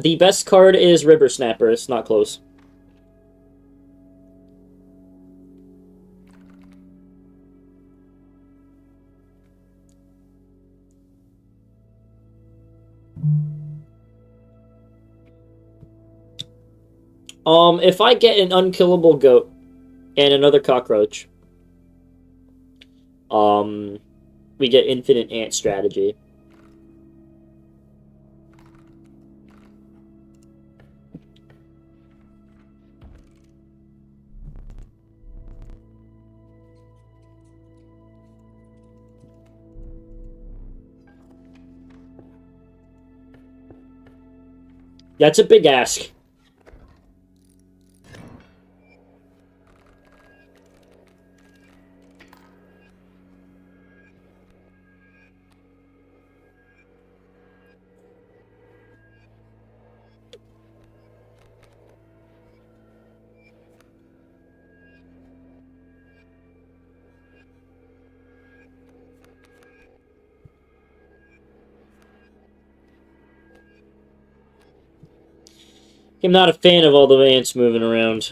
The best card is River Snapper. It's not close. If I get an unkillable goat and another cockroach, we get infinite ant strategy. That's a big ask. I'm not a fan of all the ants moving around.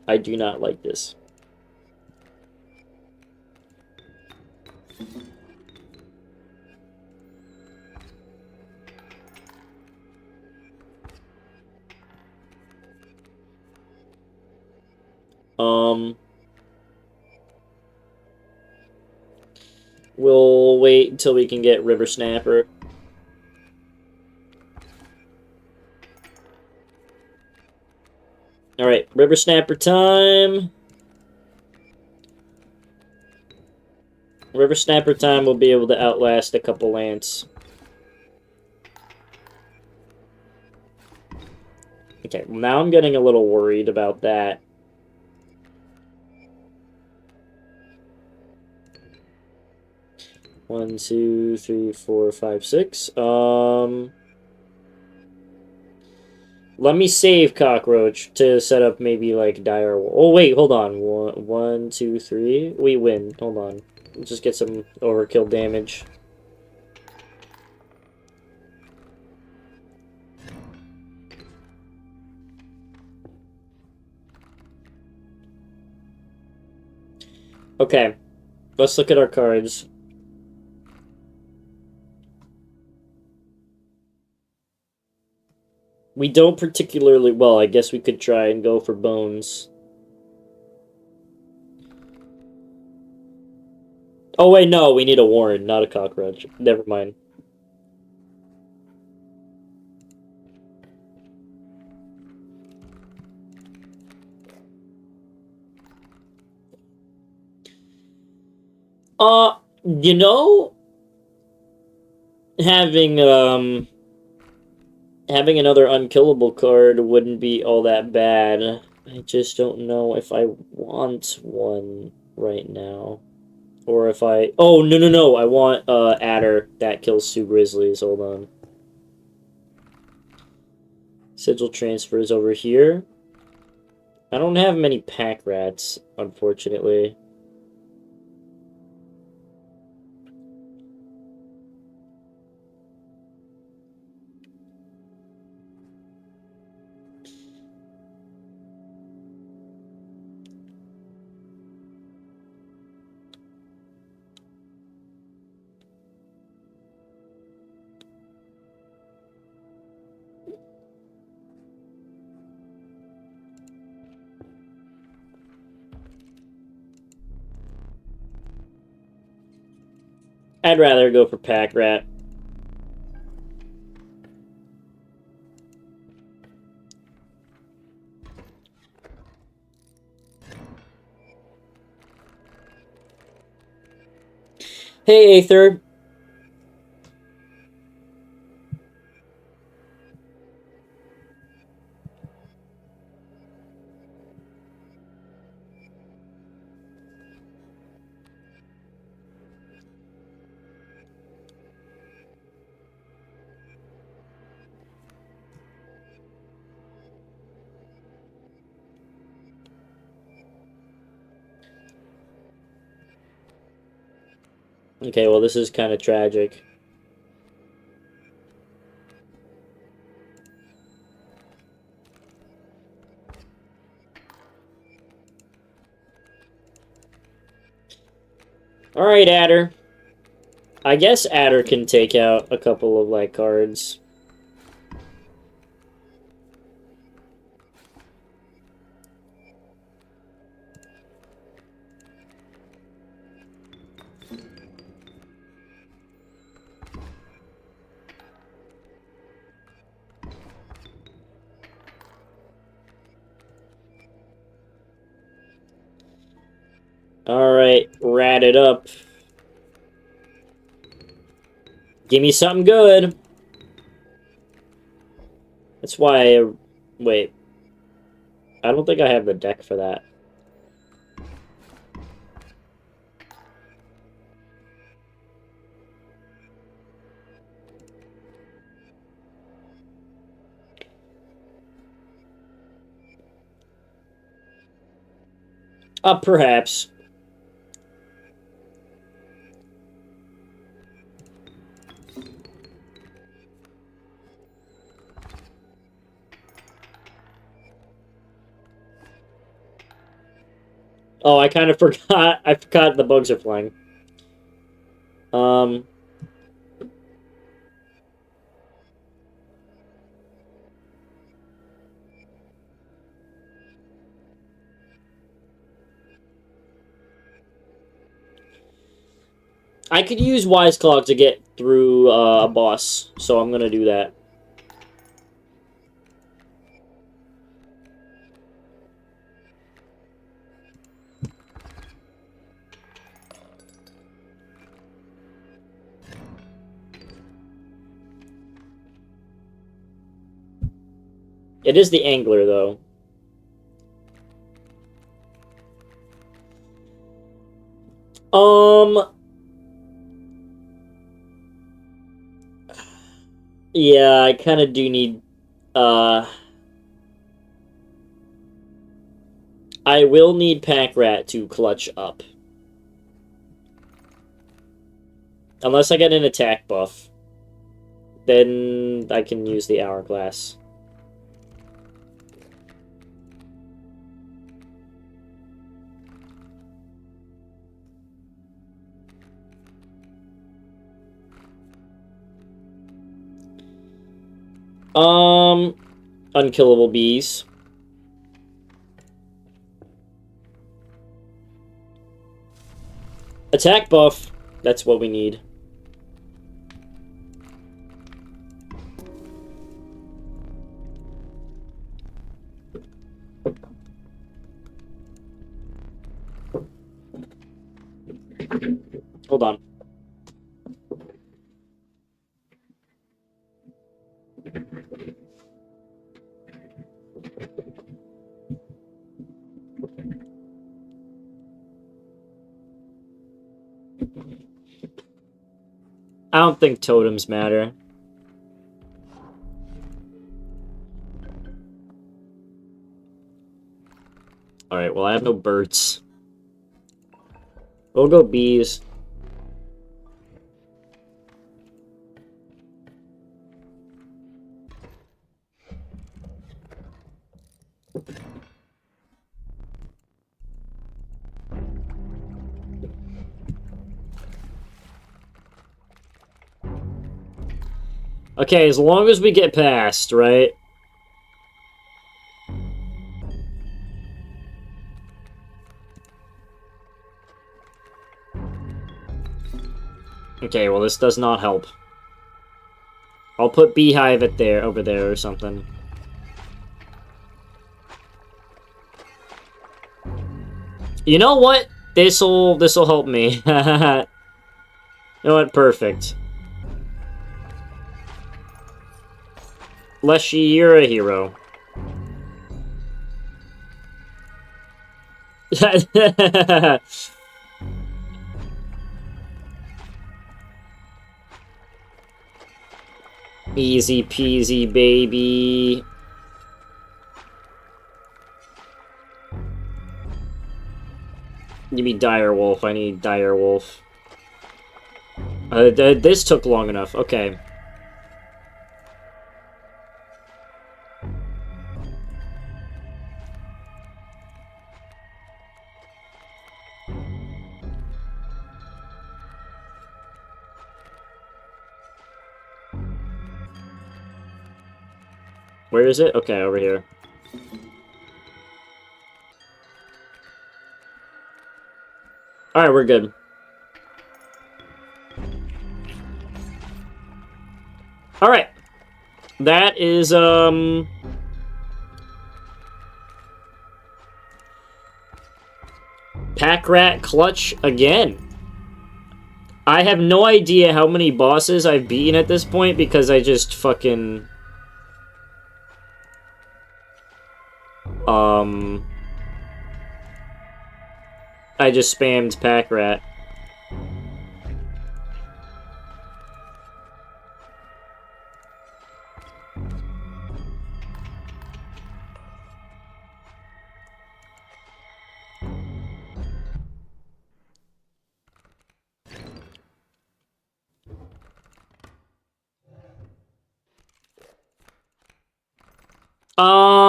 I do not like this. We'll wait until we can get River Snapper. Alright, River Snapper time. River Snapper time will be able to outlast a couple ants. Okay, well now I'm getting a little worried about that. One, two, three, four, five, six. Let me save Cockroach to set up maybe like Dire. Oh wait, hold on. One, two, three. We win. Hold on. Let's just get some overkill damage. Okay, let's look at our cards. We don't particularly... Well, I guess we could try and go for Bones. Oh, wait, no. We need a Warren, not a Cockroach. Never mind. You know... Having another unkillable card wouldn't be all that bad. I just don't know if I want one right now. Or if I... Oh, no. I want Adder that kills 2 Grizzlies. Hold on. Sigil transfers over here. I don't have many pack rats, unfortunately. I'd rather go for pack rat. Hey, Aether. Okay, well, this is kind of tragic. Alright, Adder. I guess Adder can take out a couple of, like, cards. Alright, rat it up. Give me something good. That's why wait. I don't think I have the deck for that. Perhaps. Oh, I kind of forgot. I forgot the bugs are flying. I could use Wise Clog to get through a boss, so I'm gonna do that. It is the angler, though. Yeah, I kind of do need, I will need Pack Rat to clutch up. Unless I get an attack buff. Then I can use the Hourglass. Unkillable bees. Attack buff. That's what we need. Hold on. I don't think totems matter. Alright, well I have no birds. We'll go bees. Okay, as long as we get past, right? Okay, well this does not help. I'll put Beehive over there or something. You know what? This'll help me. You know what? Perfect. Leshy, you're a hero. Easy peasy, baby. Give me Direwolf. I need Direwolf. This took long enough. Okay. Where is it? Okay, over here. Alright, we're good. Alright. That is, Pack Rat Clutch again. I have no idea how many bosses I've beaten at this point because I just fucking... I just spammed Pack Rat.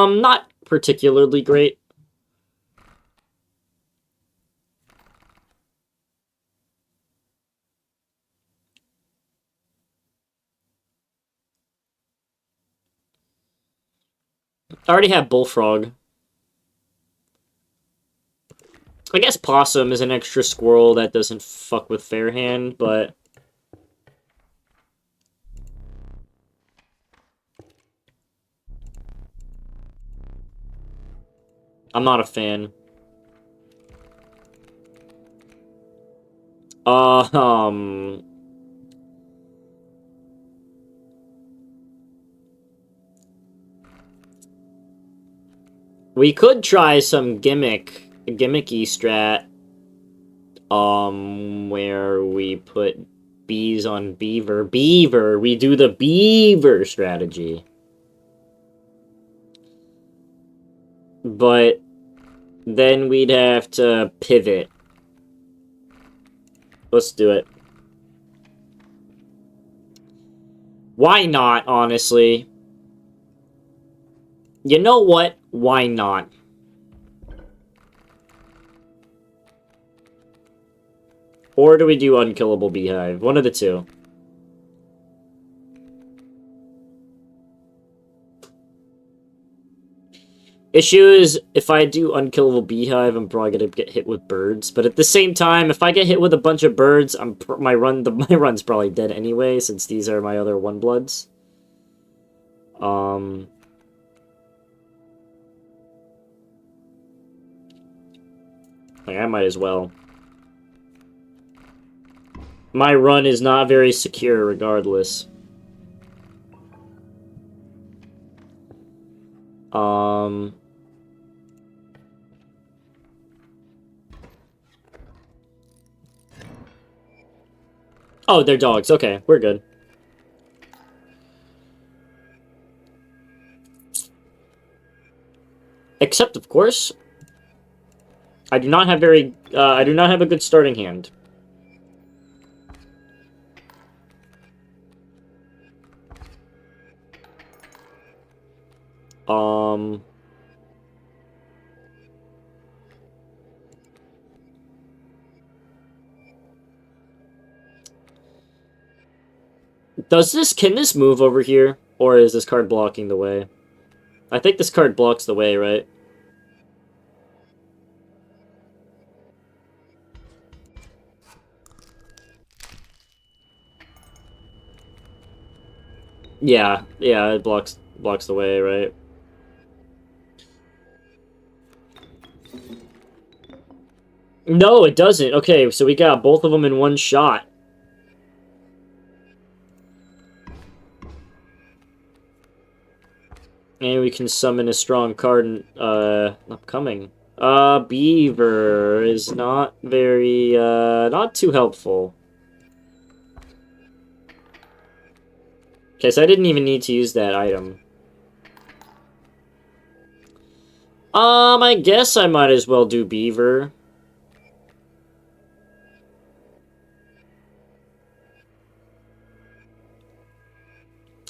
Not particularly great. I already have Bullfrog. I guess Possum is an extra squirrel that doesn't fuck with Fairhand, but... I'm not a fan. We could try some gimmicky strat, where we put bees on beaver. Beaver! We do the beaver strategy. But then we'd have to pivot. Let's do it. Why not, honestly? You know what? Why not? Or do we do Unkillable Beehive? One of the two. Issue is, if I do Unkillable Beehive, I'm probably gonna get hit with birds. But at the same time, if I get hit with a bunch of birds, my run's probably dead anyway, since these are my other one bloods. Like, I might as well. My run is not very secure, regardless. Oh, they're dogs. Okay, we're good. Except, of course, I do not have I do not have a good starting hand. Can this move over here? Or is this card blocking the way? I think this card blocks the way, right? Yeah, it blocks the way, right? No, it doesn't. Okay, so we got both of them in one shot. And we can summon a strong card upcoming. Beaver is not very, not too helpful. Okay, so I didn't even need to use that item. I guess I might as well do Beaver.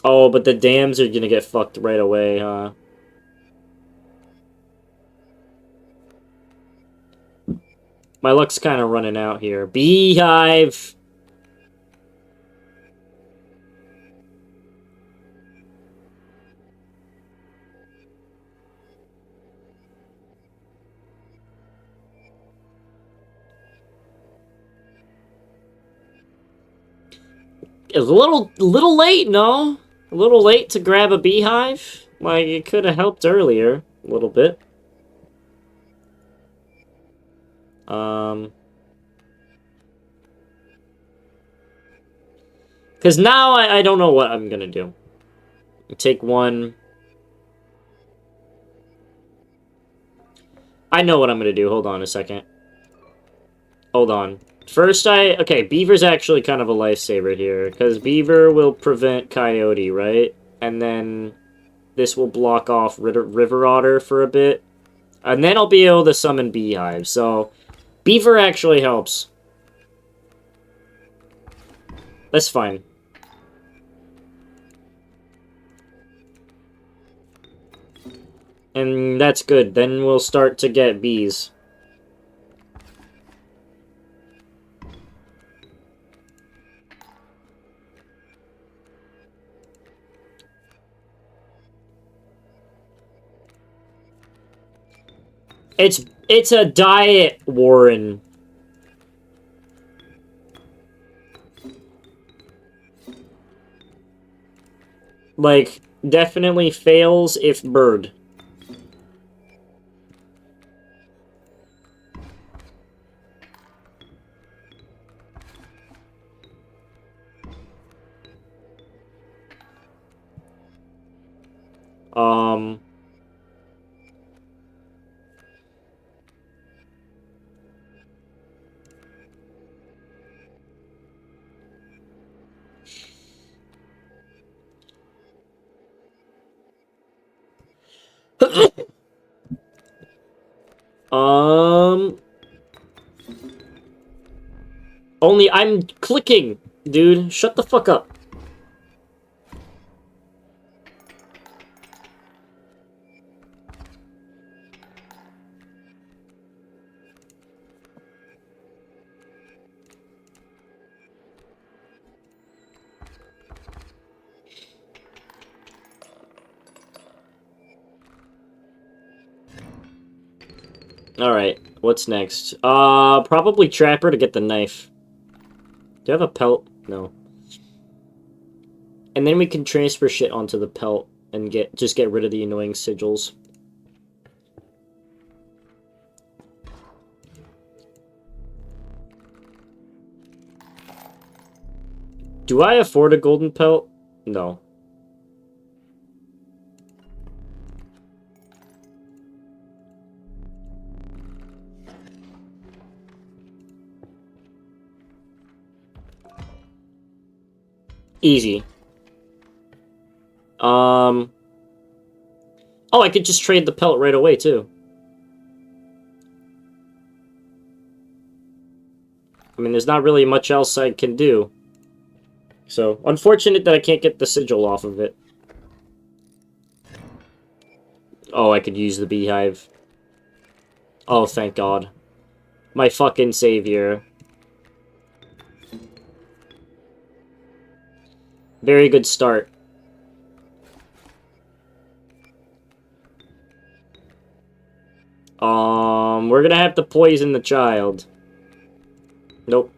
Oh, but the dams are gonna get fucked right away, huh? My luck's kind of running out here. Beehive! It was a little late, no? A little late to grab a beehive? Like, it could have helped earlier. A little bit. Because now I don't know what I'm gonna do. Take one. I know what I'm gonna do. Hold on a second. Hold on. First, okay, Beaver's actually kind of a lifesaver here, because Beaver will prevent Coyote, right? And then this will block off River Otter for a bit. And then I'll be able to summon Beehive, so Beaver actually helps. That's fine. And that's good. Then we'll start to get bees. It's a diet, Warren. Like, definitely fails if bird. Only I'm clicking, dude. Shut the fuck up. Alright, what's next? Probably Trapper to get the knife. Do you have a pelt? No. And then we can transfer shit onto the pelt and just get rid of the annoying sigils. Do I afford a golden pelt? No. Easy. Oh, I could just trade the pelt right away, too. I mean, there's not really much else I can do. So, unfortunate that I can't get the sigil off of it. Oh, I could use the beehive. Oh, thank God. My fucking savior. Very good start. We're gonna have to poison the child. Nope,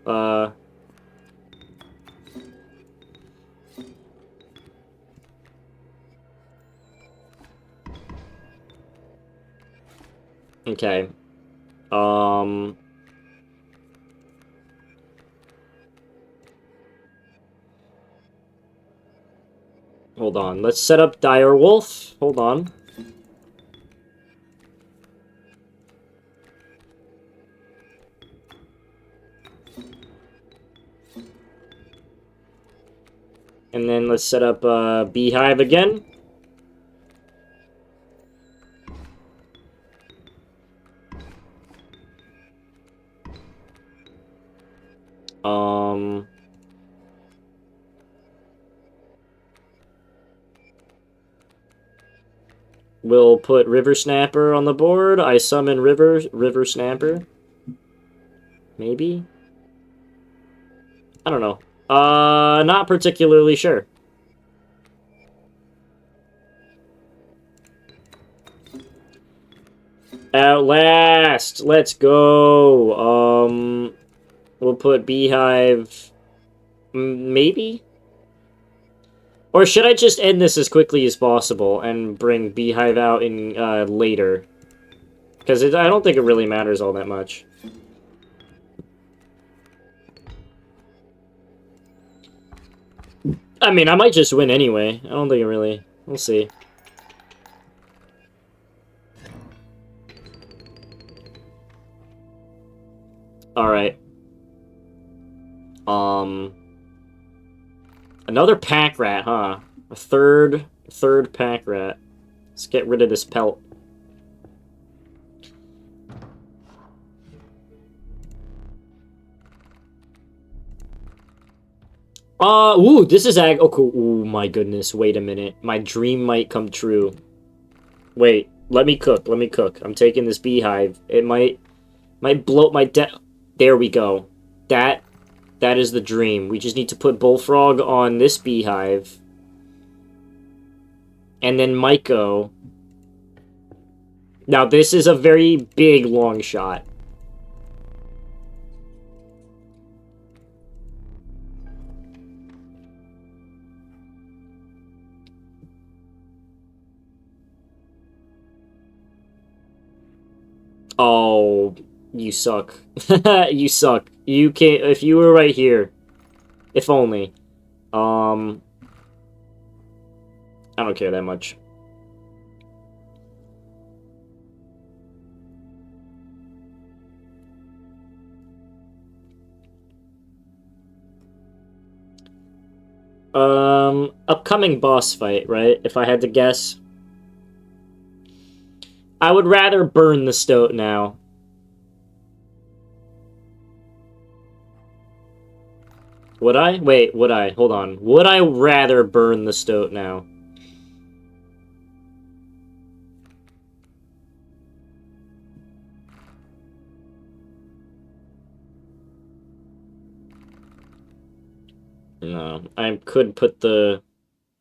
okay. Hold on. Let's set up Dire Wolf. Hold on. And then let's set up Beehive again. We'll put River Snapper on the board. I summon River Snapper. Maybe? I don't know. Not particularly sure. Outlast! Let's go! We'll put Beehive... Maybe? Or should I just end this as quickly as possible and bring Beehive out in later? Because I don't think it really matters all that much. I mean, I might just win anyway. I don't think it really... We'll see. Alright. Another pack rat, huh? A third pack rat. Let's get rid of this pelt. Ooh, this is oh, cool. Ooh, my goodness, wait a minute. My dream might come true. Wait, let me cook. I'm taking this beehive. It might bloat my There we go. That is the dream. We just need to put Bullfrog on this beehive. And then Myco. Now, this is a very big long shot. Oh, you suck. You suck. You can't... If you were right here. If only. I don't care that much. Upcoming boss fight, right? If I had to guess. I would rather burn the stoat now. Would I? Wait, would I? Hold on. Would I rather burn the stoat now? No. I could put the...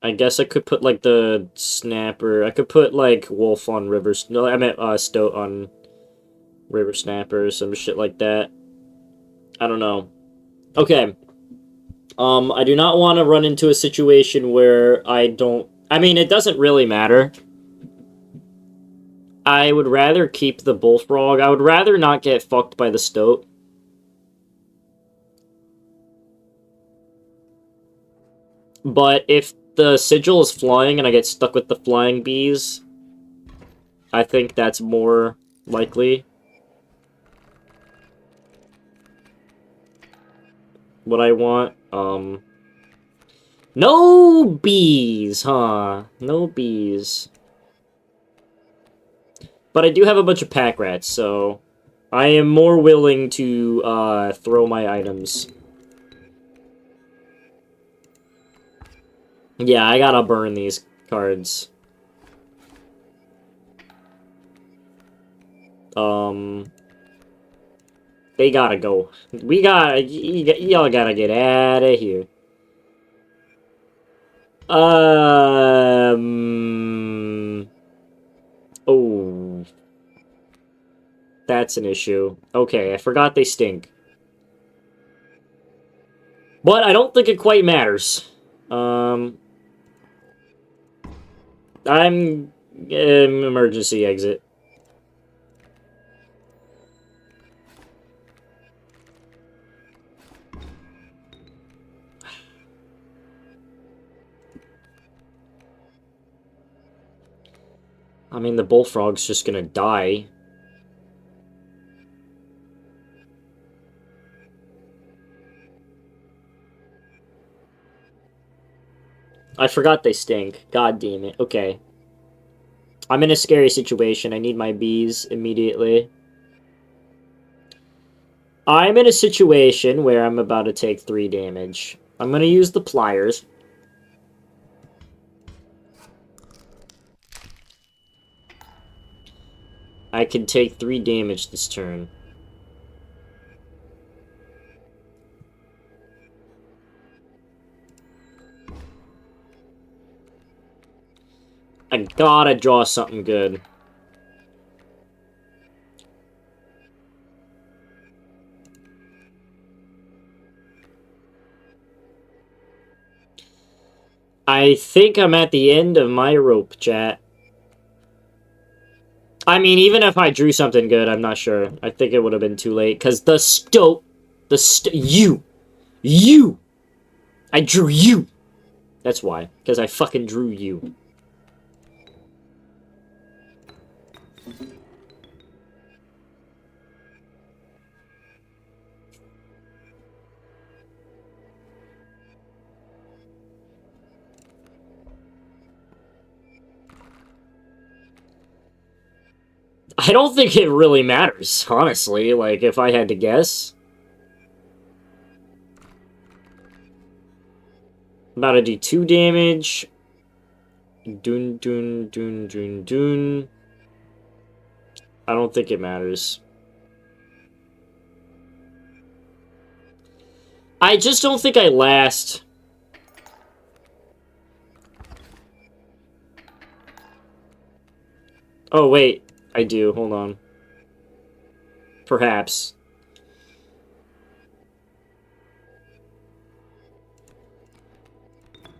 I guess I could put, like, the snapper. I could put, like, wolf on river... No, I meant, stoat on river snapper or some shit like that. I don't know. Okay. I do not want to run into a situation where I don't... I mean, it doesn't really matter. I would rather keep the bullfrog. I would rather not get fucked by the stoat. But if the sigil is flying and I get stuck with the flying bees, I think that's more likely. What I want, no bees, huh? No bees. But I do have a bunch of pack rats, so I am more willing to, throw my items. Yeah, I gotta burn these cards. They gotta go. Y'all gotta get out of here. Oh. That's an issue. Okay, I forgot they stink. But I don't think it quite matters. I'm... emergency exit. I mean, the bullfrog's just gonna die. I forgot they stink. God damn it. Okay. I'm in a scary situation. I need my bees immediately. I'm in a situation where I'm about to take 3 damage. I'm gonna use the pliers. I can take 3 damage this turn. I gotta draw something good. I think I'm at the end of my rope, chat. I mean, even if I drew something good, I'm not sure. I think it would have been too late, because you! I drew you! That's why. Because I fucking drew you. I don't think it really matters, honestly, like, if I had to guess. About to do 2 damage. Dun, dun, dun, dun, dun. I don't think it matters. I just don't think I last. Oh, wait. I do. Hold on. Perhaps.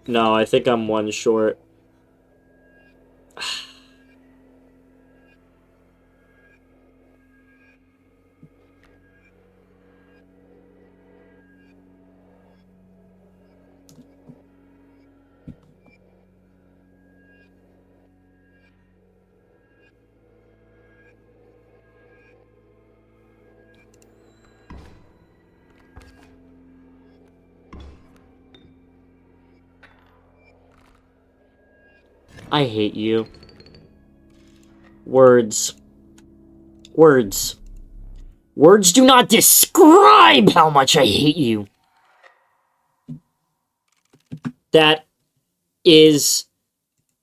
No, I think I'm 1 short. I hate you. Words. Words. Words do not describe how much I hate you. That is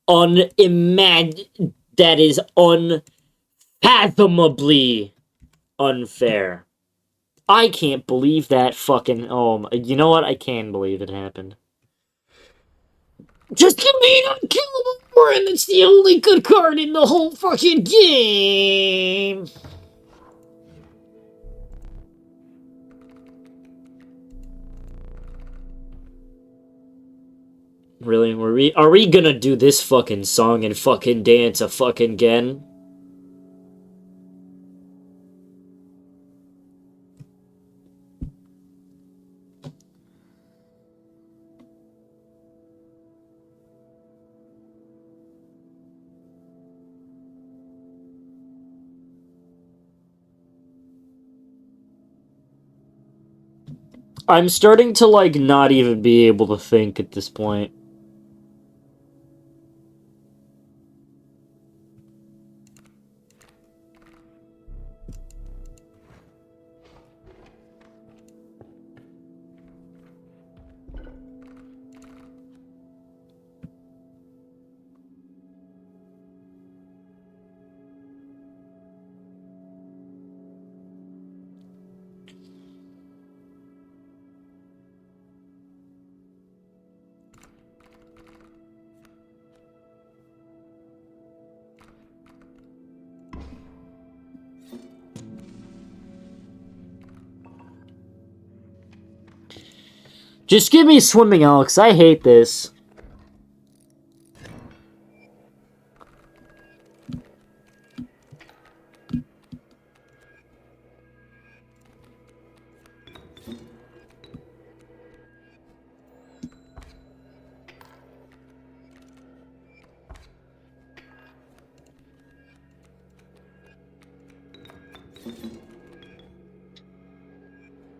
that is unfathomably unfair. I can't believe that fucking... Oh, you know what? I can believe it happened. Just give me an unkillable and it's the only good card in the whole fucking game! Really? Are we gonna do this fucking song and fucking dance a fucking again? I'm starting to, like, not even be able to think at this point. Just give me Swimming Alex, I hate this.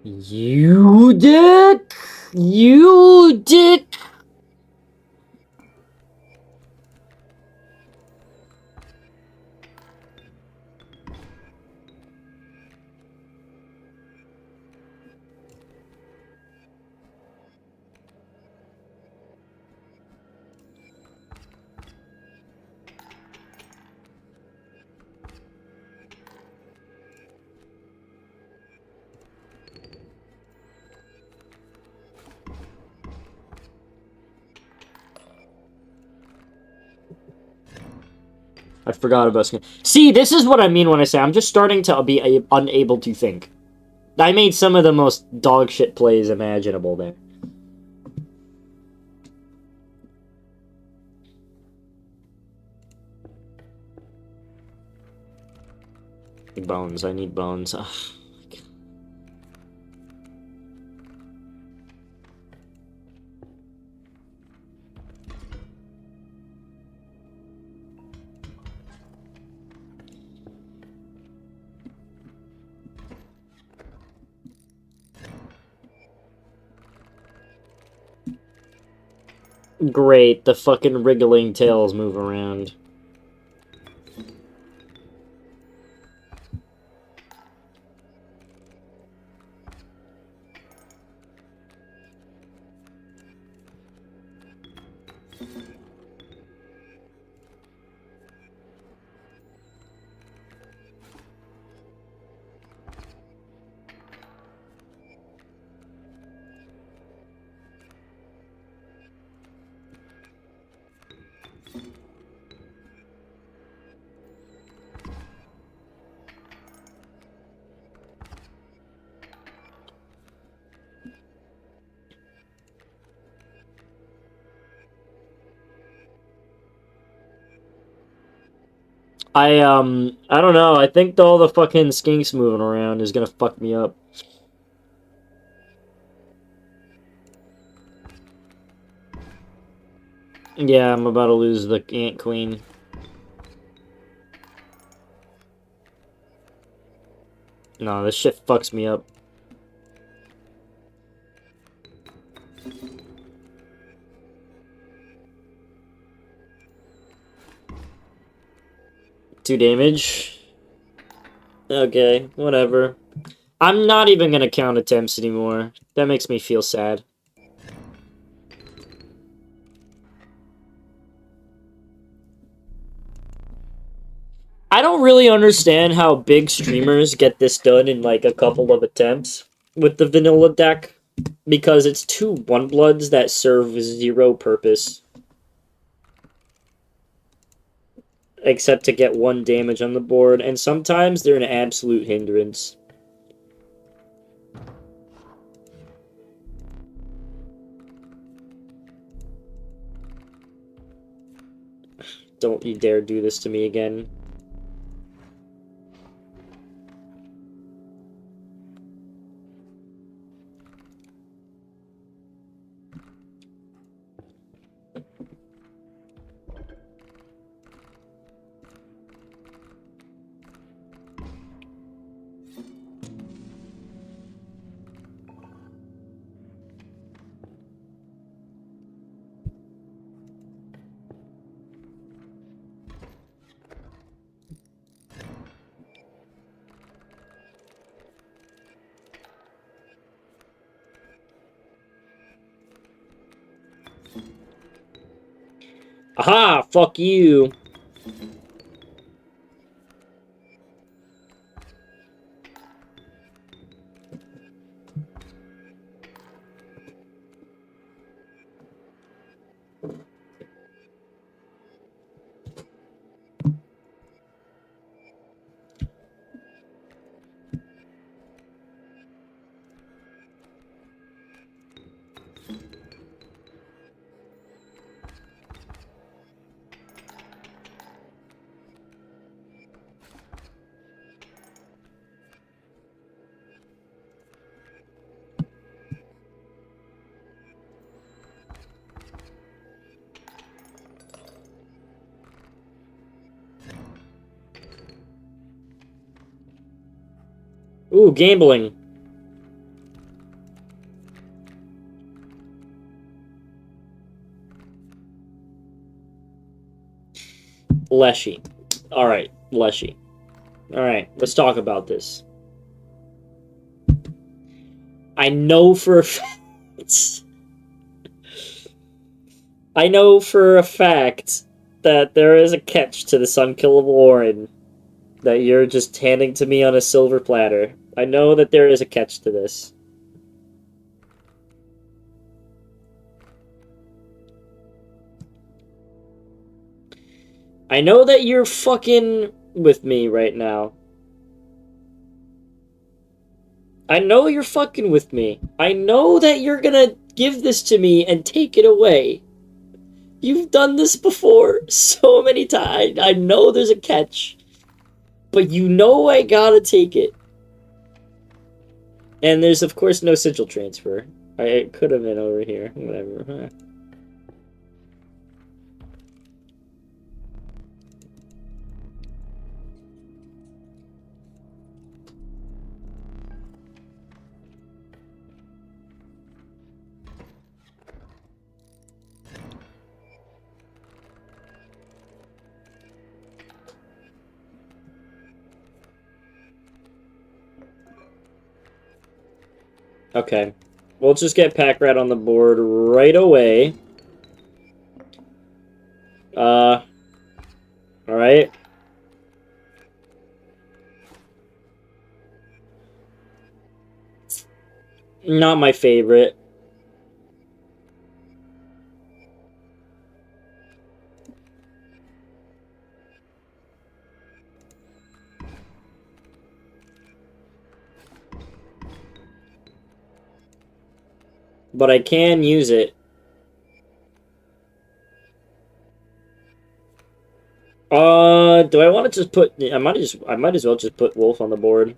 You dick! You dick! I forgot about skin. See, this is what I mean when I say I'm just starting to be unable to think. I made some of the most dog shit plays imaginable there. Bones, I need bones. Ugh. Great, the fucking wriggling tails move around. I don't know. I think all the fucking skinks moving around is gonna fuck me up. Yeah, I'm about to lose the Ant Queen. No, this shit fucks me up. Two damage. Okay, whatever. I'm not even gonna count attempts anymore. That makes me feel sad. I don't really understand how big streamers get this done in like a couple of attempts with the vanilla deck, because it's two 1-bloods that serve zero purpose except to get 1 damage on the board, and sometimes they're an absolute hindrance. Don't you dare do this to me again. Aha! Fuck you! Ooh, gambling. Leshy. Alright, Leshy. Alright, let's talk about this. I know for a fact... I know for a fact that there is a catch to this unkillable Orin that you're just handing to me on a silver platter. I know that there is a catch to this. I know that you're fucking with me right now. I know you're fucking with me. I know that you're gonna give this to me and take it away. You've done this before so many times. I know there's a catch. But you know I gotta take it. And there's, of course, no sigil transfer. I could have been over here. Whatever. Huh? Okay. We'll just get Pack Rat on the board right away. Alright. Not my favorite. But I can use it. Do I want to just put... I might as well just put Wolf on the board.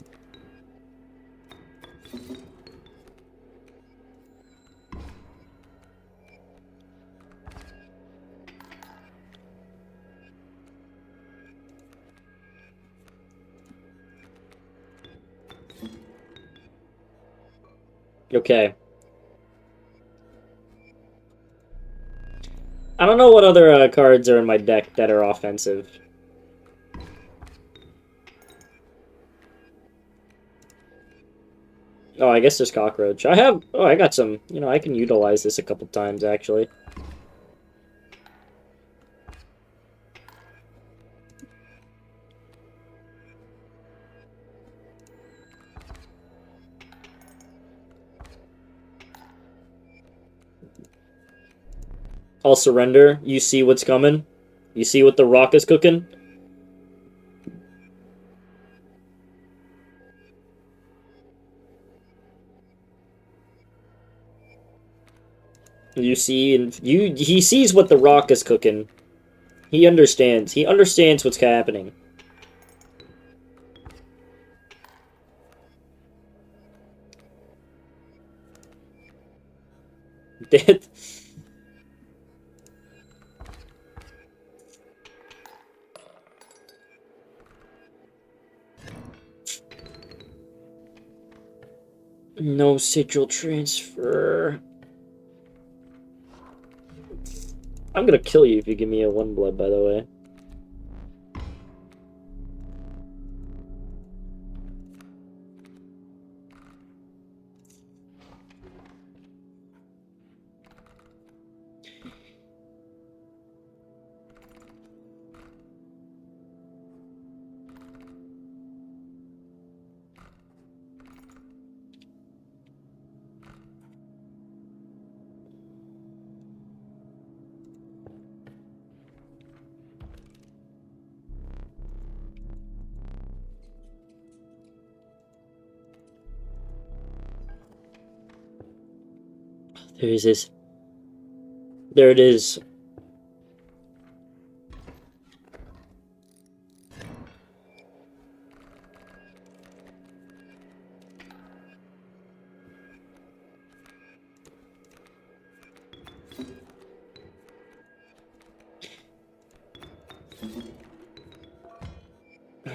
Okay. I don't know what other cards are in my deck that are offensive. Oh, I guess there's Cockroach. I got some... You know, I can utilize this a couple times, actually. I'll surrender. You see what's coming? You see what the rock is cooking? You see, and he sees what the rock is cooking. He understands. He understands what's happening. That... No sigil transfer. I'm gonna kill you if you give me a 1 blood, by the way. There it is. There it is.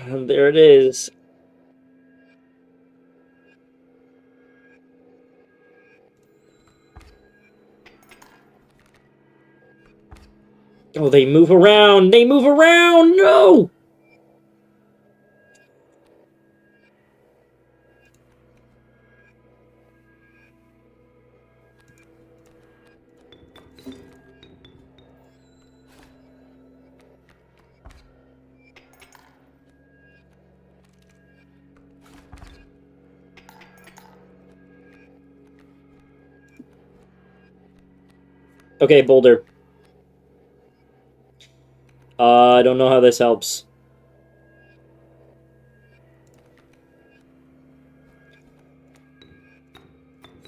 There it is. Oh, they move around! They move around! No! Okay, Boulder. I don't know how this helps.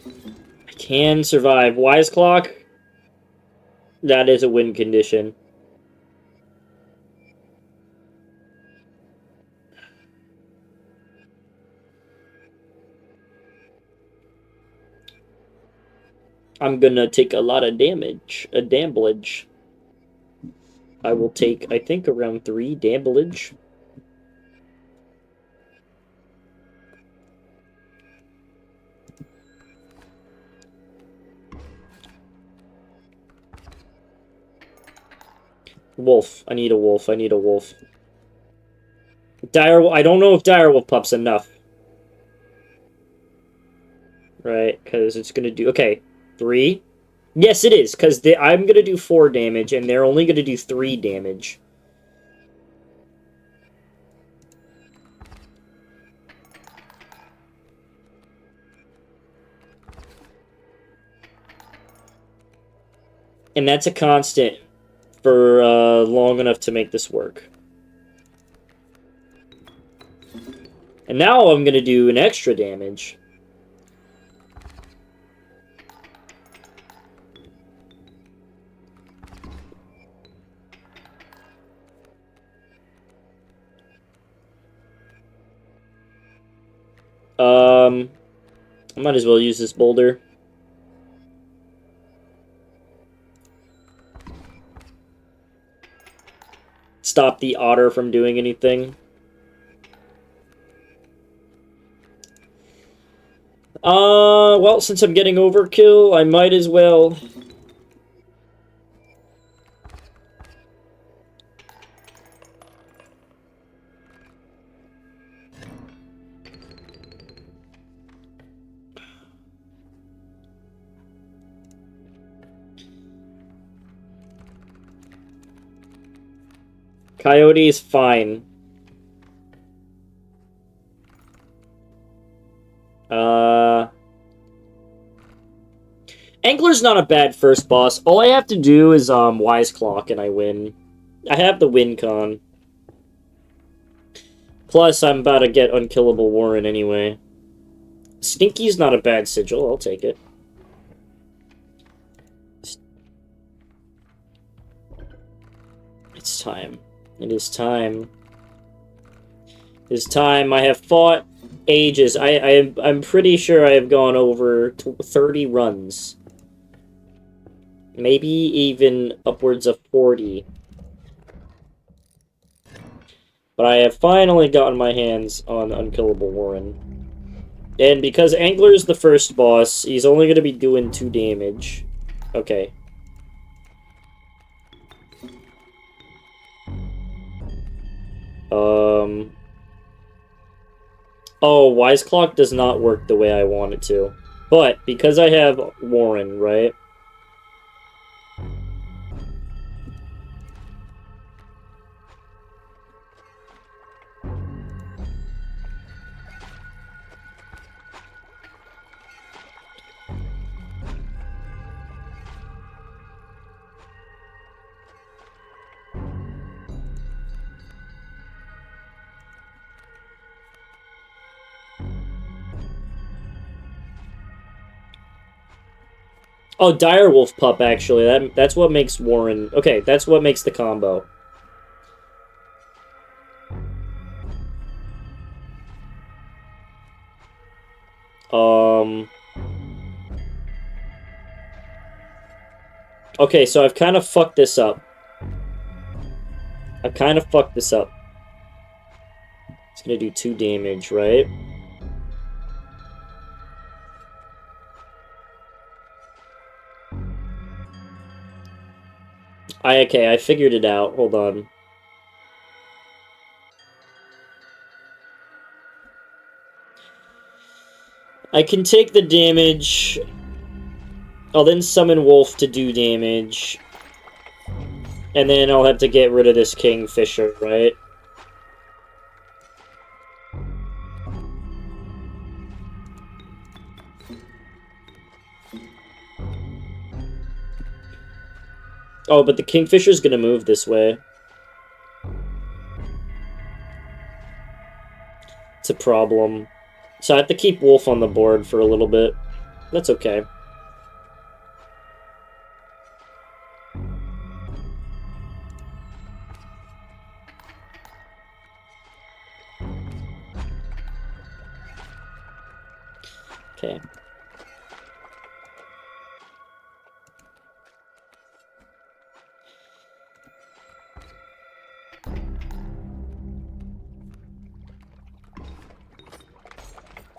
I can survive. Wise Clock? That is a win condition. I'm gonna take a lot of damage. A damblage. I will take, I think, around 3 damblage. Wolf. I need a wolf. I need a wolf. I don't know if Direwolf Pup's enough. right? Because it's gonna do okay. 3. Yes, it is. Because I'm gonna do 4 damage, and they're only gonna do 3 damage. And that's a constant for long enough to make this work. And now I'm going to do an extra damage. I might as well use this boulder. Stop the otter from doing anything. Well, since I'm getting overkill, I might as well. Coyote is fine. Angler's not a bad first boss. All I have to do is Wise Clock and I win. I have the win con. Plus, I'm about to get Unkillable Warren anyway. Stinky's not a bad sigil. I'll take it. It's time. It is time. It is time. I have fought ages. I'm pretty sure I have gone over 30 runs. Maybe even upwards of 40. But I have finally gotten my hands on Unkillable Warren. And because Angler's the first boss, he's only going to be doing 2 damage. Okay. Oh, Wise Clock does not work the way I want it to. But, because I have Warren, right? Oh, Direwolf Pup, actually. That's what makes Warren... Okay, that's what makes the combo. Okay, so I've kind of fucked this up. It's gonna do 2 damage, right? Okay, I figured it out. Hold on. I can take the damage. I'll then summon Wolf to do damage. And then I'll have to get rid of this Kingfisher, right? Oh, but the Kingfisher's gonna move this way. It's a problem. So I have to keep Wolf on the board for a little bit. That's okay. Okay.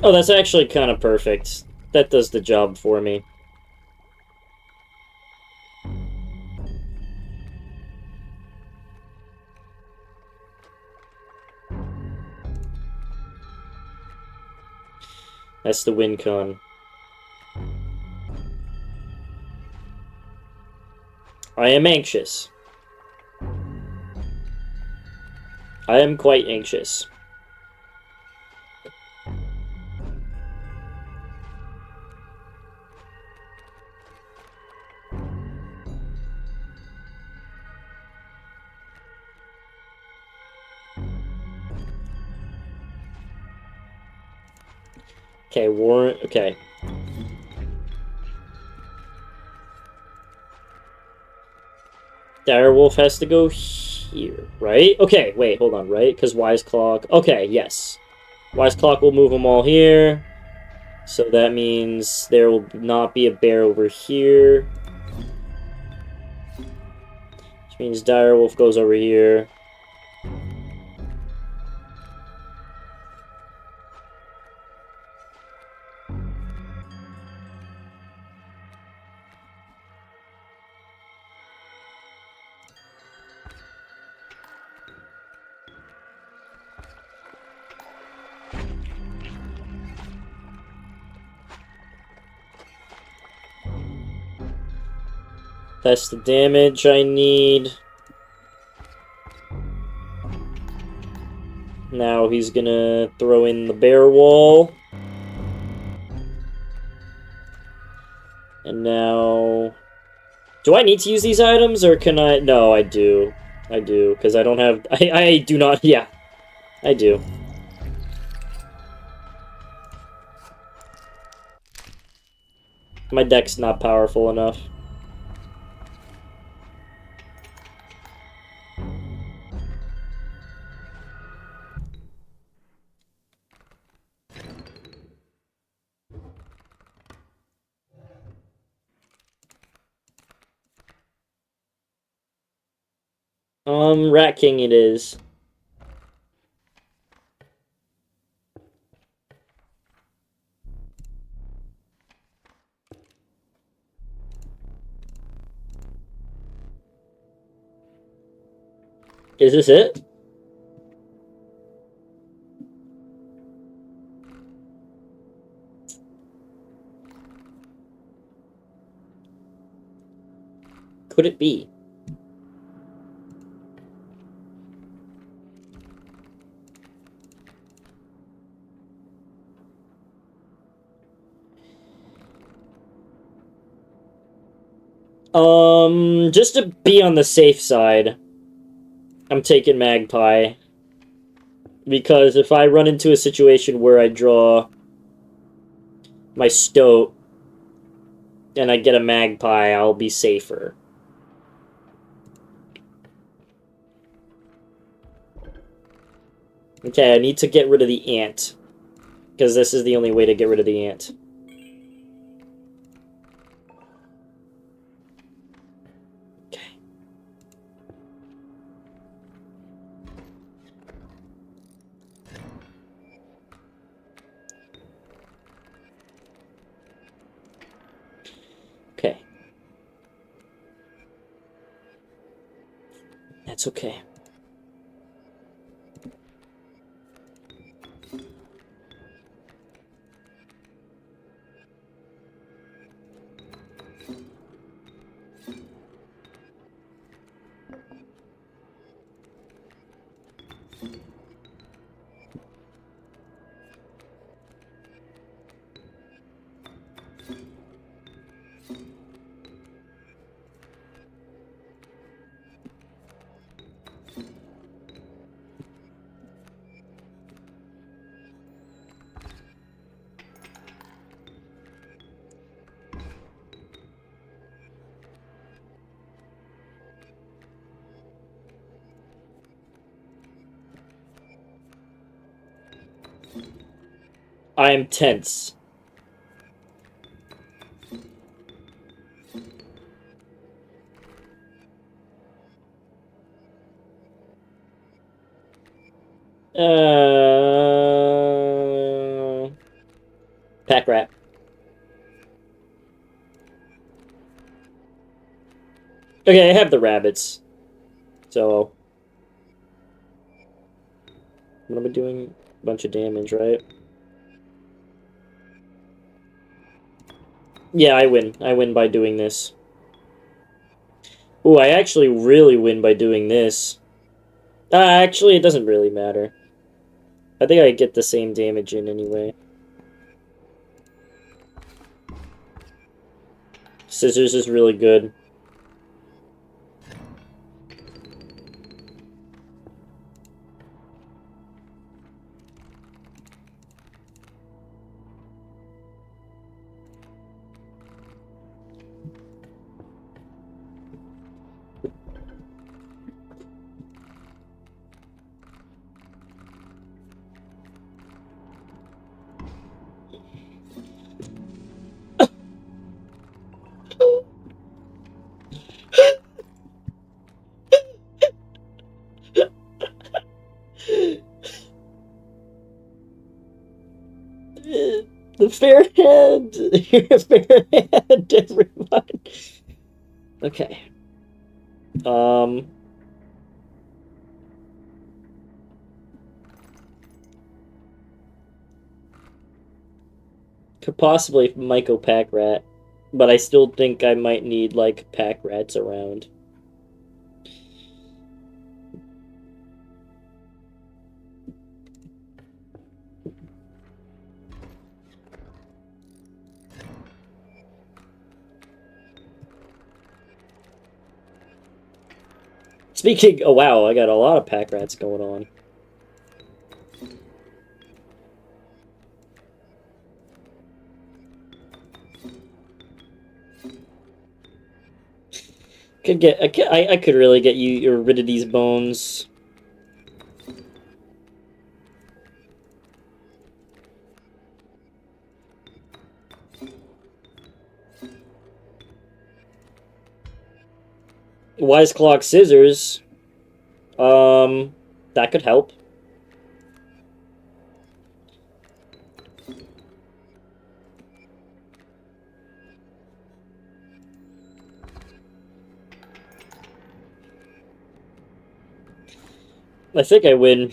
Oh, that's actually kind of perfect. That does the job for me. That's the win con. I am anxious. I am quite anxious. Okay, Warren. Okay. Direwolf has to go here, right? Okay, wait, hold on, right? Because Wise Clock. Okay, yes. Wise Clock will move them all here. So that means there will not be a bear over here. Which means Direwolf goes over here. That's the damage I need. Now he's gonna throw in the bear wall. And now... Do I need to use these items, or can I... No, I do. I do, because I don't have... I do not... Yeah, I do. My deck's not powerful enough. Rat King it is. Is this it? Could it be? Just to be on the safe side, I'm taking Magpie. Because if I run into a situation where I draw my Stoat and I get a Magpie, I'll be safer. Okay, I need to get rid of the ant. Because this is the only way to get rid of the ant. Okay. Okay. That's okay. I am tense. Pack rat. Okay, I have the rabbits. So... What am I doing? A bunch of damage, right? Yeah, I win. I win by doing this. Ooh, I actually really win by doing this. Actually, it doesn't really matter. I think I get the same damage in anyway. Scissors is really good. The fair hand! You're a fair hand, everyone! Okay. Could possibly Myco Pack Rat, but I still think I might need, like, Pack Rats around. Speaking, oh wow, I got a lot of Pack Rats going on. I could really get you rid of these bones. Wise Clock Scissors. That could help. I think I win.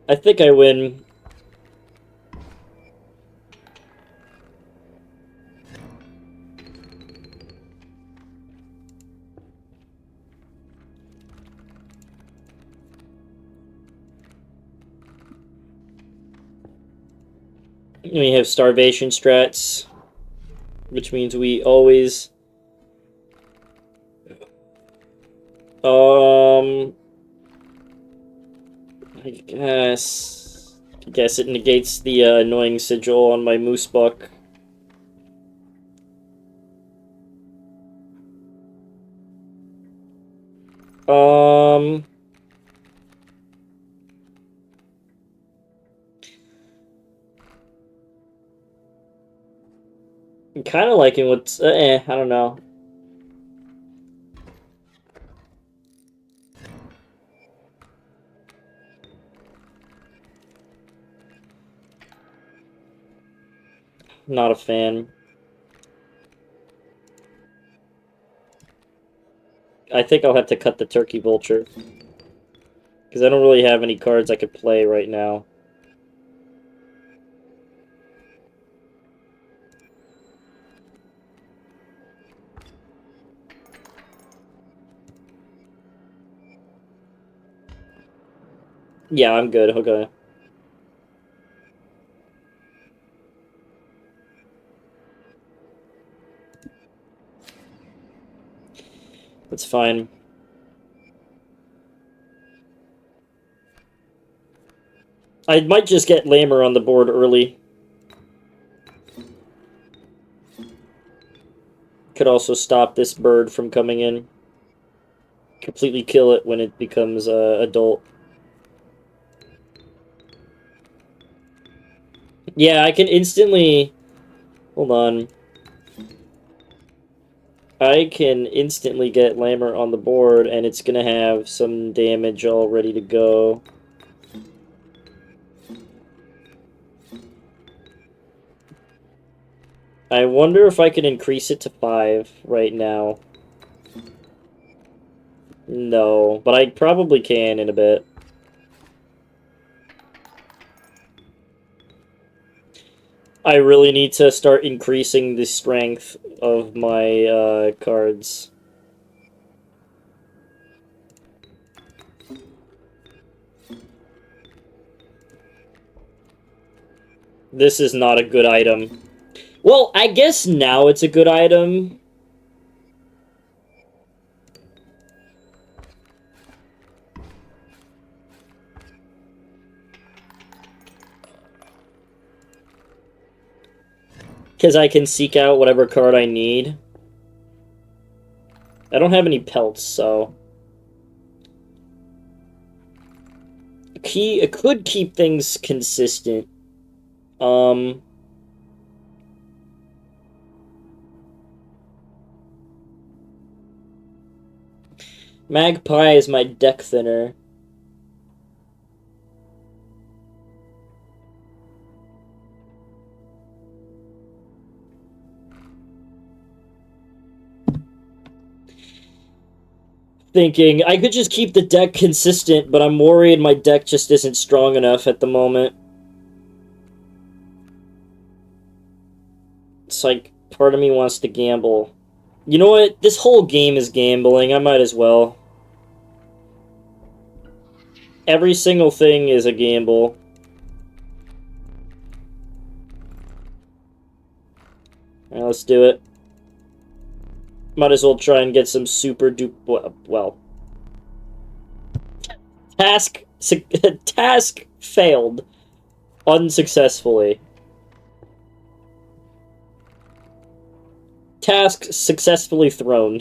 I think I win. We have starvation strats, which means we always I guess it negates the annoying sigil on my moose buck. I'm kind of liking what's I don't know. Not a fan. I think I'll have to cut the Turkey Vulture. Because I don't really have any cards I could play right now. Yeah, I'm good. Okay. That's fine. I might just get Lammer on the board early. Could also stop this bird from coming in. Completely kill it when it becomes adult. Yeah, I can instantly... Hold on. I can instantly get Lammer on the board, and it's going to have some damage all ready to go. I wonder if I can increase it to 5 right now. No, but I probably can in a bit. I really need to start increasing the strength of my cards. This is not a good item. Well, I guess now it's a good item. Because I can seek out whatever card I need. I don't have any pelts, so... It could keep things consistent. Magpie is my deck thinner. Thinking, I could just keep the deck consistent, but I'm worried my deck just isn't strong enough at the moment. It's like, part of me wants to gamble. You know what? This whole game is gambling. I might as well. Every single thing is a gamble. Alright, let's do it. Might as well try and get some super duper... Well. Task failed. Unsuccessfully. Task successfully thrown.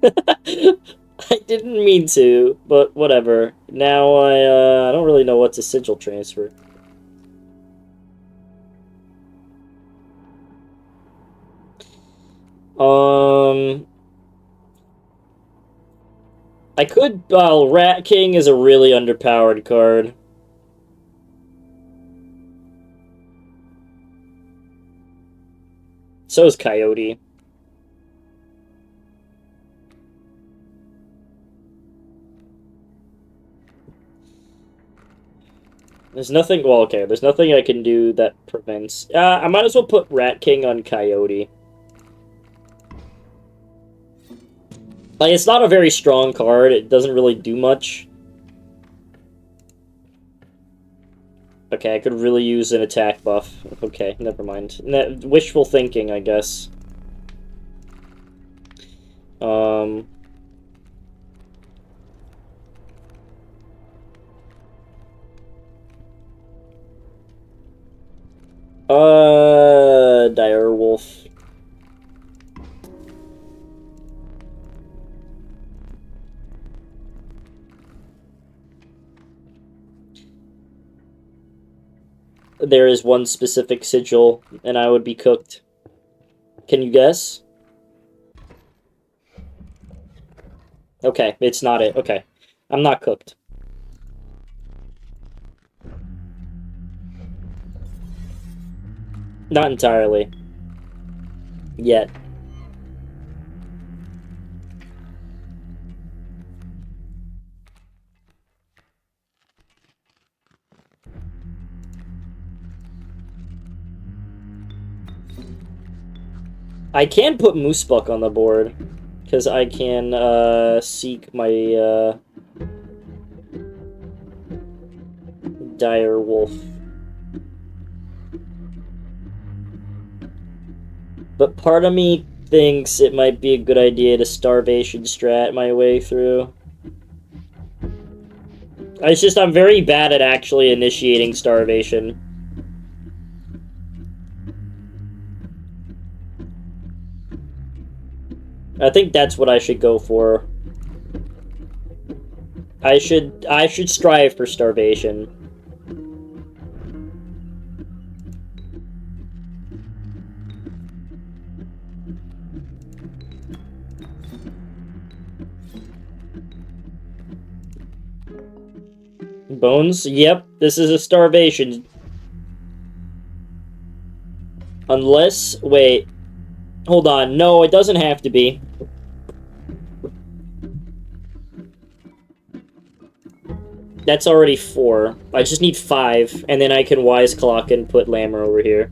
I didn't mean to, but whatever. Now I don't really know what to sigil transfer. I could... Well, Rat King is a really underpowered card. So is Coyote. There's nothing... Well, okay, there's nothing I can do that prevents... I might as well put Rat King on Coyote. Like, it's not a very strong card. It doesn't really do much. Okay, I could really use an attack buff. Okay, never mind. Wishful thinking, I guess. Direwolf. There is one specific sigil, and I would be cooked. Can you guess? Okay, it's not it. Okay. I'm not cooked. Not entirely. Yet. I can put Moosebuck on the board, because I can seek my Dire Wolf. But part of me thinks it might be a good idea to Starvation strat my way through. It's just I'm very bad at actually initiating Starvation. I think that's what I should go for. I should strive for Starvation. Bones? Yep, this is a Starvation. Unless... Wait. Hold on. No, it doesn't have to be. That's already 4. I just need 5, and then I can Wise Clock and put Lammer over here.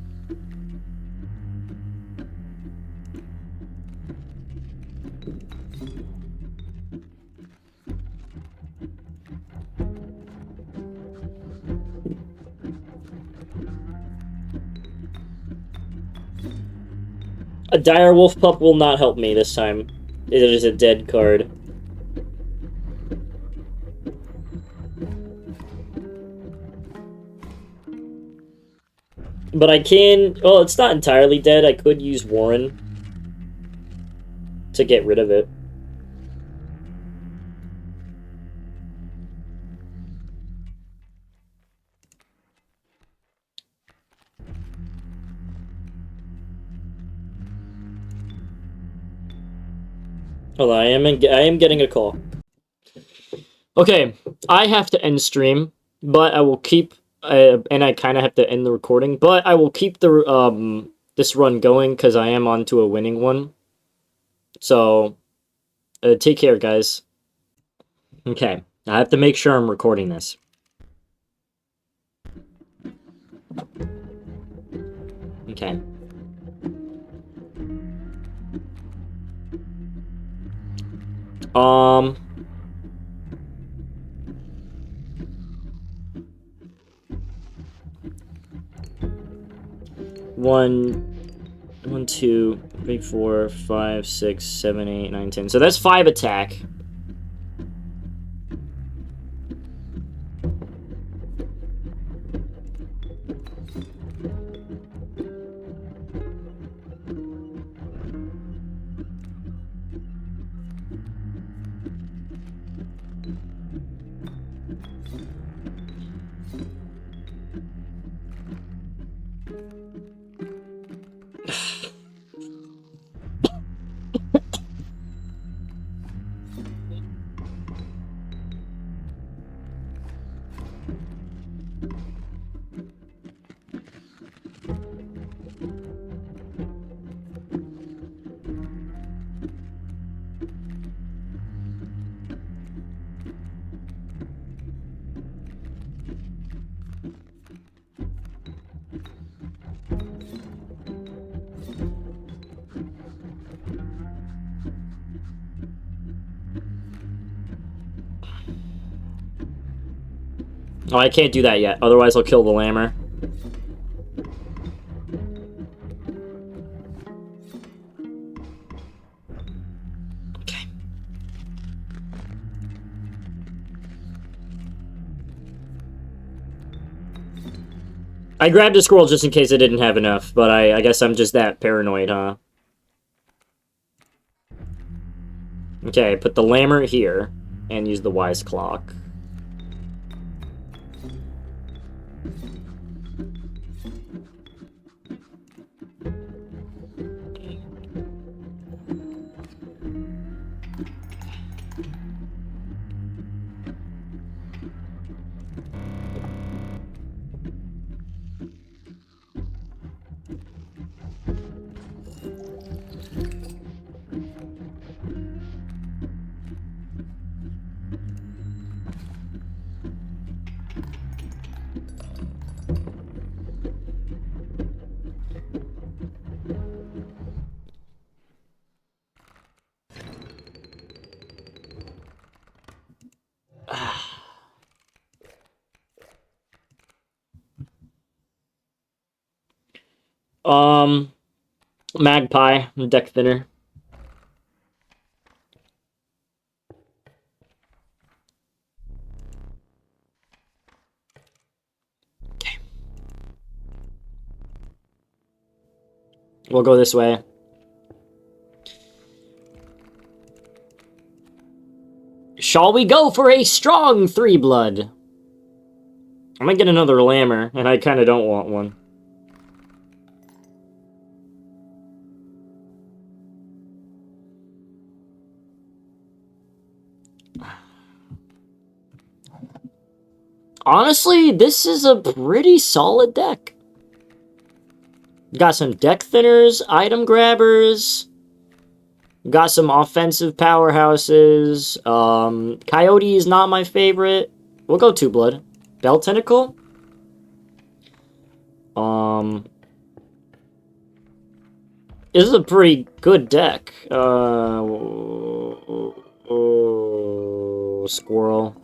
A dire wolf pup will not help me this time. It is a dead card. But I can... Well, it's not entirely dead. I could use Warren to get rid of it. Hold on, I am getting a call. Okay, I have to end stream, but I will keep... and I kind of have to end the recording, but I will keep the this run going, because I am onto a winning one. So, take care, guys. Okay, I have to make sure I'm recording this. Okay. One, two, three, 4, 5, 6, 7, 8, 9, 10. So that's 5 attack. Oh, I can't do that yet. Otherwise, I'll kill the lammer. Okay. I grabbed a scroll just in case I didn't have enough, but I guess I'm just that paranoid, huh? Okay, put the lammer here, and use the wise clock. Magpie, deck thinner. Okay. We'll go this way. Shall we go for a strong 3-blood? I'm gonna get another lammer, and I kind of don't want one. Honestly, this is a pretty solid deck. Got some deck thinners, item grabbers. Got some offensive powerhouses. Coyote is not my favorite. We'll go 2-blood. Bell Tentacle. This is a pretty good deck. Squirrel.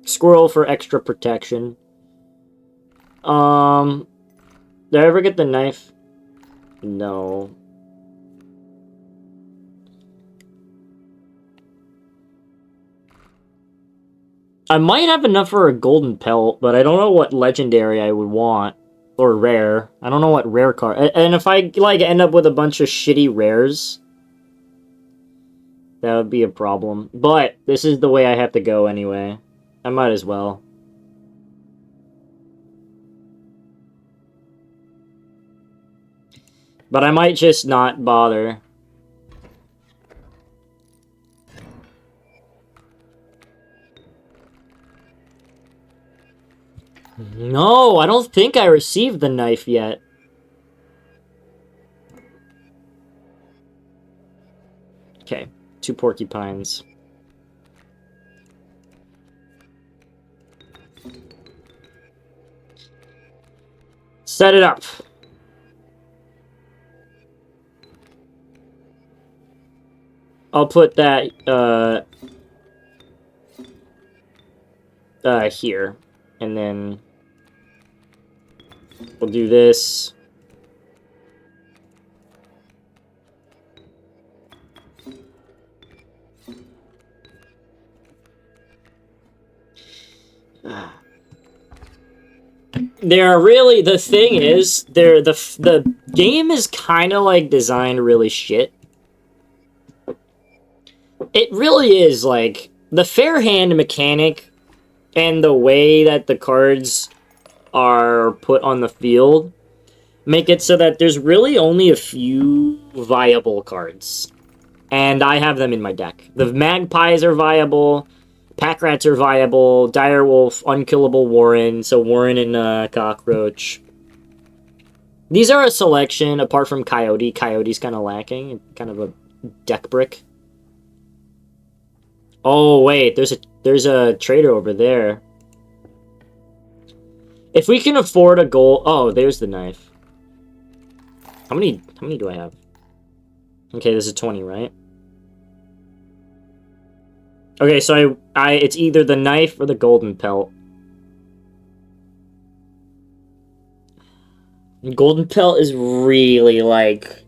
Squirrel for extra protection. Did I ever get the knife? No. I might have enough for a golden pelt, but I don't know what legendary I would want. Or rare. I don't know what rare card. And if I, like, end up with a bunch of shitty rares, that would be a problem. But this is the way I have to go anyway. I might as well. But I might just not bother. No, I don't think I received the knife yet. Okay, 2 porcupines. Set it up. I'll put that, here. And then we'll do this. They're really, the thing is, the game is kind of like designed really shit. It really is, like, the fair hand mechanic and the way that the cards are put on the field make it so that there's really only a few viable cards. And I have them in my deck. The Magpies are viable, Pack Rats are viable, Direwolf, Unkillable Warren, so Warren and Cockroach. These are a selection, apart from Coyote. Coyote's kind of lacking, kind of a deck brick. Oh wait, there's a trader over there. If we can afford a gold, oh, there's the knife. How many do I have? Okay, this is 20, right? Okay, so it's either the knife or the golden pelt. Golden pelt is really like,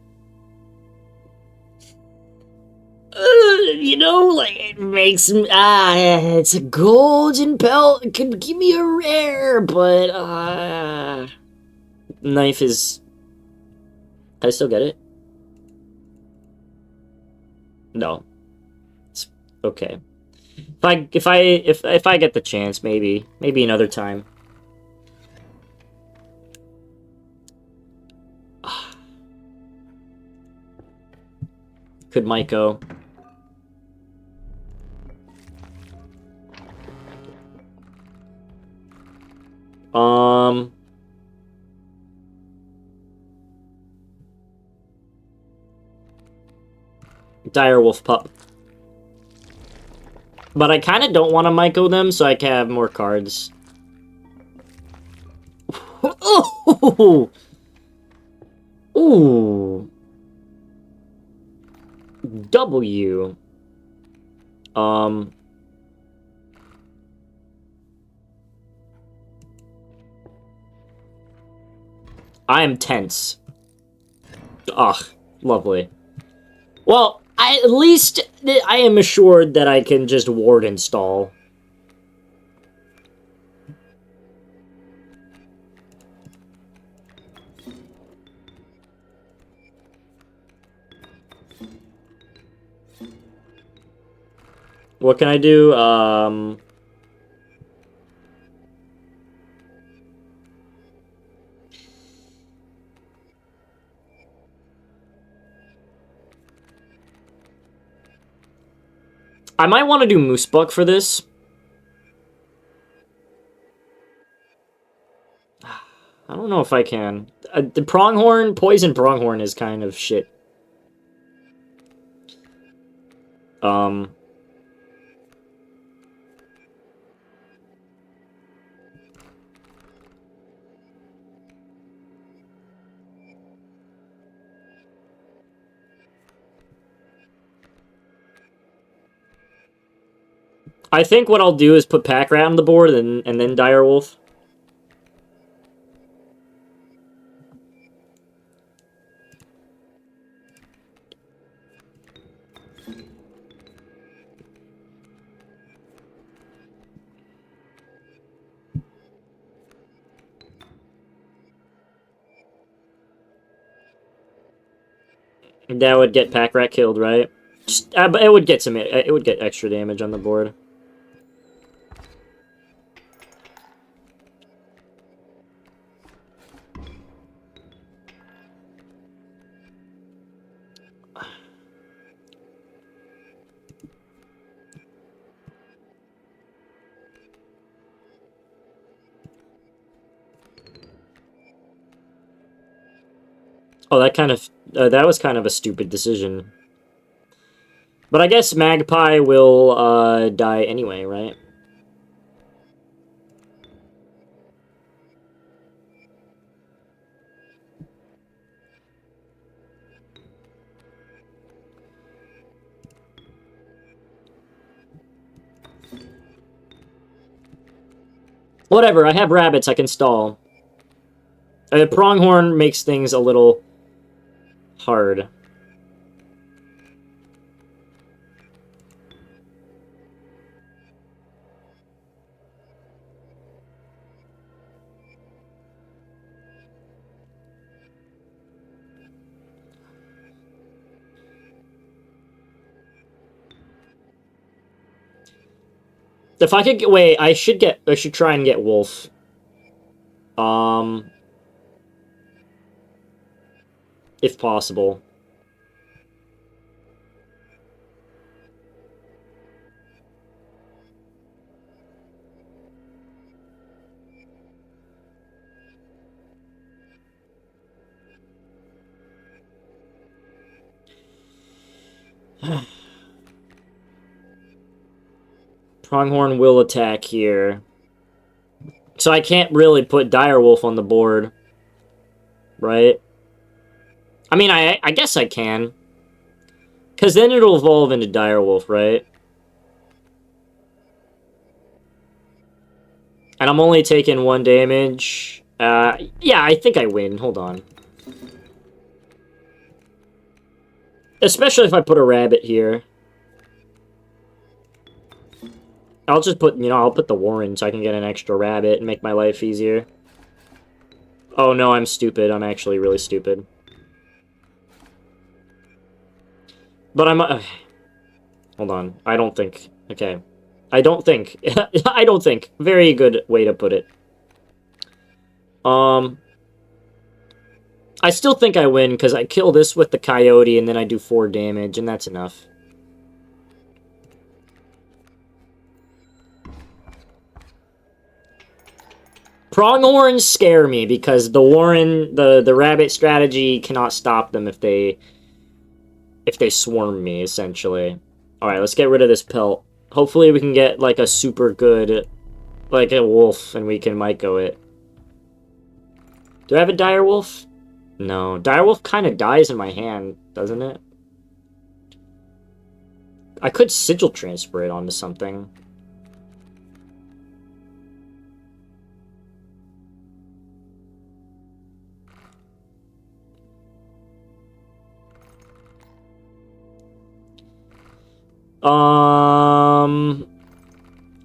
you know, like, it makes me, it's a golden pelt. It could give me a rare, but knife is. Can I still get it? No. It's okay. If I get the chance, maybe another time. Could Maiko. Direwolf pup. But I kind of don't want to Maiko them, so I can have more cards. Ooh! Ooh! W. I am tense. Ugh, lovely. Well, at least I am assured that I can just ward install. What can I do? I might want to do Moose Buck for this. I don't know if I can. The Pronghorn, Poison Pronghorn is kind of shit. I think what I'll do is put Pack Rat on the board and then Direwolf. That would get Pack Rat killed, right? Just, but it would get some. It would get extra damage on the board. Oh, that was kind of a stupid decision. But I guess Magpie will die anyway, right? Whatever, I have rabbits, I can stall. Pronghorn makes things a little hard. If I could get... Wait, I should try and get Wolf. If possible. Pronghorn will attack here. So I can't really put Direwolf on the board. Right? I mean, I guess I can. Because then it'll evolve into Direwolf, right? And I'm only taking 1 damage. Yeah, I think I win. Hold on. Especially if I put a rabbit here. I'll just put, I'll put the Warren so I can get an extra rabbit and make my life easier. Oh no, I'm stupid. I'm actually really stupid. But I'm... hold on. I don't think... Okay. I don't think. I don't think. Very good way to put it. I still think I win, because I kill this with the Coyote, and then I do 4 damage, and that's enough. Pronghorns scare me, because the Warren, the rabbit strategy cannot stop them if they swarm me, essentially. Alright, let's get rid of this pelt. Hopefully we can get, like, a super good, like, a wolf, and we can Myco it. Do I have a Direwolf? No. Direwolf kind of dies in my hand, doesn't it? I could Sigil Transfer it onto something.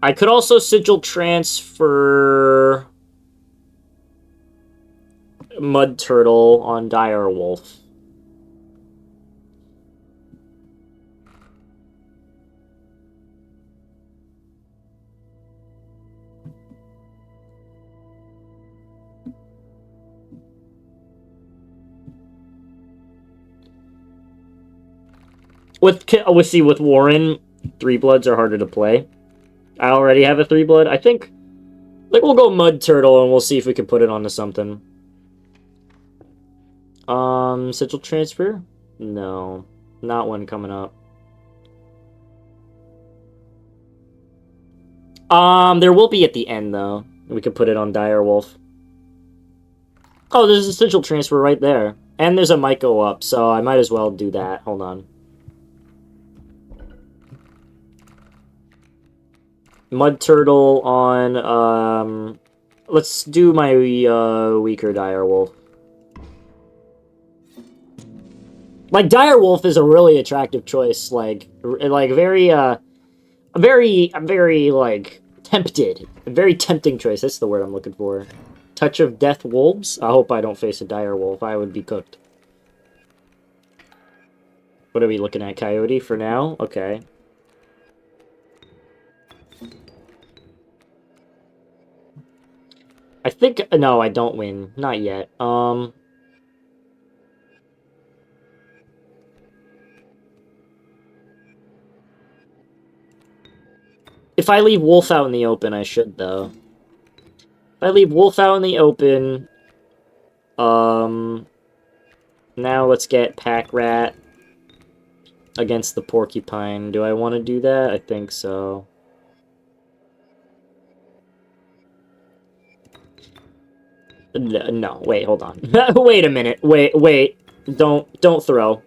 I could also Sigil Transfer Mud Turtle on Direwolf. With Warren, 3-bloods are harder to play. I already have a 3-blood. I think we'll go Mud Turtle and we'll see if we can put it onto something. Sigil Transfer? No. Not one coming up. There will be at the end, though. We could put it on Direwolf. Oh, there's a Sigil Transfer right there. And there's a Myco up, so I might as well do that. Hold on. Mud Turtle on, let's do my, weaker Direwolf. Like, Direwolf is a really attractive choice, like very, very, like, tempted. A very tempting choice, that's the word I'm looking for. Touch of Death Wolves? I hope I don't face a Direwolf, I would be cooked. What are we looking at, Coyote, for now? Okay. I think... No, I don't win. Not yet. If I leave Wolf out in the open, I should, though. If I leave Wolf out in the open... Now let's get Pack Rat against the Porcupine. Do I want to do that? I think so. No, wait, hold on. Wait a minute. Wait. Don't throw.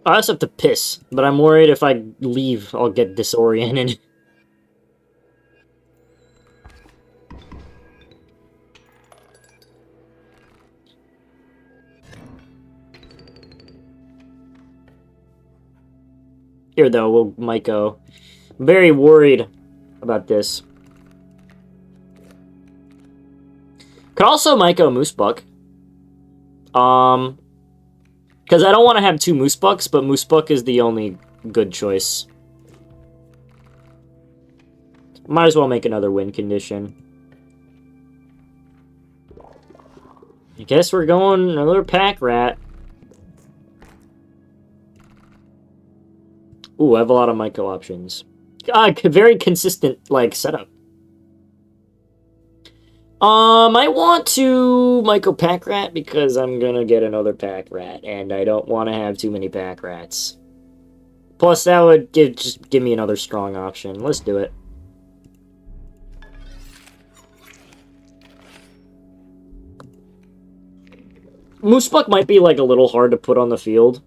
I also have to piss, but I'm worried if I leave, I'll get disoriented. Here, though, we'll Myco. I'm very worried about this. Could also Myco Moosebuck. Because I don't want to have two Moosebucks, but Moosebuck is the only good choice. Might as well make another win condition. I guess we're going another Pack Rat. Ooh, I have a lot of Myco options. Very consistent, like, setup. I want to Myco Pack Rat because I'm gonna get another Pack Rat, and I don't want to have too many Pack Rats. Plus, that would just give me another strong option. Let's do it. Moosebuck might be, like, a little hard to put on the field.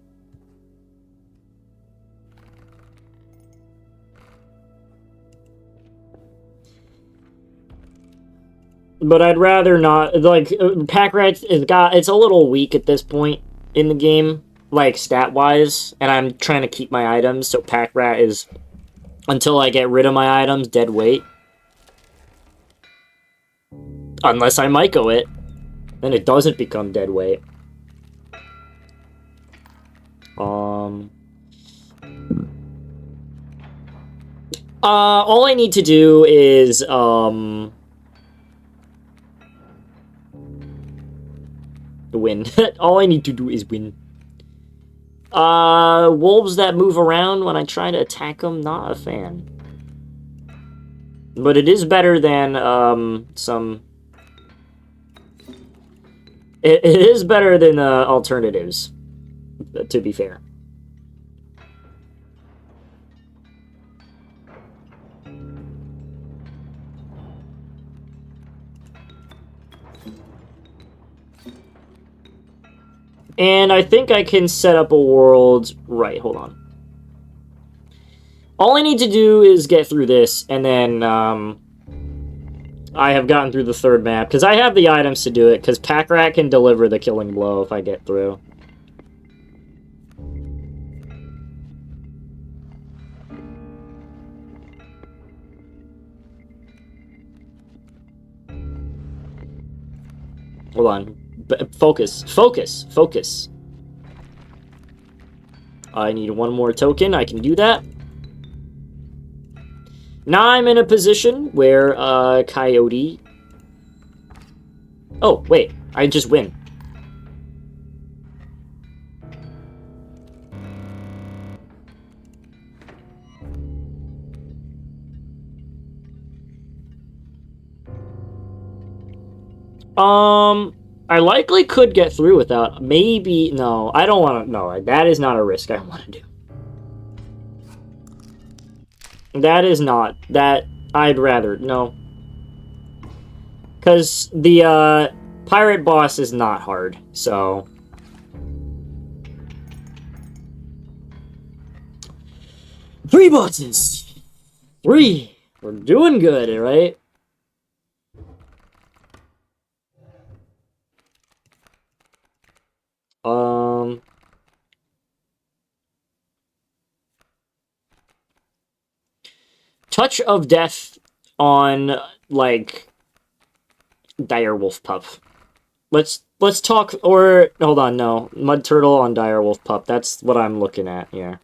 But I'd rather not, like, Pack Rat it's a little weak at this point in the game, like, stat-wise, and I'm trying to keep my items, so Pack Rat is, until I get rid of my items, dead weight. Unless I Myco it, then it doesn't become dead weight. All I need to do is, win. All I need to do is win. Wolves that move around when I try to attack them, not a fan. But it is better than, some... It is better than, alternatives, to be fair. And I think I can set up a world... Right, hold on. All I need to do is get through this, and then, I have gotten through the third map, because I have the items to do it, because Pack Rat can deliver the killing blow if I get through. Hold on. Focus. Focus. Focus. I need one more token. I can do that. Now I'm in a position where, Coyote... Oh, wait. I just win. I likely could get through without... Maybe... No, I don't want to... No, that is not a risk I want to do. That is not. That... I'd rather... No. Because the, pirate boss is not hard, so... 3 bosses! 3! We're doing good, right? Touch of Death on, like, Direwolf Pup. Let's talk, or, hold on, no. Mud Turtle on Direwolf Pup. That's what I'm looking at here.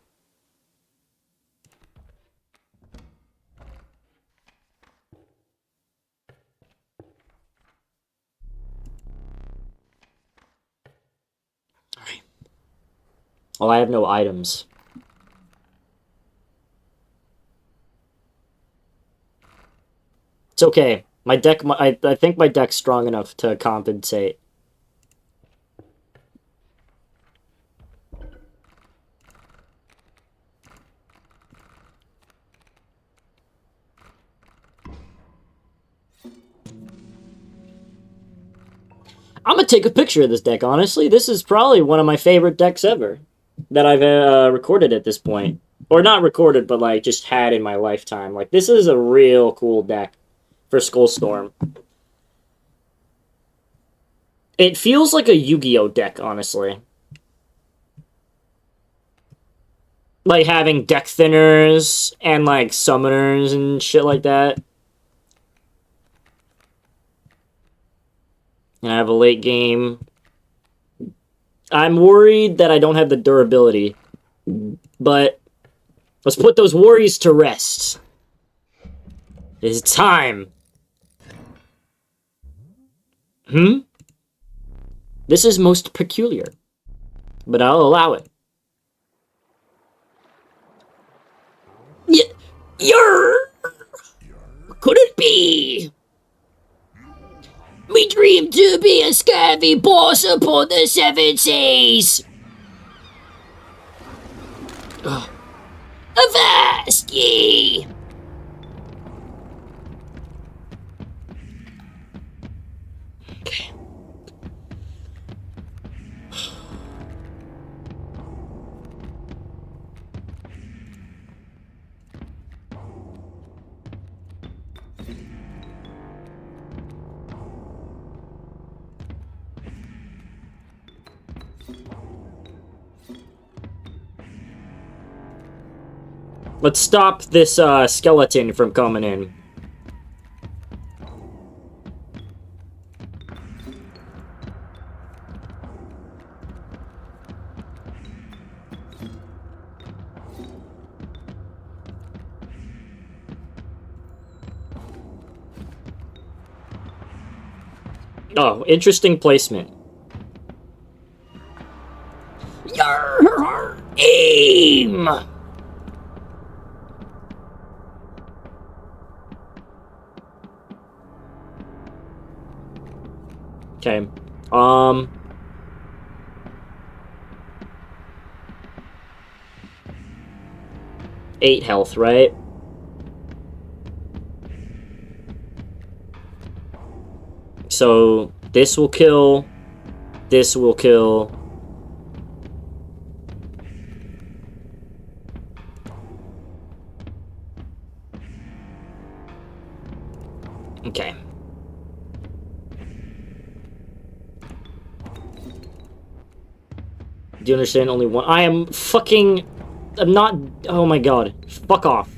Alright. Well, I have no items. It's okay. My deck, I think my deck's strong enough to compensate. I'm gonna take a picture of this deck, honestly. This is probably one of my favorite decks ever that I've recorded at this point. Or not recorded, but, like, just had in my lifetime. Like, this is a real cool deck for Skullstorm. It feels like a Yu-Gi-Oh deck, honestly. Like, having deck thinners and, like, summoners and shit like that. And I have a late game. I'm worried that I don't have the durability. But let's put those worries to rest. It's time. This is most peculiar. But I'll allow it. Yer! Could it be? We dream to be a scurvy boss upon the seven seas. Avast ye! Okay. Let's stop this skeleton from coming in. Oh, interesting placement. Yarr! Aim! Okay. 8 health, right? So, this will kill. This will kill. Okay. Do you understand? Only one. I am fucking... I'm not... Oh my god. Fuck off.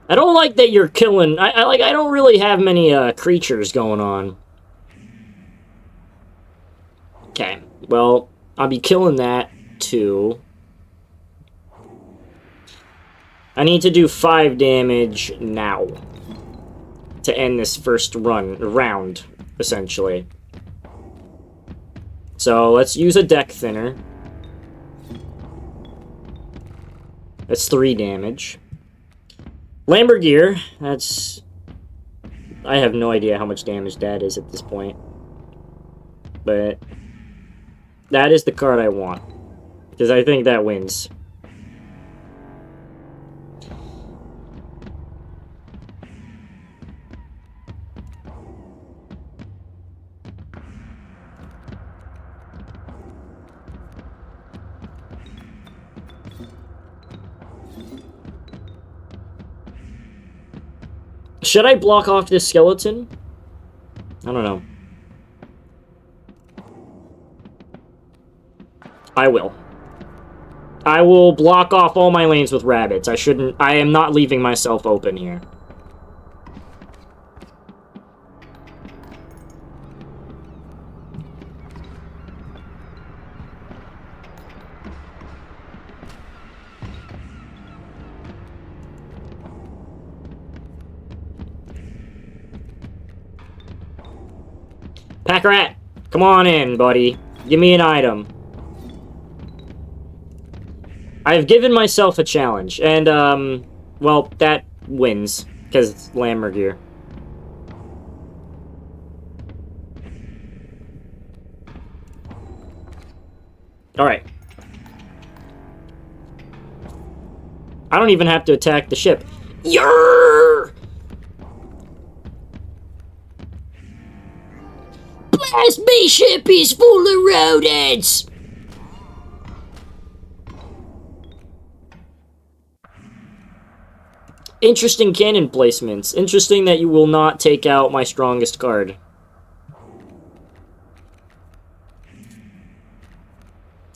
I don't like that you're killing... I don't really have many creatures going on. Okay. Well, I'll be killing that too. I need to do 5 damage now to end this first round, essentially. So let's use a deck thinner. That's 3 damage. Lambergear, that's... I have no idea how much damage that is at this point. But that is the card I want. Because I think that wins. Should I block off this skeleton? I don't know. I will. I will block off all my lanes with rabbits. I am not leaving myself open here. Pack rat, come on in, buddy. Give me an item. I've given myself a challenge, and, well, that wins, because it's Lammer gear. Alright. I don't even have to attack the ship. Yarr! Blast me ship is full of rodents! Interesting cannon placements. Interesting that you will not take out my strongest card.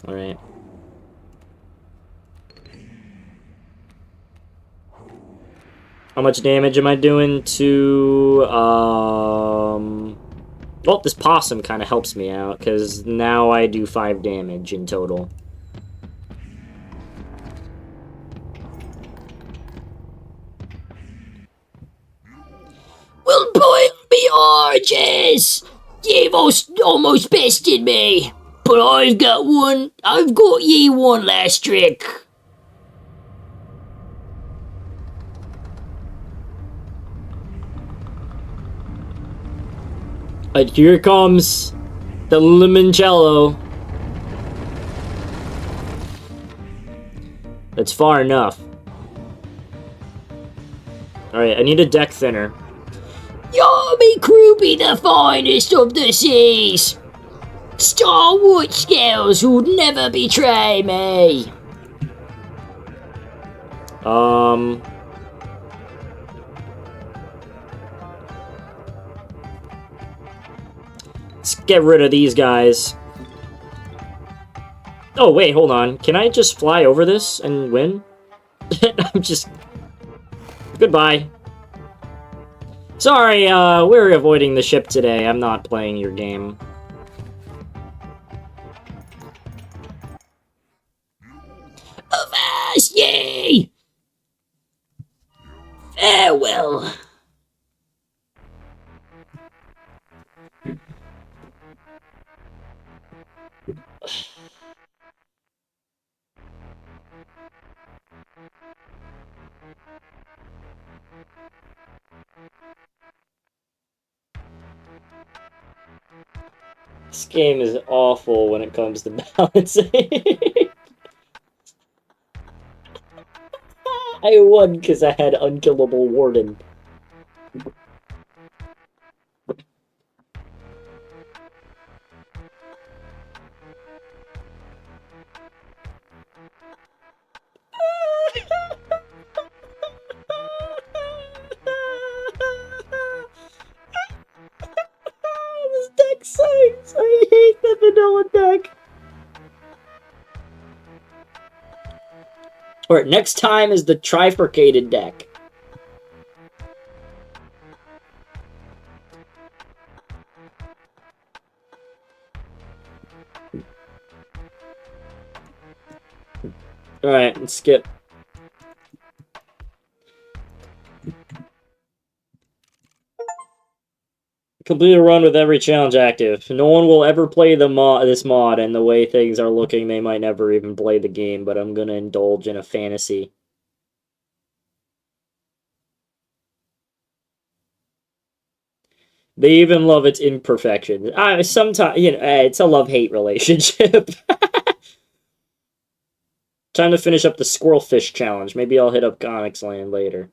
Alright. How much damage am I doing to, well, this possum kind of helps me out, because now I do 5 damage in total. Well, boy, me arches! You've almost bested me, but I've got ye one last trick. And here comes the limoncello. That's far enough. Alright, I need a deck thinner. Yummy crew be the finest of the seas. Stalwart scales who'd never betray me. Let's get rid of these guys. Oh, wait, hold on. Can I just fly over this and win? I'm just... Goodbye. Sorry, we're avoiding the ship today. I'm not playing your game. Avast ye! Farewell. This game is awful when it comes to balancing. I won because I had Unkillable Warden. This deck sucks. I hate the vanilla deck. Alright, next time is the trifurcated deck. Alright, let's skip. Complete a run with every challenge active. No one will ever play this mod, and the way things are looking, they might never even play the game, but I'm gonna indulge in a fantasy. They even love its imperfections. Sometimes, you know, it's a love-hate relationship. Time to finish up the Squirrelfish challenge. Maybe I'll hit up Onyx Land later.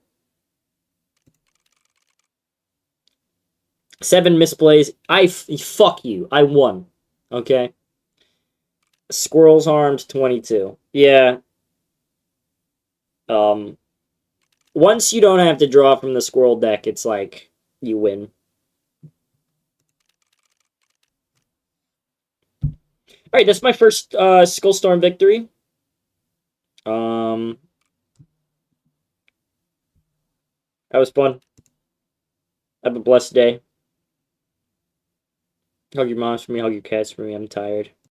7 misplays. Fuck you. I won. Okay? Squirrels harmed 22. Yeah. once you don't have to draw from the squirrel deck, it's like you win. All right, that's my first Skullstorm victory. That was fun. Have a blessed day. Hug your moms for me, hug your cats for me. I'm tired.